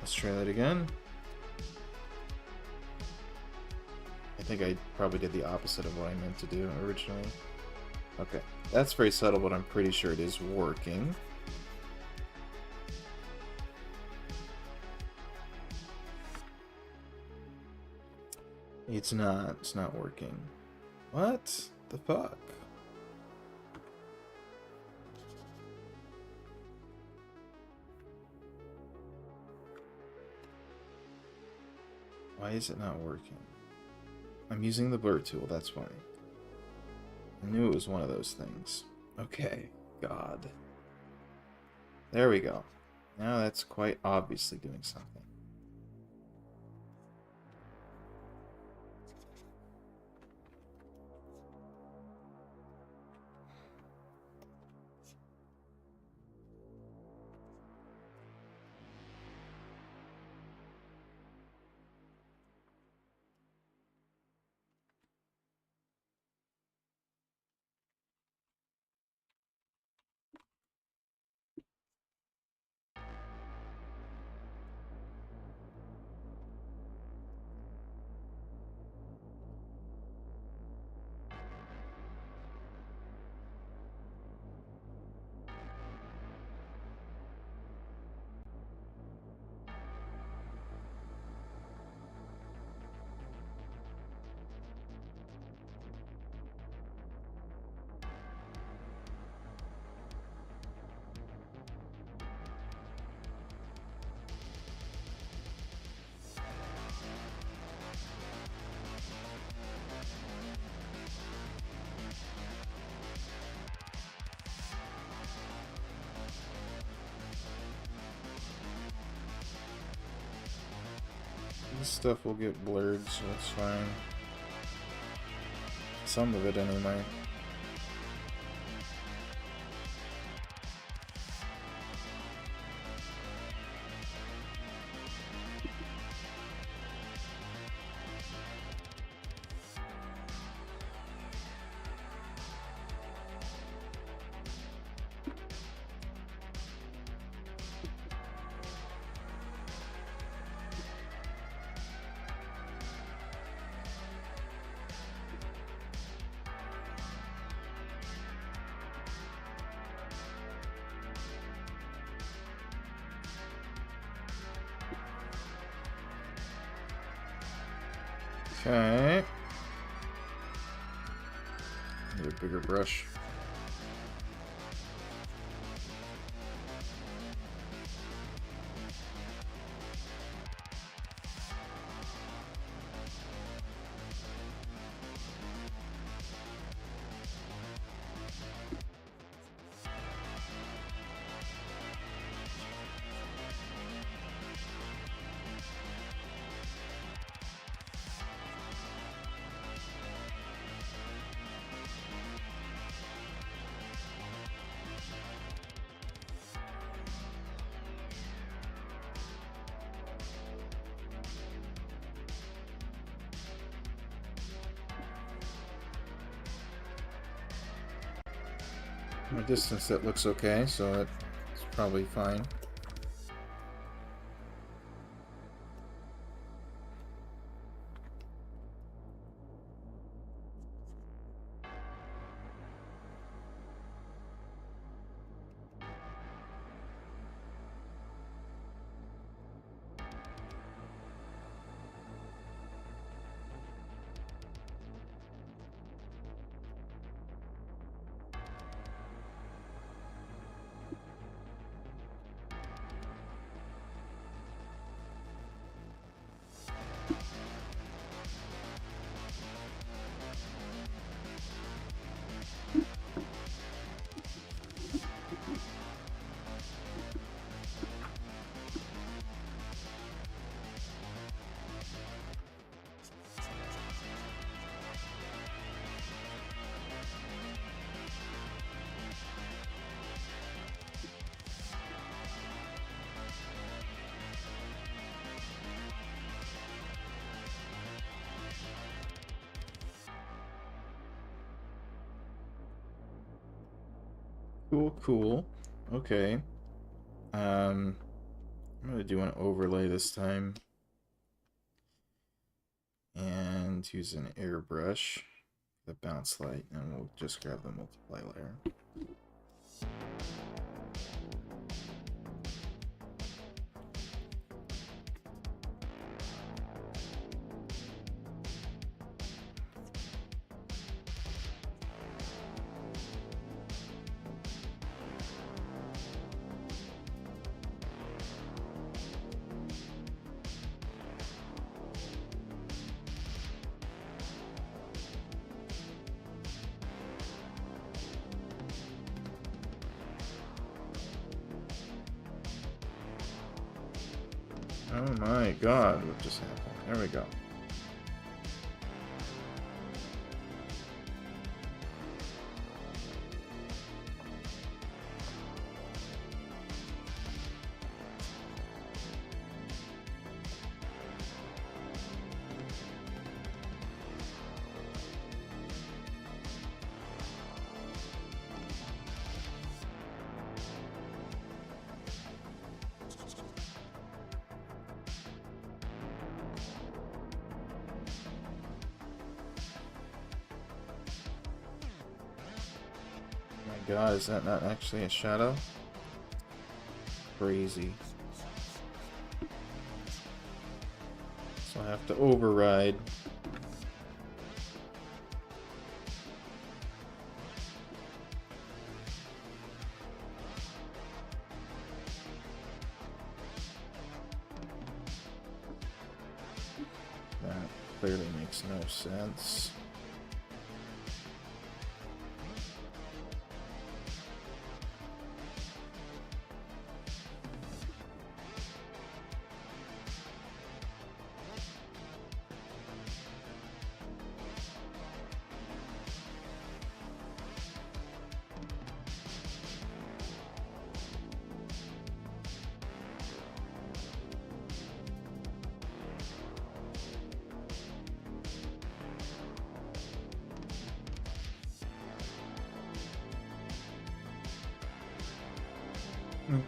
Let's try that again. I think I probably did the opposite of what I meant to do originally. Okay, that's very subtle, but I'm pretty sure it is working. It's not working. What the fuck? Why is it not working? I'm using the blur tool, that's why. I knew it was one of those things. Okay, God. There we go. Now that's quite obviously doing something. This stuff will get blurred, so it's fine. Some of it, anyway. Okay. Need a bigger brush. From a distance, that looks okay, so it's probably fine. Cool, cool. Okay. I'm gonna do an overlay this time. And use an airbrush, the bounce light, and we'll just grab the multiply layer. Oh my god, what just happened? There we go. God, is that not actually a shadow? Crazy. So I have to override. That clearly makes no sense.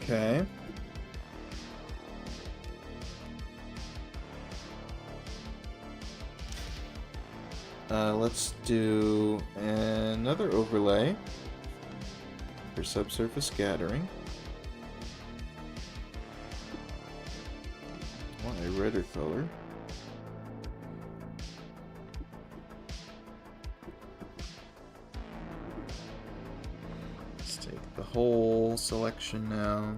Okay. Let's do another overlay for subsurface scattering. Want a redder color. Let's take the whole selection now.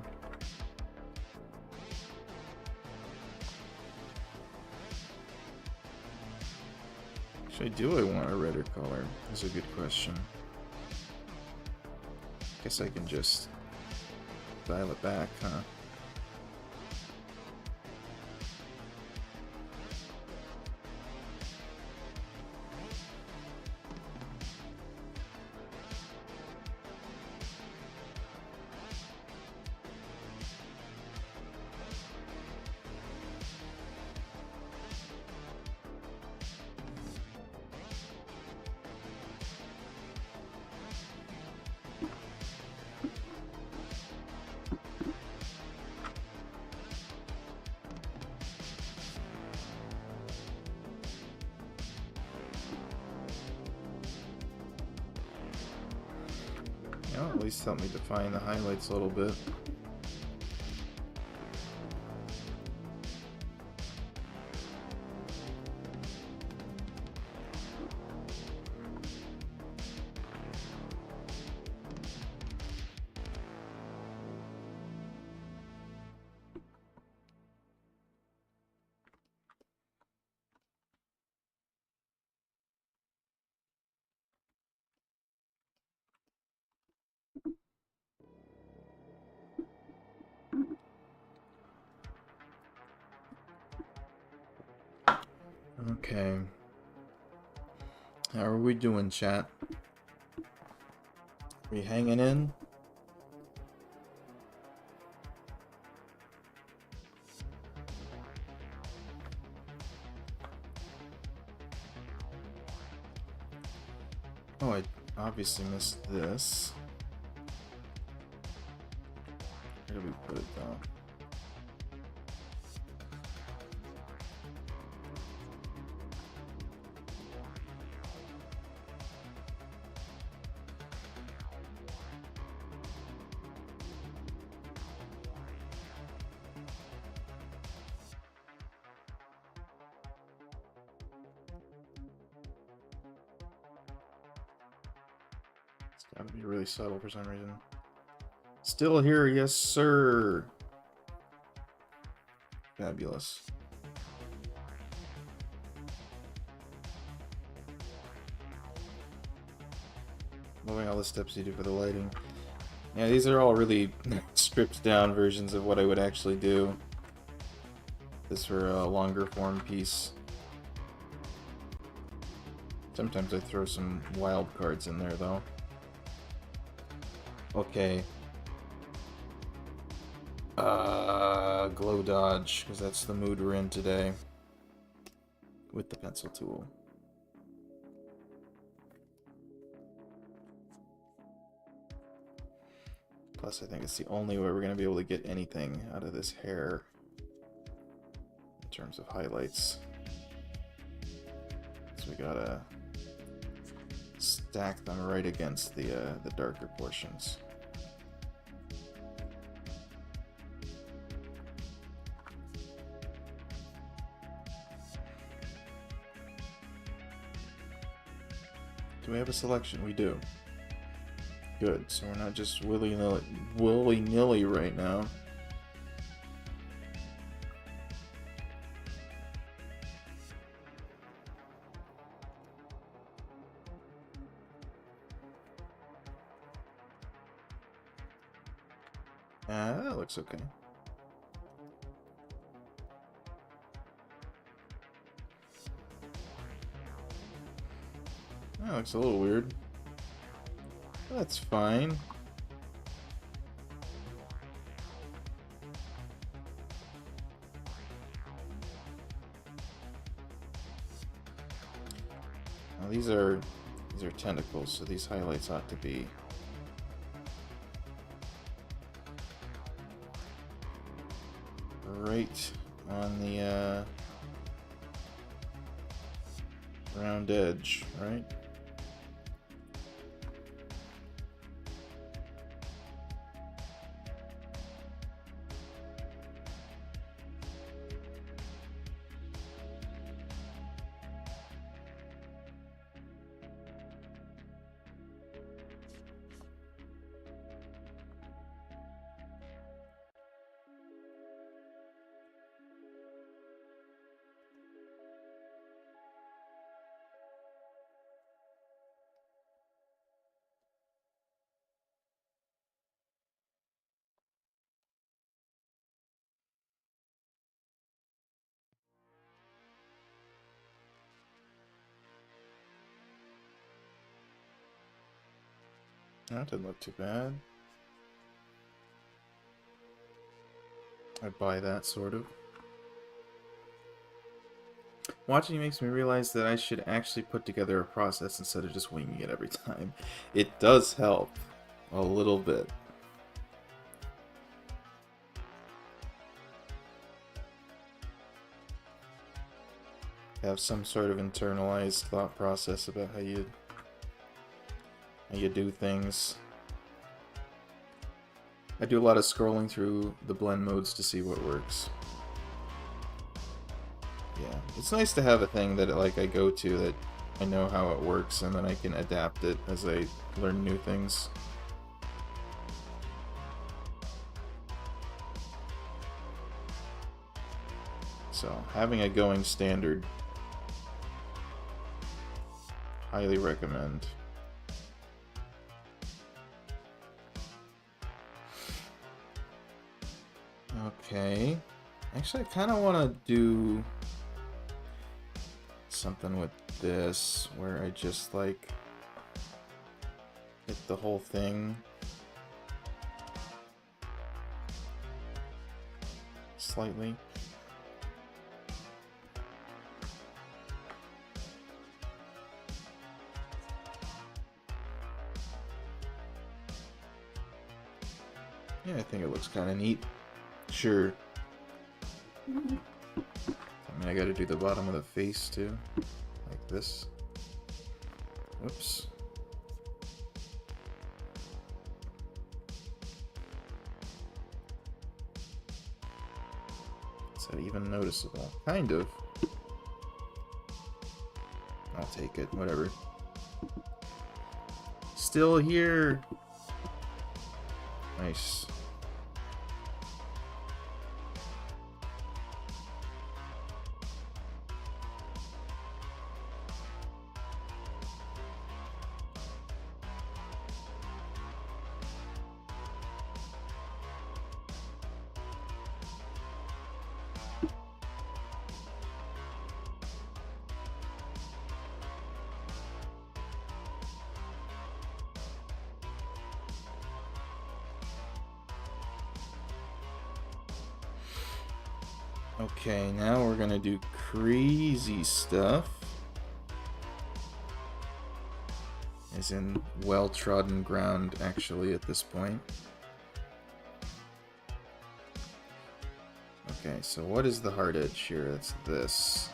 Actually, do I want a redder color? That's a good question. Guess I can just dial it back, huh? know, at least help me define the highlights a little bit. Okay. How are we doing, chat? We hanging in? Oh, I obviously missed this. Where did we put it though? It's gotta be really subtle for some reason. Still here, yes sir. Fabulous. Loving all the steps you do for the lighting. Yeah, these are all really stripped down versions of what I would actually do. This for a longer form piece. Sometimes I throw some wild cards in there though. Okay. Glow dodge, because that's the mood we're in today. With the pencil tool. Plus, I think it's the only way we're going to be able to get anything out of this hair in terms of highlights. So we gotta stack them right against the darker portions. Do we have a selection? We do. Good, so we're not just willy-nilly right now. That looks okay. That looks a little weird. That's fine. Now these are tentacles, so these highlights ought to be right on the round edge, right? That didn't look too bad. I'd buy that, sort of. Watching makes me realize that I should actually put together a process instead of just winging it every time. It does help a little bit. Have some sort of internalized thought process about how you do things. I do a lot of scrolling through the blend modes to see what works. Yeah, it's nice to have a thing that like I go to that I know how it works, and then I can adapt it as I learn new things. So, having a going standard, highly recommend. Okay. Actually, I kind of want to do something with this, where I just, like, hit the whole thing. Slightly. Yeah, I think it looks kind of neat. Sure. I mean, I gotta do the bottom of the face too. Like this. Whoops. Is that even noticeable? Kind of. I'll take it, whatever. Still here! Nice. Okay, now we're gonna do crazy stuff. As in well-trodden ground, actually, at this point. Okay, so what is the hard edge here? It's this.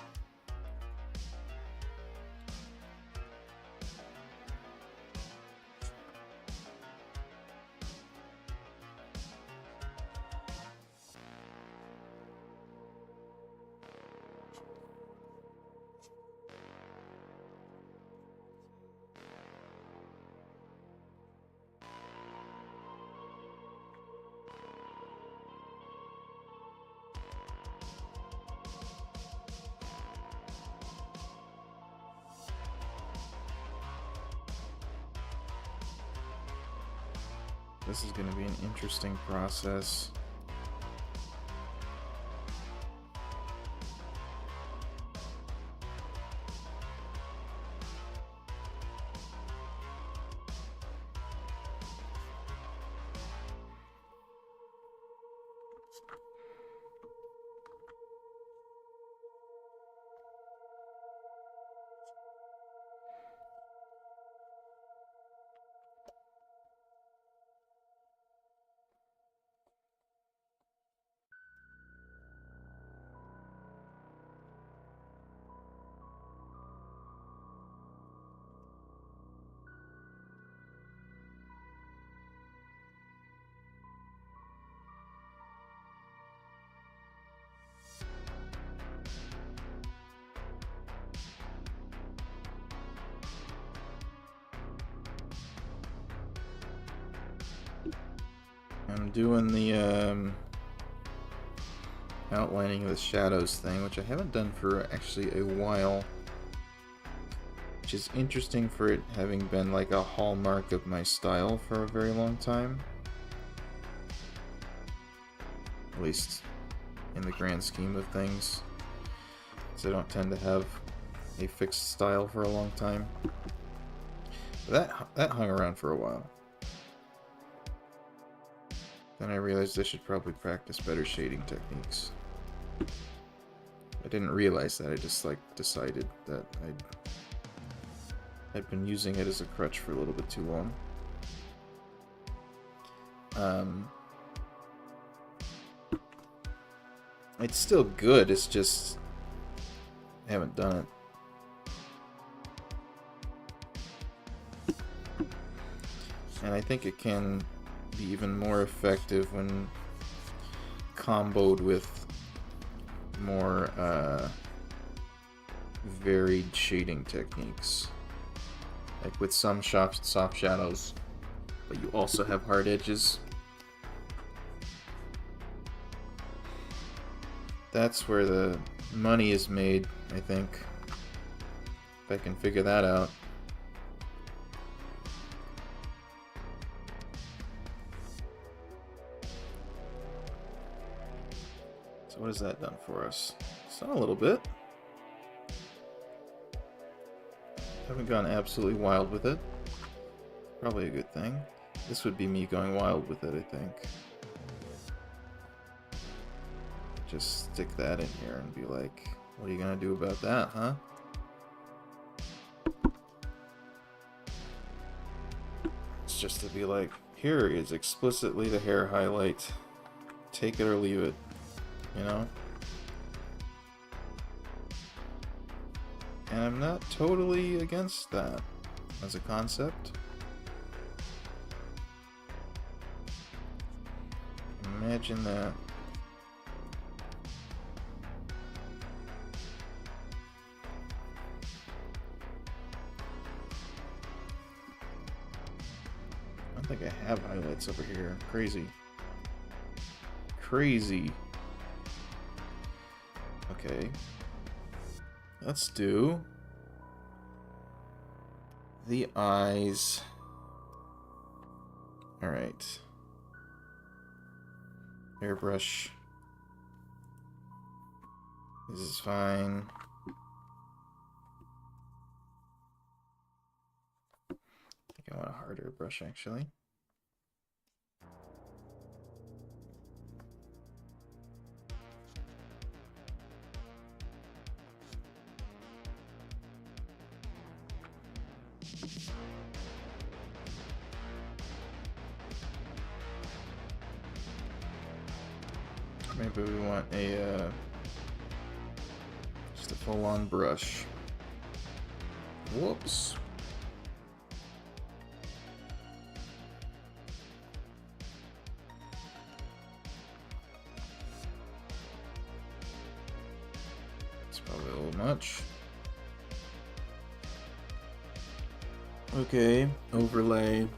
This is going to be an interesting process. I'm doing the outlining of the shadows thing, which I haven't done for actually a while. Which is interesting for it having been like a hallmark of my style for a very long time. At least in the grand scheme of things. So I don't tend to have a fixed style for a long time. But that hung around for a while. Then I realized I should probably practice better shading techniques. I didn't realize that, I just like decided that I'd been using it as a crutch for a little bit too long. It's still good, it's just I haven't done it. And I think it can be even more effective when comboed with more varied shading techniques. Like with some soft shadows, but you also have hard edges. That's where the money is made, I think. If I can figure that out. So what has that done for us? It's done a little bit. Haven't gone absolutely wild with it. Probably a good thing. This would be me going wild with it, I think. Just stick that in here and be like, what are you gonna do about that, huh? It's just to be like, here is explicitly the hair highlight. Take it or leave it, you know? And I'm not totally against that as a concept. Imagine that. I don't think I have highlights over here. Crazy. Crazy. Okay. Let's do the eyes. Alright. Airbrush. This is fine. I think I want a harder brush actually. Maybe we want a just a full-on brush. Whoops. It's probably a little much. Okay, overlay.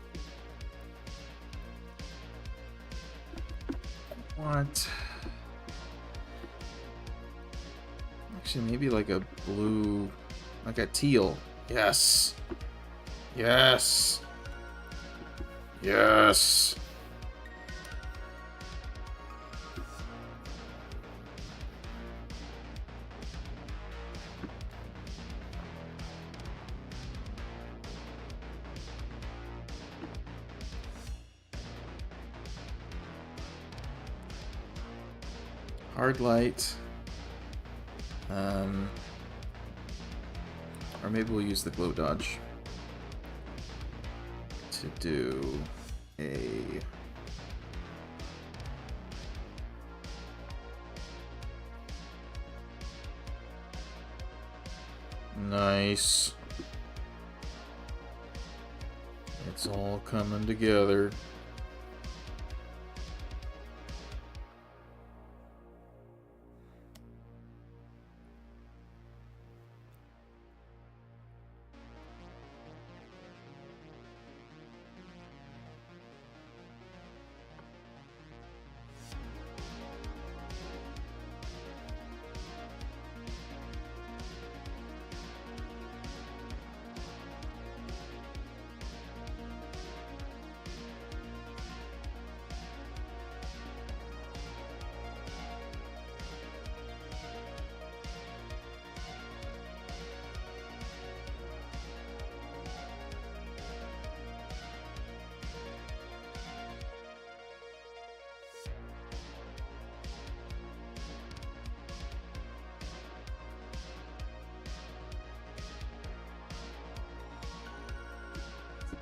What? Actually, maybe like a blue, like a teal. Yes. Yes. Yes. Hard light. Or maybe we'll use the glow dodge to do a nice. It's all coming together.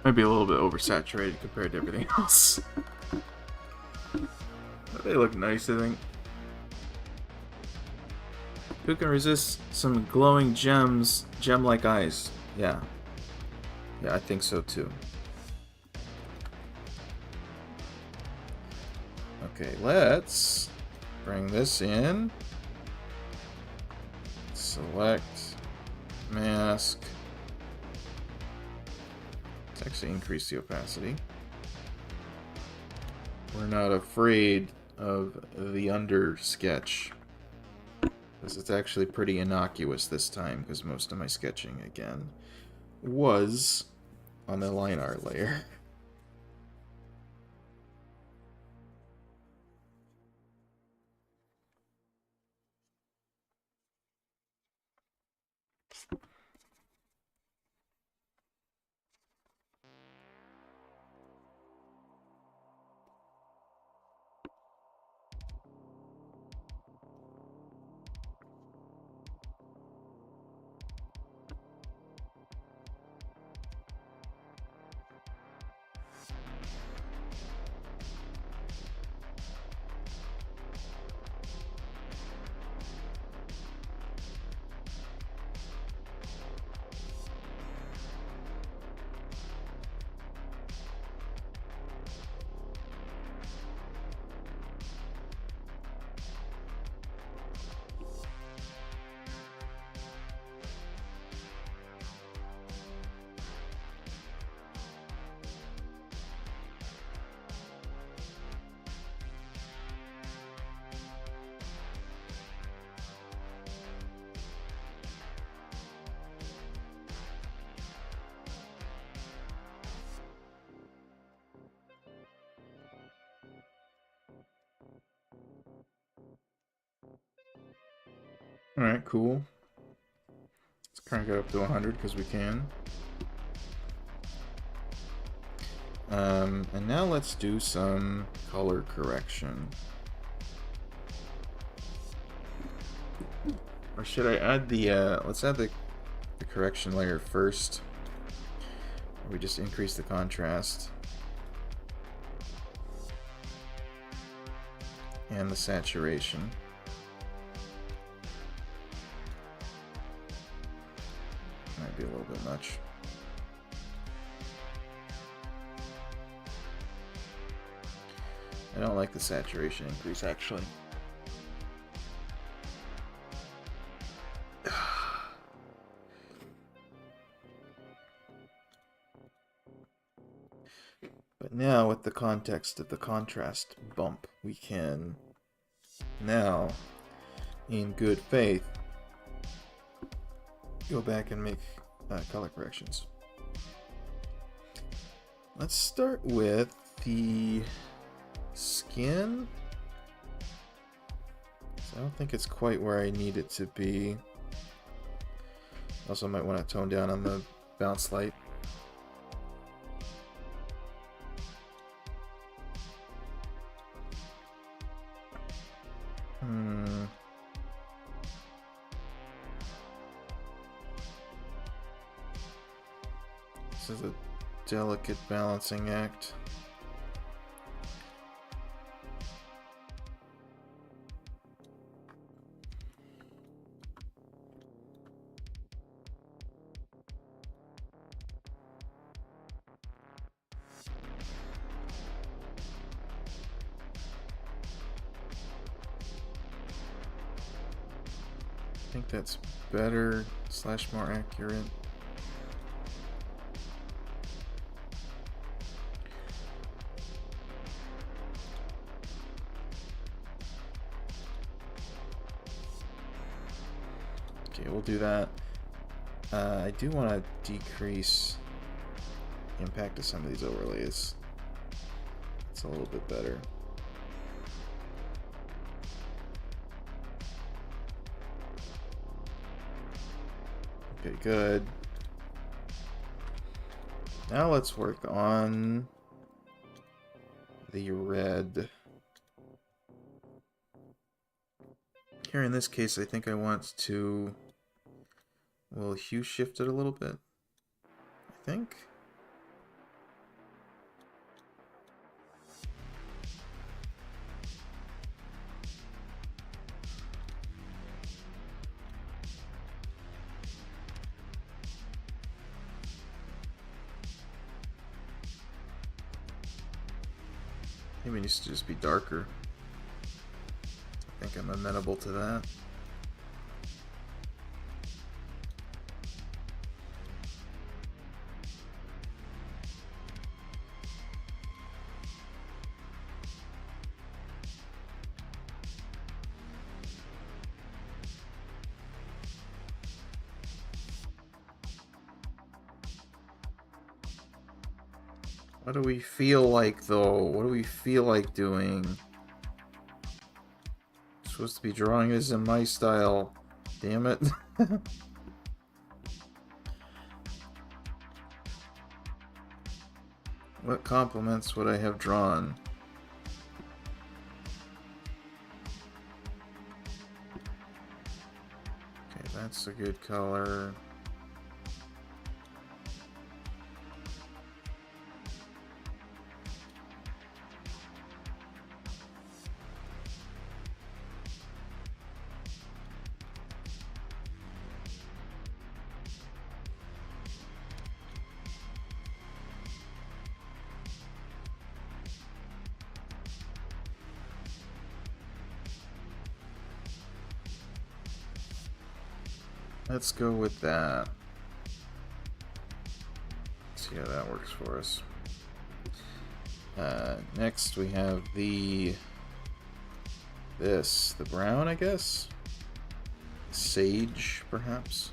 Might be a little bit oversaturated compared to everything else. But they look nice, I think. Who can resist some glowing gems, gem-like eyes? Yeah. Yeah, I think so too. Okay, let's bring this in. Select mask. Let's actually increase the opacity. We're not afraid of the under sketch, because it's actually pretty innocuous this time, because most of my sketching, again, was on the line art layer. Alright, cool. Let's crank it up to 100 because we can. And now let's do some color correction. Or should I add the, let's add the correction layer first. We just increase the contrast. And the saturation. Might be a little bit much. I don't like the saturation increase, actually. But now, with the context of the contrast bump, we can now, in good faith, go back and make color corrections. Let's start with the skin. So I don't think it's quite where I need it to be. Also might want to tone down on the bounce light. This is a delicate balancing act. I think that's better / more accurate. Okay, we'll do that. I do want to decrease the impact of some of these overlays. It's a little bit better. Okay, good. Now let's work on the red. Here in this case, I think I want to, well, hue shift it a little bit, I think. Maybe it needs to just be darker. think I'm amenable to that. What do we feel like, though? What do we feel like doing? I'm supposed to be drawing this in my style. Damn it. What compliments would I have drawn? Okay, that's a good color. Let's go with that. See how that works for us. Next we have the brown, I guess? Sage, perhaps?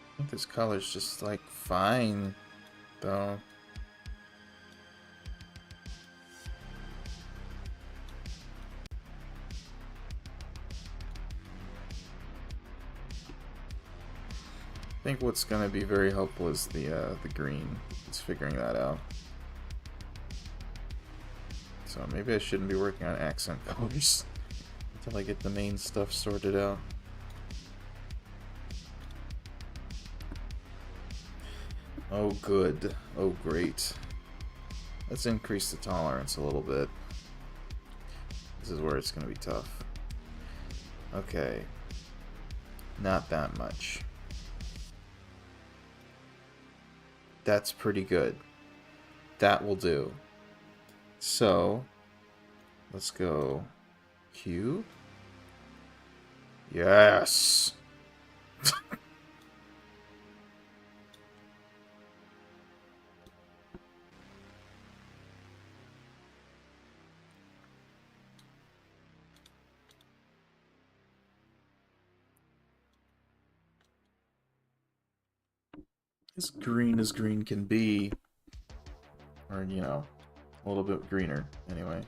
I think this color's just like fine, though. I think what's going to be very helpful is the green. It's figuring that out. So maybe I shouldn't be working on accent colors until I get the main stuff sorted out. Oh, good. Oh, great. Let's increase the tolerance a little bit. This is where it's going to be tough. Okay. Not that much. That's pretty good. That will do. So, let's go Q. Yes! As green as green can be. Or, you know, a little bit greener, anyway.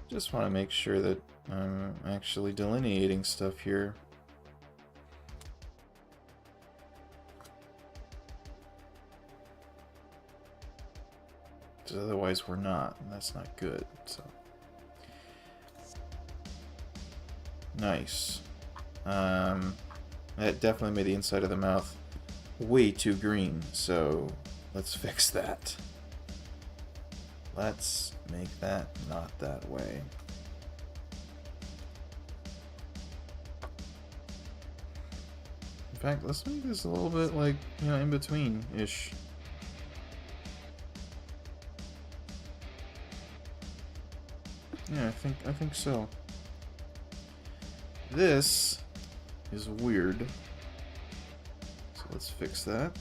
Just want to make sure that I'm actually delineating stuff here. Because otherwise we're not, and that's not good, so. Nice. That definitely made the inside of the mouth way too green, so let's fix that. Let's make that not that way. In fact, let's make this a little bit like, you know, in between-ish. Yeah, I think so. This is weird. So let's fix that.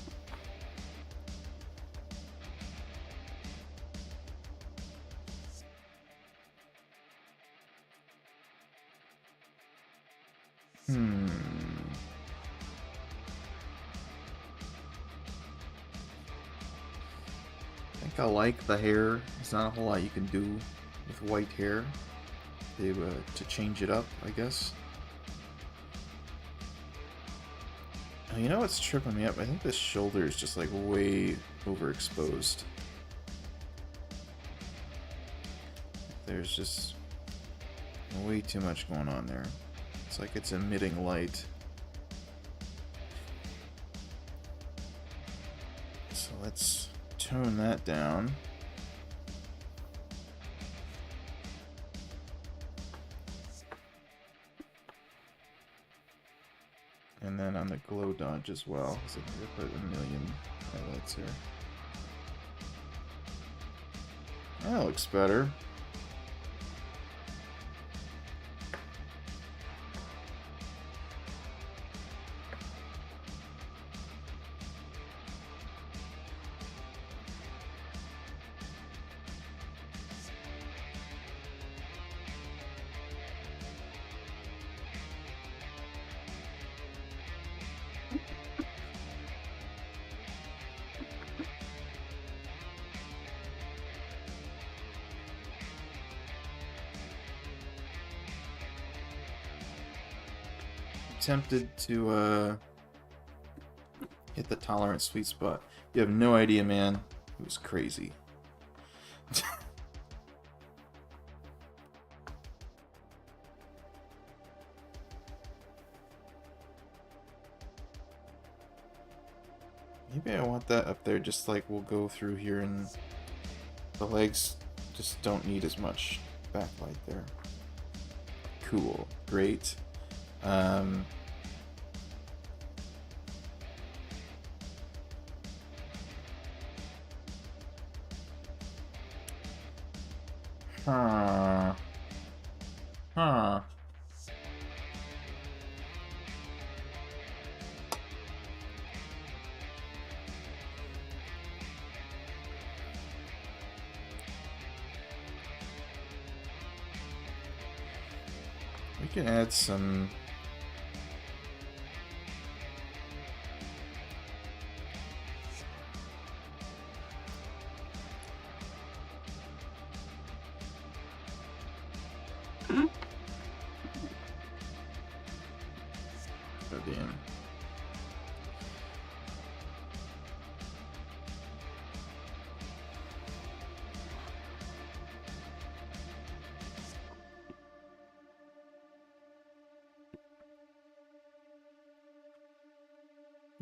think I like the hair. There's not a whole lot you can do with white hair to change it up, I guess. You know what's tripping me up? I think this shoulder is just like way overexposed. There's just way too much going on there. It's like it's emitting light. So let's tone that down. And then on the glow dodge as well, so we'll put a million highlights here. That looks better. Tempted to hit the tolerance sweet spot. You have no idea, man. It was crazy. Maybe I want that up there, just like we'll go through here, and the legs just don't need as much backlight there. Cool. Great. Huh. We can add some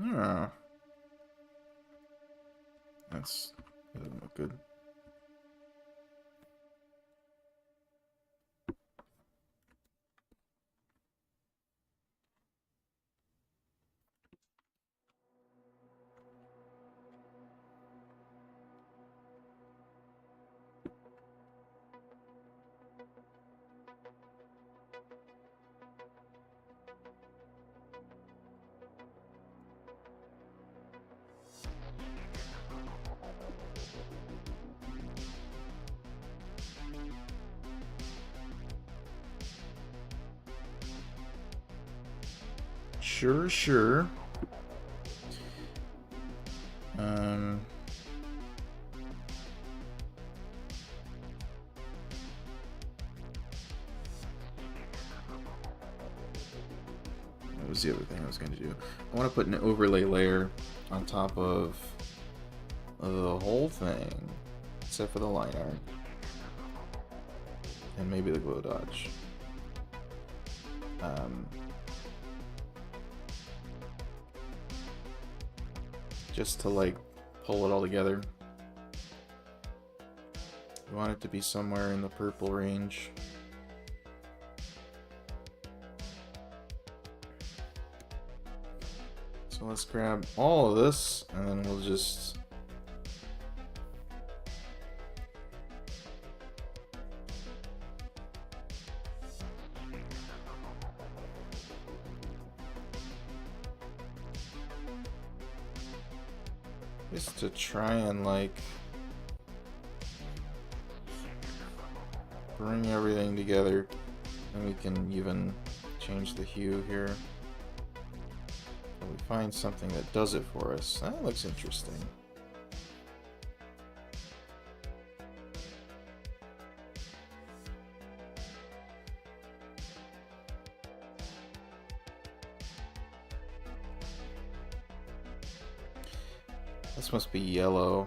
Yeah. That doesn't look good. Sure. What was the other thing I was going to do? I want to put an overlay layer on top of the whole thing, except for the line art. And maybe the glow dodge. Just to like pull it all together. We want it to be somewhere in the purple range. So let's grab all of this and then we'll just to try and like bring everything together, and we can even change the hue here. And we find something that does it for us. That looks interesting. This must be yellow.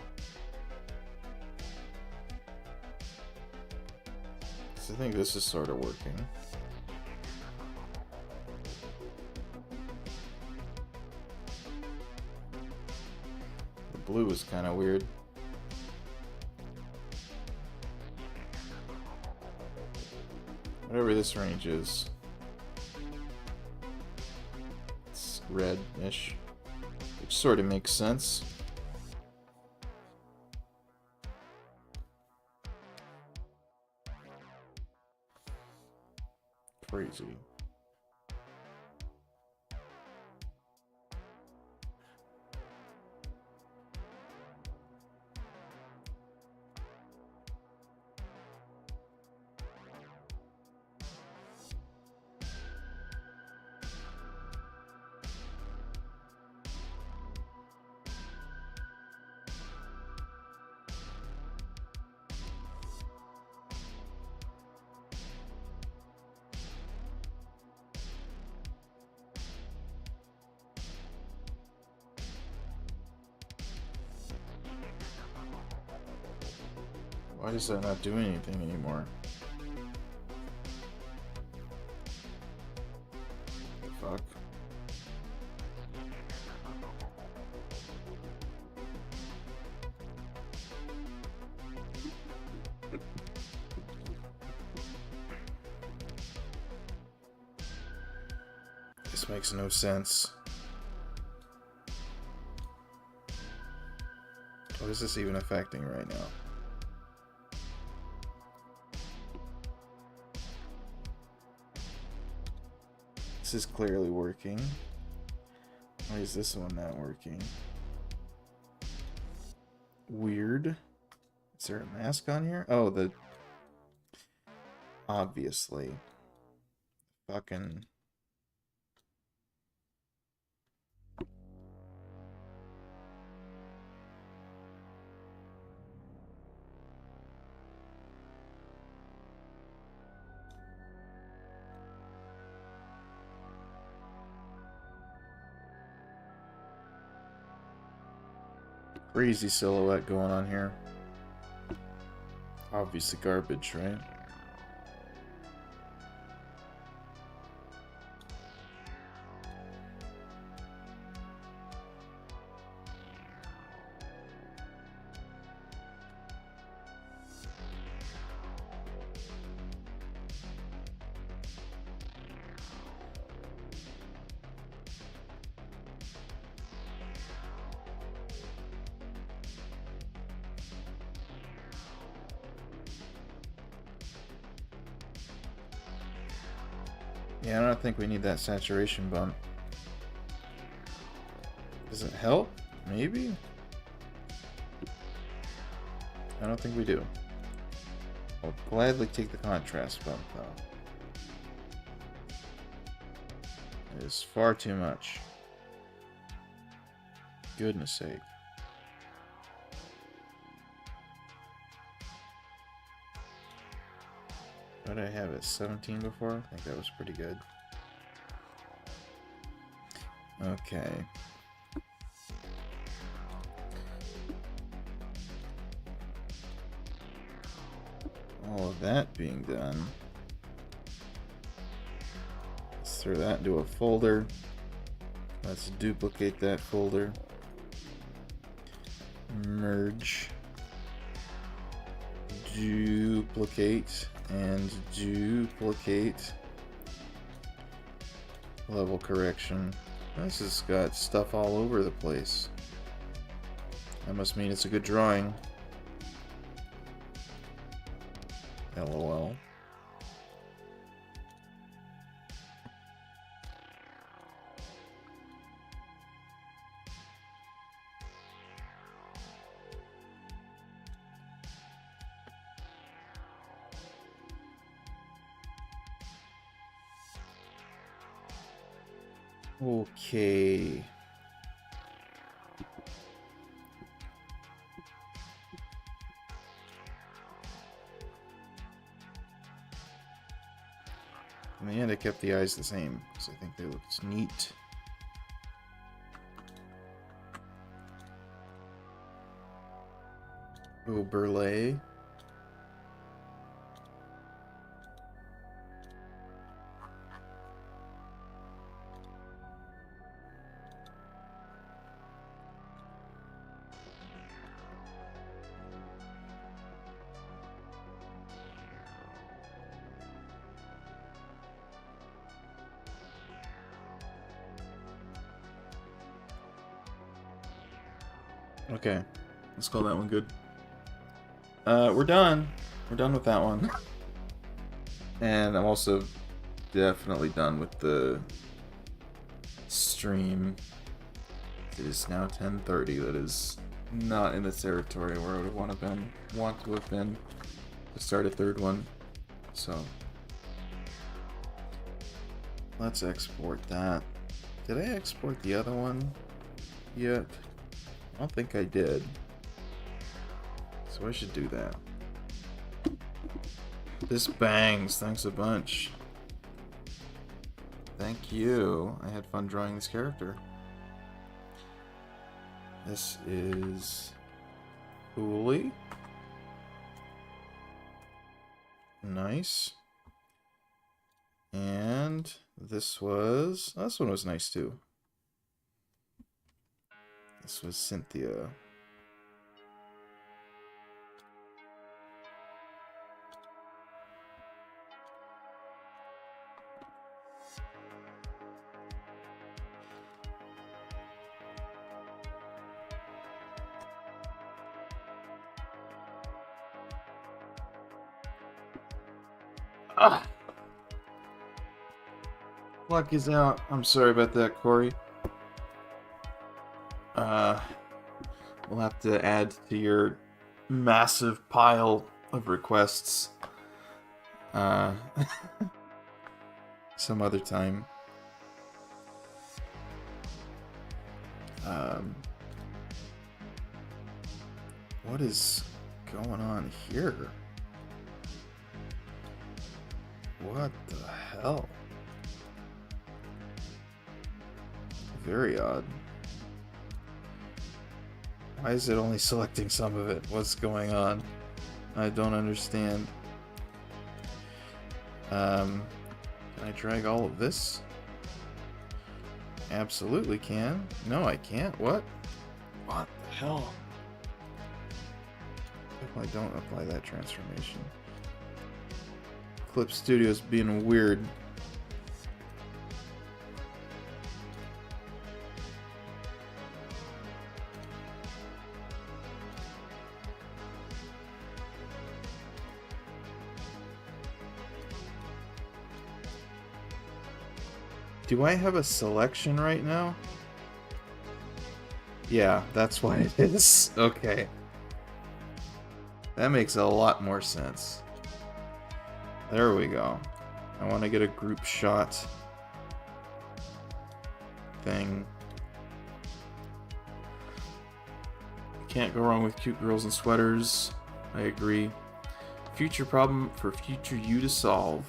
So I think this is sort of working. The blue is kind of weird. Whatever this range is. It's red-ish, which sort of makes sense. Crazy. Why is that not doing anything anymore? The fuck? This makes no sense. What is this even affecting right now? This is clearly working. Why is this one not working? Weird. Is there a mask on here? Oh, the... Obviously. Fucking... Crazy silhouette going on here. Obviously garbage, right? Yeah, I don't think we need that saturation bump. Does it help? Maybe? I don't think we do. I'll gladly take the contrast bump, though. It is far too much. Goodness sake. What did I have it? 17 before? I think that was pretty good. Okay. All of that being done, let's throw that into a folder. Let's duplicate that folder. Merge. Duplicate. And duplicate. Level correction. This has got stuff all over the place. That must mean it's a good drawing. LOL. Okay. In the end, I kept the eyes the same because I think they looked neat. Oh, Burley. Okay, let's call that one good. We're done. We're done with that one. And I'm also definitely done with the stream. It is now 10:30. That is not in the territory where I would want to have been to start a third one. So let's export that. Did I export the other one yet? I don't think I did. So I should do that. This bangs. Thanks a bunch. Thank you. I had fun drawing this character. This is Uli. Nice. And this one was nice too. This was Cynthia. Ah! Luck is out. I'm sorry about that, Corey. We'll have to add to your massive pile of requests some other time. What is going on here? What the hell? Very odd. Why is it only selecting some of it? What's going on? I don't understand. Can I drag all of this? Absolutely can. No, I can't. What? What the hell? If I don't apply that transformation. Clip Studio's being weird. Do I have a selection right now? Yeah, that's why it is. Okay. That makes a lot more sense. There we go. I want to get a group shot thing. Can't go wrong with cute girls in sweaters. I agree. Future problem for future you to solve.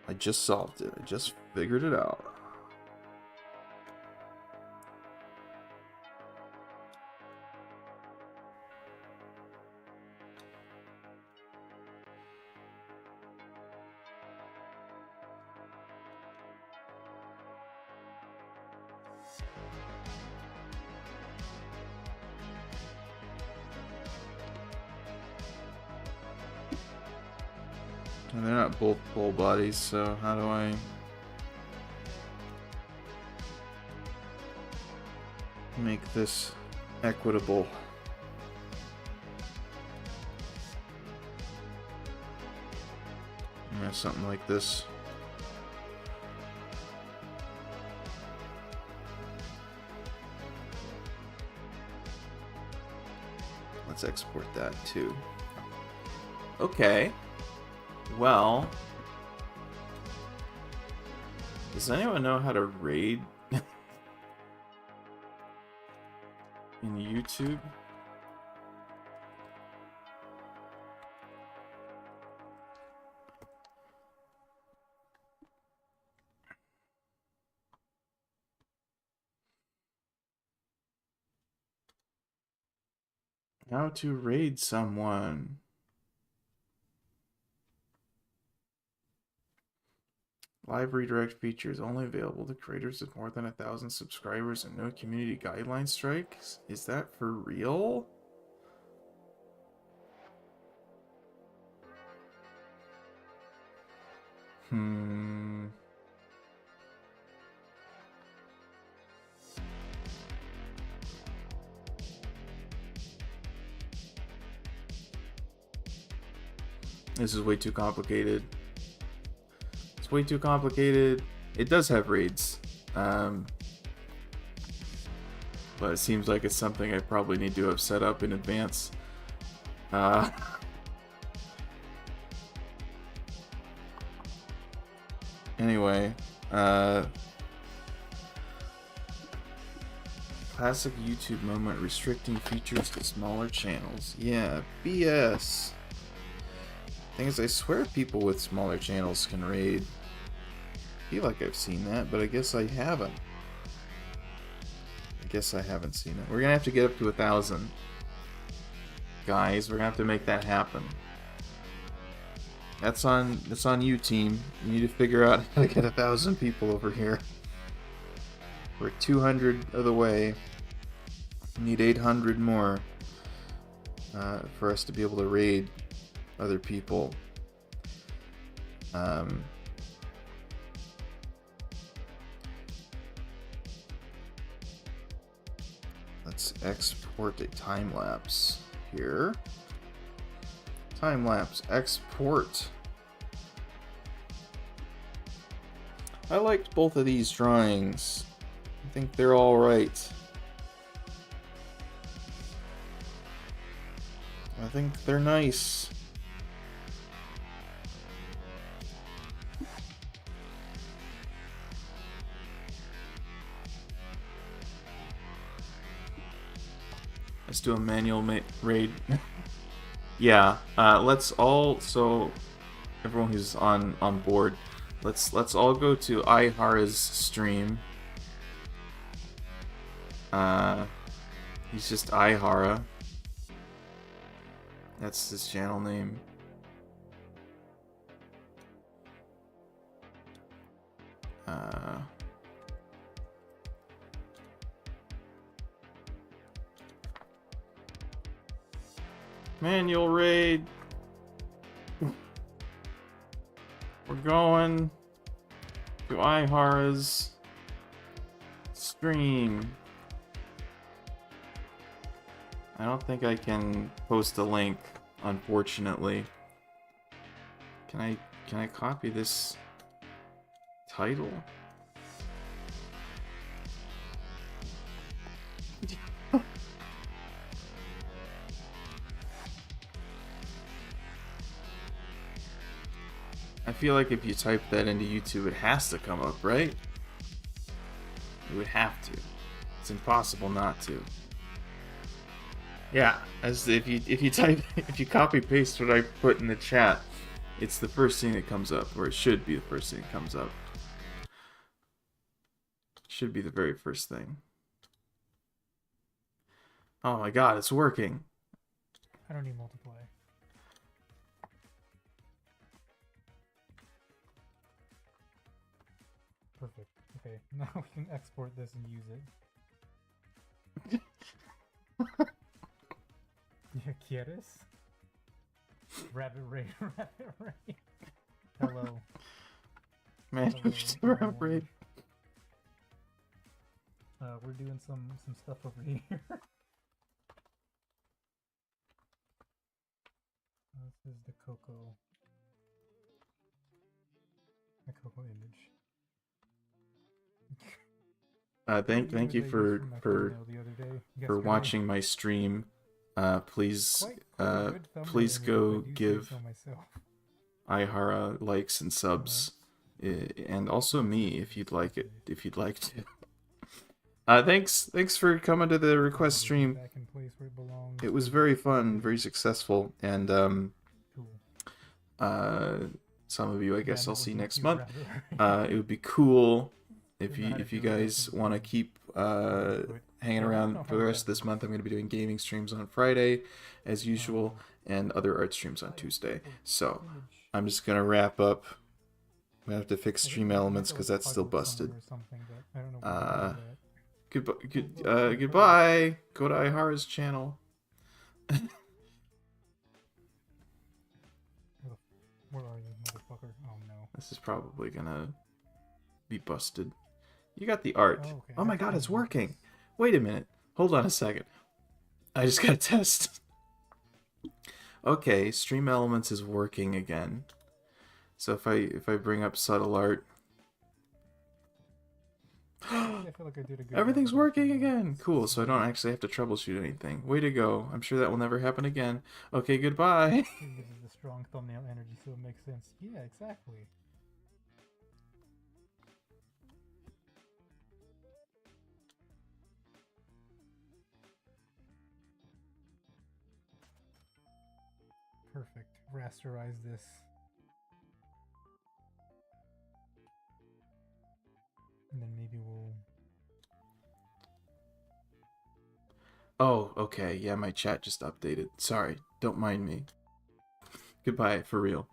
I just solved it. I just figured it out. And they're not both full bodies, so how do I make this equitable? Yeah, something like this. Let's export that too. Okay. Well, does anyone know how to raid in YouTube? How to raid someone. Live redirect features only available to creators with more than 1,000 subscribers and no community guideline strikes? Is that for real? This is way too complicated. It's way too complicated. It does have raids. But it seems like it's something I probably need to have set up in advance. Anyway, classic YouTube moment, restricting features to smaller channels. Yeah, BS. Thing is, I swear people with smaller channels can raid. I feel like I've seen that, but I guess I haven't. Seen it. We're gonna have to get up to 1,000. Guys, we're gonna have to make that happen. That's on you, team. You need to figure out how to get 1,000 people over here. We're 200 of the way. We need 800 more for us to be able to raid other people. Let's export a time lapse here. Time lapse export. I liked both of these drawings. I think they're all right. I think they're nice. Let's do a manual raid. Yeah, let's all, so everyone who's on board, let's all go to Ihara's stream. He's just Ihara. That's his channel name. Manual raid. We're going to Ihara's stream. I don't think I can post a link, unfortunately. Can I copy this title? I feel like if you type that into YouTube, it has to come up, right? You would have to. It's impossible not to. Yeah, as if you copy paste what I put in the chat, it's the first thing that comes up, or it should be the first thing that comes up. Should be the very first thing. Oh my god, it's working. I don't need multiply. Perfect. Okay, now we can export this and use it. Yeah, ¿quieres? Rabbit raid, rabbit raid. Hello. Man, rabbit raid. We're doing some stuff over here. This is the Coco image. Thank you for watching my stream. Please go give Ihara likes and subs, and also me if you'd like to. Thanks for coming to the request stream. It was very fun, very successful, and some of you I guess I'll see next month. It would be cool if you guys want to keep hanging around for the rest of this month. I'm going to be doing gaming streams on Friday, as usual, and other art streams on Tuesday. So I'm just going to wrap up. I'm going to have to fix stream elements because that's still busted. Goodbye. Go to Ihara's channel. Where are you, motherfucker? Oh no. This is probably gonna be busted. You got the art. Oh, okay. Oh my god, it's working. Wait a minute. Hold on a second. I just gotta test. Okay, stream elements is working again. So if I bring up subtle art, I feel like I did a good everything's job. working again. Cool, so I don't actually have to troubleshoot anything. Way to go. I'm sure that will never happen again. Okay, goodbye. This is the strong thumbnail energy, so it makes sense. Yeah, exactly. Perfect. Rasterize this. And then maybe we'll... Oh, okay. Yeah, my chat just updated. Sorry. Don't mind me. Goodbye, for real.